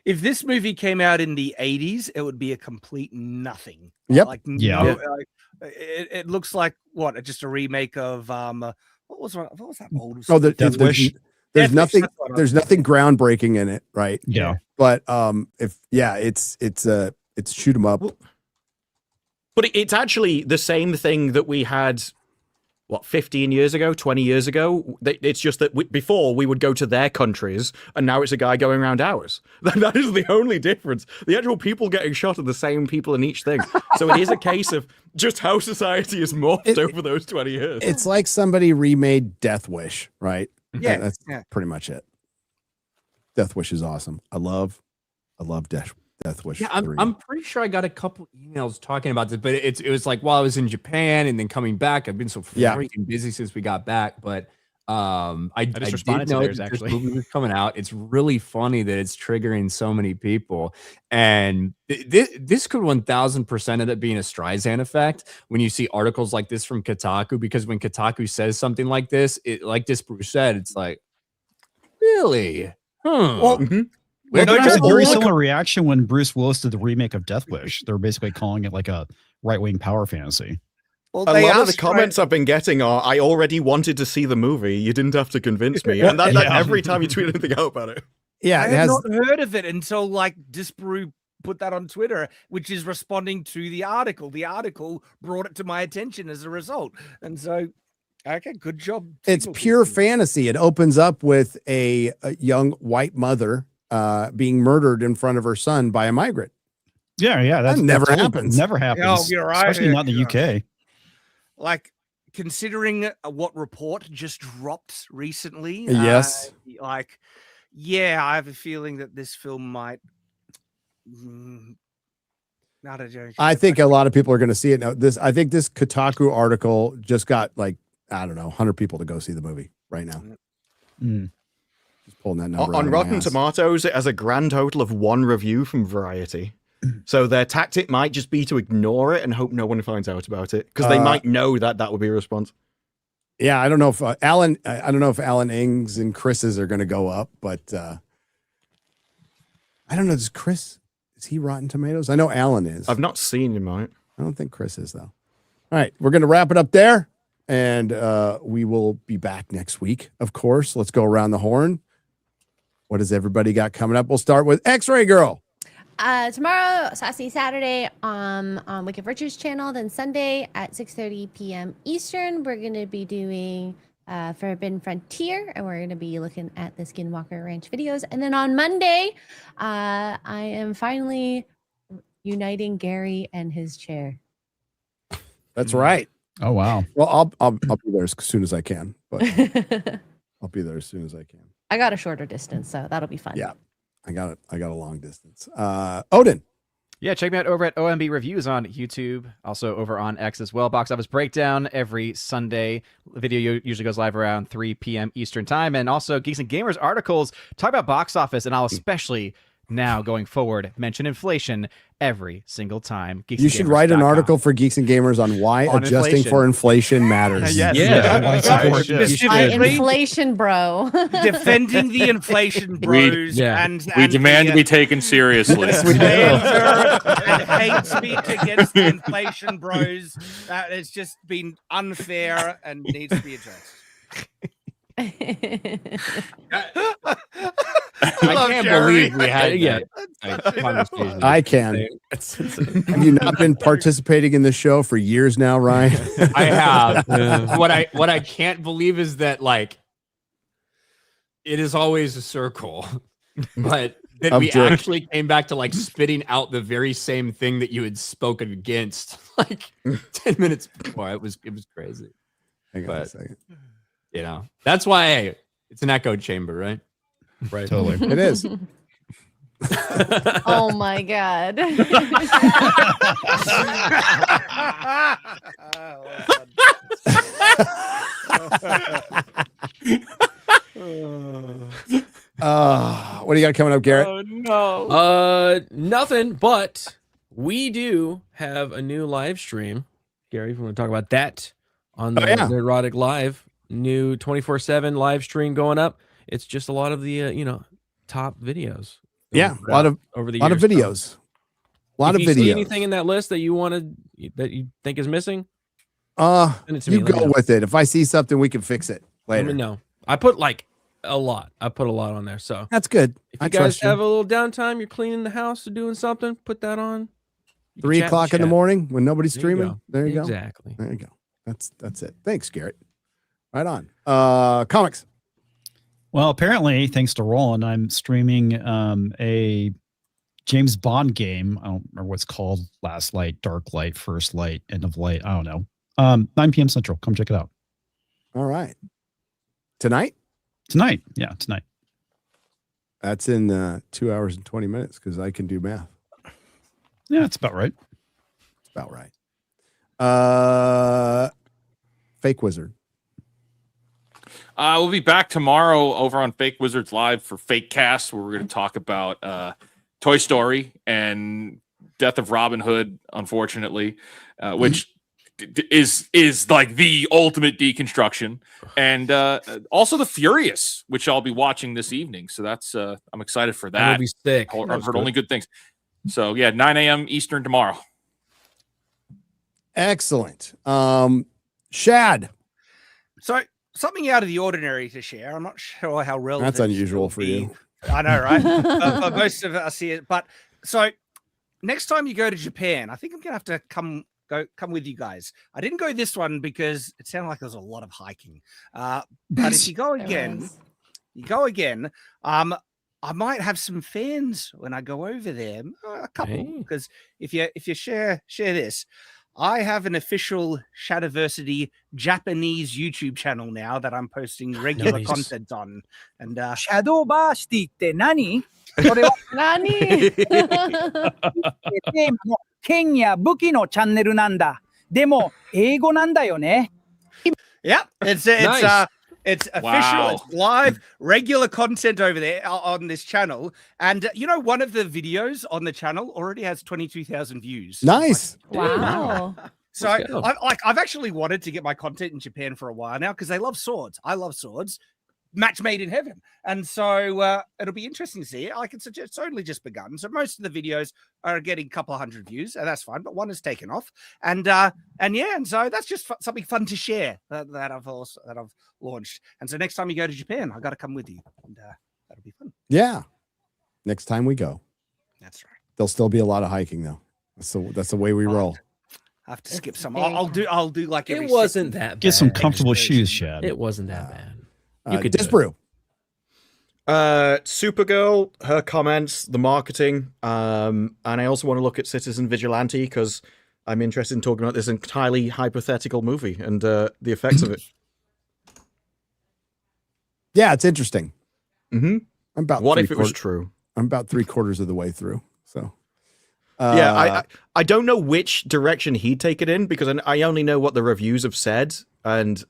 If this movie came out in the 80s, it would be a complete nothing. Yep. Like, Yeah. It looks like what? Just a remake of what was that old? Oh, Death there's Wish. nothing. That's what I'm There's nothing groundbreaking in it, right? Yeah. But it's shoot 'em up. But it's actually the same thing that we had, 15 years ago, 20 years ago? It's just that before we would go to their countries, and now it's a guy going around ours. That is the only difference. The actual people getting shot are the same people in each thing. So it is a case of just how society has morphed over those 20 years. It's like somebody remade Death Wish, right? Yeah, That's pretty much it. Death Wish is awesome. I love Death Wish. Yeah, 3. I'm pretty sure I got a couple emails talking about this, but it was like while I was in Japan and then coming back. I've been so freaking busy since we got back, but I just did responded to know theirs, that actually. this movie was coming out. It's really funny that it's triggering so many people, and this could 1000% end up being a Streisand effect when you see articles like this from Kotaku, because when Kotaku says something like this, like this Bruce said, it's like, really? Well, Well, no, there was a just very all- similar reaction when Bruce Willis did the remake of Death Wish. They were basically calling it like a right-wing power fantasy. Well, A they lot of the asked comments I've been getting are, I already wanted to see the movie. You didn't have to convince me. And that every time you tweet anything out about it. Yeah, I it had has. not heard of it until like Disparu put that on Twitter, which is responding to the article. The article brought it to my attention as a result, and so okay, good job. It's pure fantasy. It opens up with a young white mother being murdered in front of her son by a migrant. Yeah, that never happens. Never happens. Oh, you're right. Especially not in the UK. Like, considering what report just dropped recently. Yes. I have a feeling that this film might. Not a joke. I think a lot of people are going to see it now. I think this Kotaku article just got 100 people to go see the movie right now. Just pulling that number out On of my Rotten ass. Tomatoes, it has a grand total of 1 review from Variety. So their tactic might just be to ignore it and hope no one finds out about it, because they might know that would be a response. Yeah, I don't know if Alan Ng's and Chris's are going to go up, but I don't know. Is he Rotten Tomatoes? I know Alan is. I've not seen him on it. I don't think Chris is, though. All right, we're going to wrap it up there, and we will be back next week, of course. Let's go around the horn. What has everybody got coming up? We'll start with X-Ray Girl. Tomorrow, Sassy Saturday on Wicked Virtues channel. Then Sunday at 6:30 p.m. Eastern, we're going to be doing Forbidden Frontier, and we're going to be looking at the Skinwalker Ranch videos. And then on Monday, I am finally uniting Gary and his chair. That's right. Oh wow. Well, I'll be there as soon as I can, but I'll be there as soon as I can. I got a shorter distance, so that'll be fun. Yeah, I got a long distance. Odin. Yeah, check me out over at OMB Reviews on YouTube, also over on X as well. Box Office Breakdown every Sunday. The video usually goes live around 3 p.m. Eastern Time. And also Geeks and Gamers articles talk about box office, and I'll especially Now, going forward, mention inflation every single time. You should write an article for Geeks and Gamers on why On adjusting inflation. for inflation matters. Yes. Inflation bro. Defending the inflation bros and we demand to be taken seriously. and hate speech against the inflation bros. That has just been unfair and needs to be addressed. I can't believe we had that conversation. I can. Have you not been participating in the show for years now, Ryan? I have. What I can't believe is that like it is always a circle, but then we jerk. actually came back to like spitting out the very same thing that you had spoken against like 10 minutes before. It was crazy. Hang on a second. You know, that's why it's an echo chamber, right? Right. Totally. It is. Oh my god. What do you got coming up, Garrett? Oh no. Nothing, but we do have a new live stream. Gary, if you want to talk about that on the Nerdrotic Live, new 24/7 live stream going up. It's just a lot of the top videos. Yeah, a lot of over the lot of years. videos. A lot of If you see videos. anything in that list that you that you think is missing? You Send it to me, let me go know. with it. If I see something, we can fix it Let later. me know. I put like a lot. I put a lot on there. So That's good. if I you guys trust you. have a little downtime, you're cleaning the house or doing something, put that on. You can 3 chat o'clock in the chat. morning when nobody's There you streaming. go. There you go. Exactly. There you go. That's it. Thanks, Garrett. Right on. Comics. Well, apparently, thanks to Roland, I'm streaming a James Bond game. I don't remember what's called. Last Light, Dark Light, First Light, End of Light. I don't know. 9 p.m. Central. Come check it out. All right. Tonight? Tonight. Yeah, tonight. That's in 2 hours and 20 minutes because I can do math. Yeah, it's about right. It's about right. Fake Wizard. We'll be back tomorrow over on Fake Wizards Live for Fake Cast, where we're going to talk about Toy Story and Death of Robin Hood, unfortunately, which is like the ultimate deconstruction, and also The Furious, which I'll be watching this evening. So that's I'm excited for that. That'll be sick. I've heard only good things. So yeah, 9 a.m. Eastern tomorrow. Excellent. Shad. So something out of the ordinary to share. I'm not sure how relevant. That's unusual for you. I know, right? But most of us here. But so next time you go to Japan, I think I'm gonna have to come with you guys. I didn't go this one because it sounded like there was a lot of hiking. But if you go again, I might have some fans when I go over there. A couple, because if you share this. I have an official Shadiversity Japanese YouTube channel now that I'm posting regular content on. And Shadowversity って何？それは何？テーマの剣や武器のチャンネルなんだ。でも英語なんだよね。Yeah, it's official, Wow. it's live, regular content over there on this channel. And one of the videos on the channel already has 22,000 views. Nice. Wow. So I've actually wanted to get my content in Japan for a while now because they love swords. I love swords. Match made in heaven. And so it'll be interesting to see. Like it's only just begun. So most of the videos are getting a couple of hundred views, and that's fine. But one has taken off. And so that's just something fun to share that I've launched. And so next time you go to Japan, I got to come with you, and that'll be fun. Yeah. Next time we go. That's right. There'll still be a lot of hiking though. That's the way we roll. I have to skip some. I'll do like every It wasn't second. that bad. Get some comfortable shoes, Shad. It wasn't that bad. You could Disbrew. Supergirl, her comments, the marketing, and I also want to look at Citizen Vigilante because I'm interested in talking about this entirely hypothetical movie and the effects of it. Yeah, it's interesting. Mm-hmm. I'm about what if it was true? I'm about 3/4 of the way through. So yeah, I don't know which direction he'd take it in because I only know what the reviews have said, and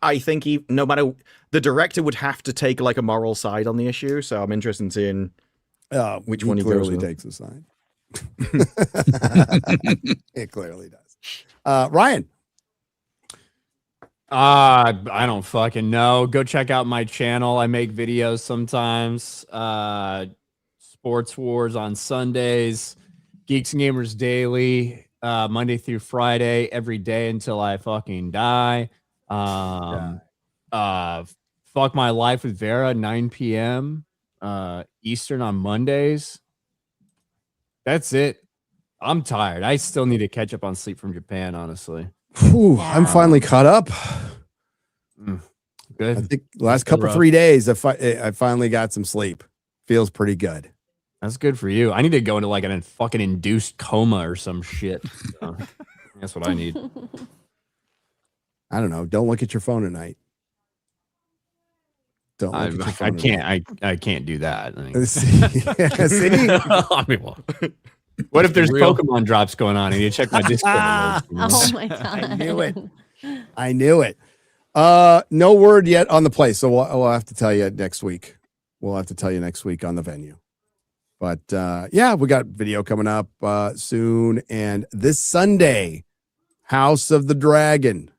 I think no matter the director would have to take like a moral side on the issue. So I'm interested in seeing Which he one he goes clearly with? takes a side. It clearly does. Ryan. I don't fucking know. Go check out my channel. I make videos sometimes. Sports Wars on Sundays, Geeks and Gamers Daily, Monday through Friday, every day until I fucking die. Fuck My Life with Vera, 9 p.m. Eastern on Mondays. That's it. I'm tired. I still need to catch up on Sleep from Japan, honestly. Whew, I'm finally caught up. Good. I think last couple 3 days, I finally got some sleep. Feels pretty good. That's good for you. I need to go into like a fucking induced coma or some shit. So, that's what I need. I don't know. Don't look at your phone at night. Don't look at your phone. I can't do that. See? I mean, well, what if there's Pokemon drops going on and you check my Discord? Oh my god! I knew it. I knew it. No word yet on the place, so we'll have to tell you next week. We'll have to tell you next week on the venue. But yeah, we got video coming up soon, and this Sunday, House of the Dragon,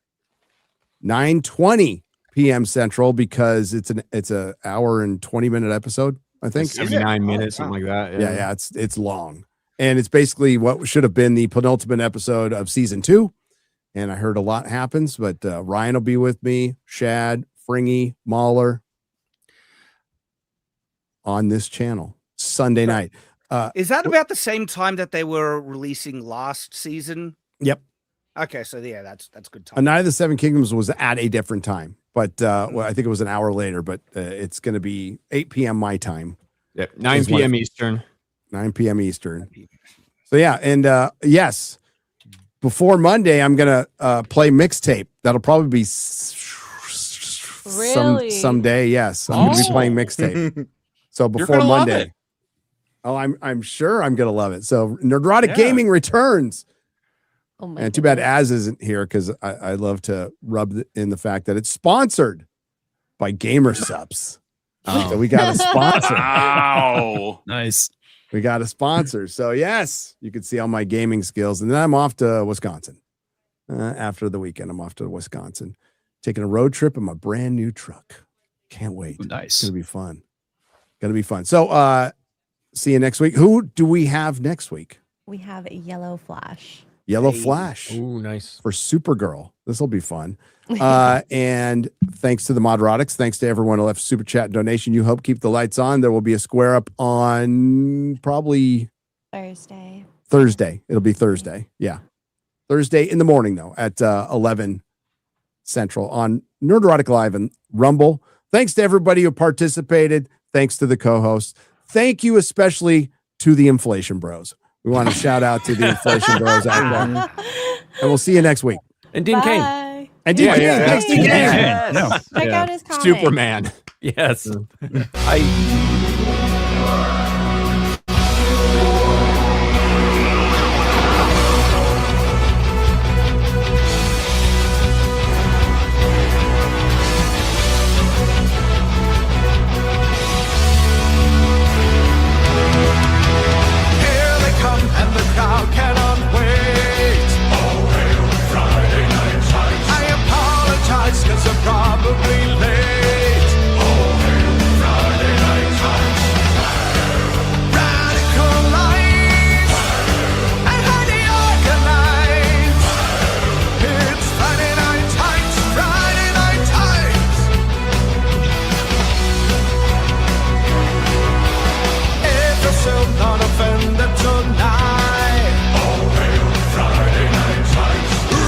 9:20 p.m. Central, because it's a hour and 20-minute episode. I think 79 minutes, something like that. Yeah, it's long, and it's basically what should have been the penultimate episode of season 2. And I heard a lot happens, but Ryan will be with me, Shad, Fringy, Mahler on this channel Sunday night. Is that about the same time that they were releasing last season? Yep. Okay, so yeah, that's good time. A Night of the Seven Kingdoms was at a different time, but well, I think it was an hour later, but it's going to be 8 p.m. my time. Yep, 9 p.m. Eastern. 9 p.m. Eastern. So yeah, and yes, before Monday, I'm going to play mixtape. That'll probably be someday. Yes, I'm going to be playing mixtape. So before Monday. Oh, I'm sure I'm going to love it. So Nerdrotic Gaming returns. Oh my and too bad Az isn't here, because I love to rub in the fact that it's sponsored by Gamer Subs. So we got a sponsor. Wow. Nice. We got a sponsor. So yes, you can see all my gaming skills. And then I'm off to Wisconsin. After the weekend, I'm off to Wisconsin, taking a road trip in my brand new truck. Can't wait. Nice. It's going to be fun. Going to be fun. So see you next week. Who do we have next week? We have a Yellow Flash. Yellow Flash. Ooh, nice. For Supergirl. This will be fun. And thanks to the Modrotics. Thanks to everyone who left super chat donation. You help keep the lights on. There will be a square up on probably Thursday. It'll be Thursday. Yeah. Thursday in the morning, though, at 11 Central on Nerdrotic Live and Rumble. Thanks to everybody who participated. Thanks to the co-hosts. Thank you especially to the Inflation Bros. We want to shout out to the Inflation Bros out there. And we'll see you next week. And Dean Cain. And Dean Cain. Thanks, Dean Cain. Check out his comic. Superman. Yes. And the crowd cannot wait. Oh, hail Friday Night Lights. I apologize because I'm probably late. Oh, hail Friday Night Lights. Radical lights and highly organized. It's Friday Night Lights, Friday Night Lights. If you're still not offended tonight.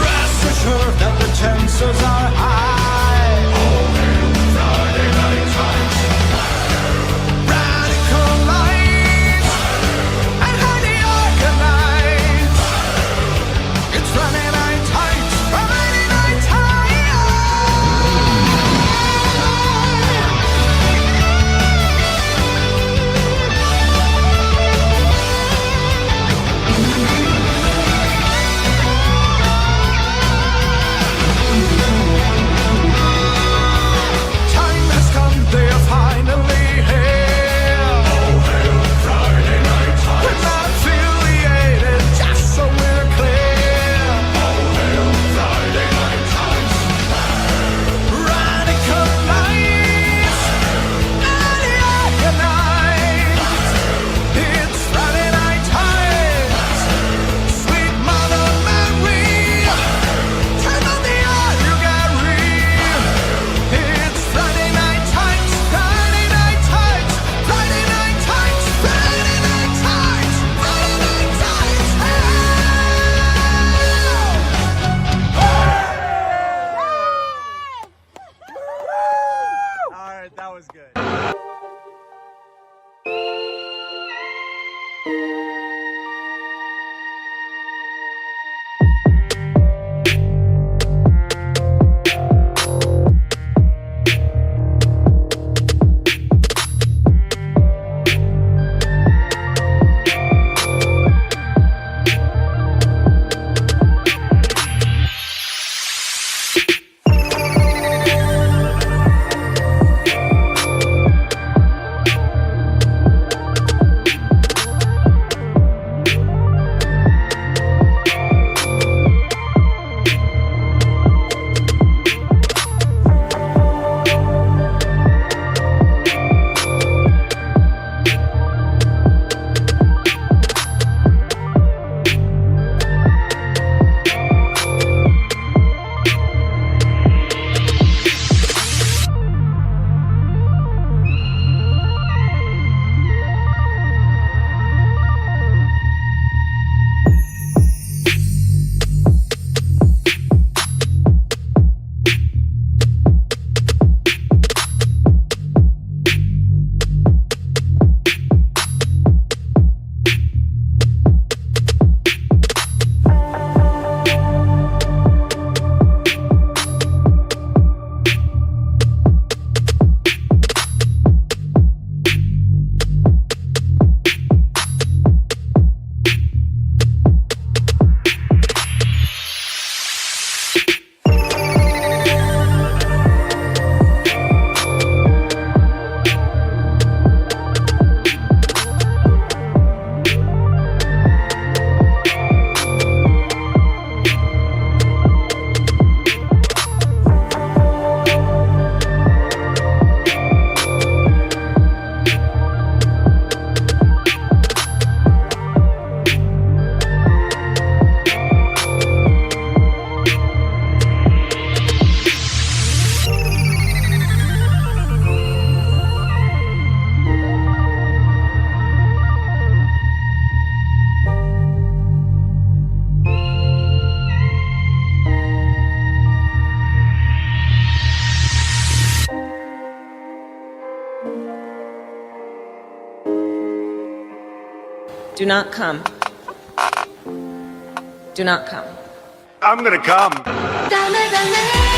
Rest assured that the chances are high. was good. Do not come. Do not come. I'm gonna come. Dame, dame.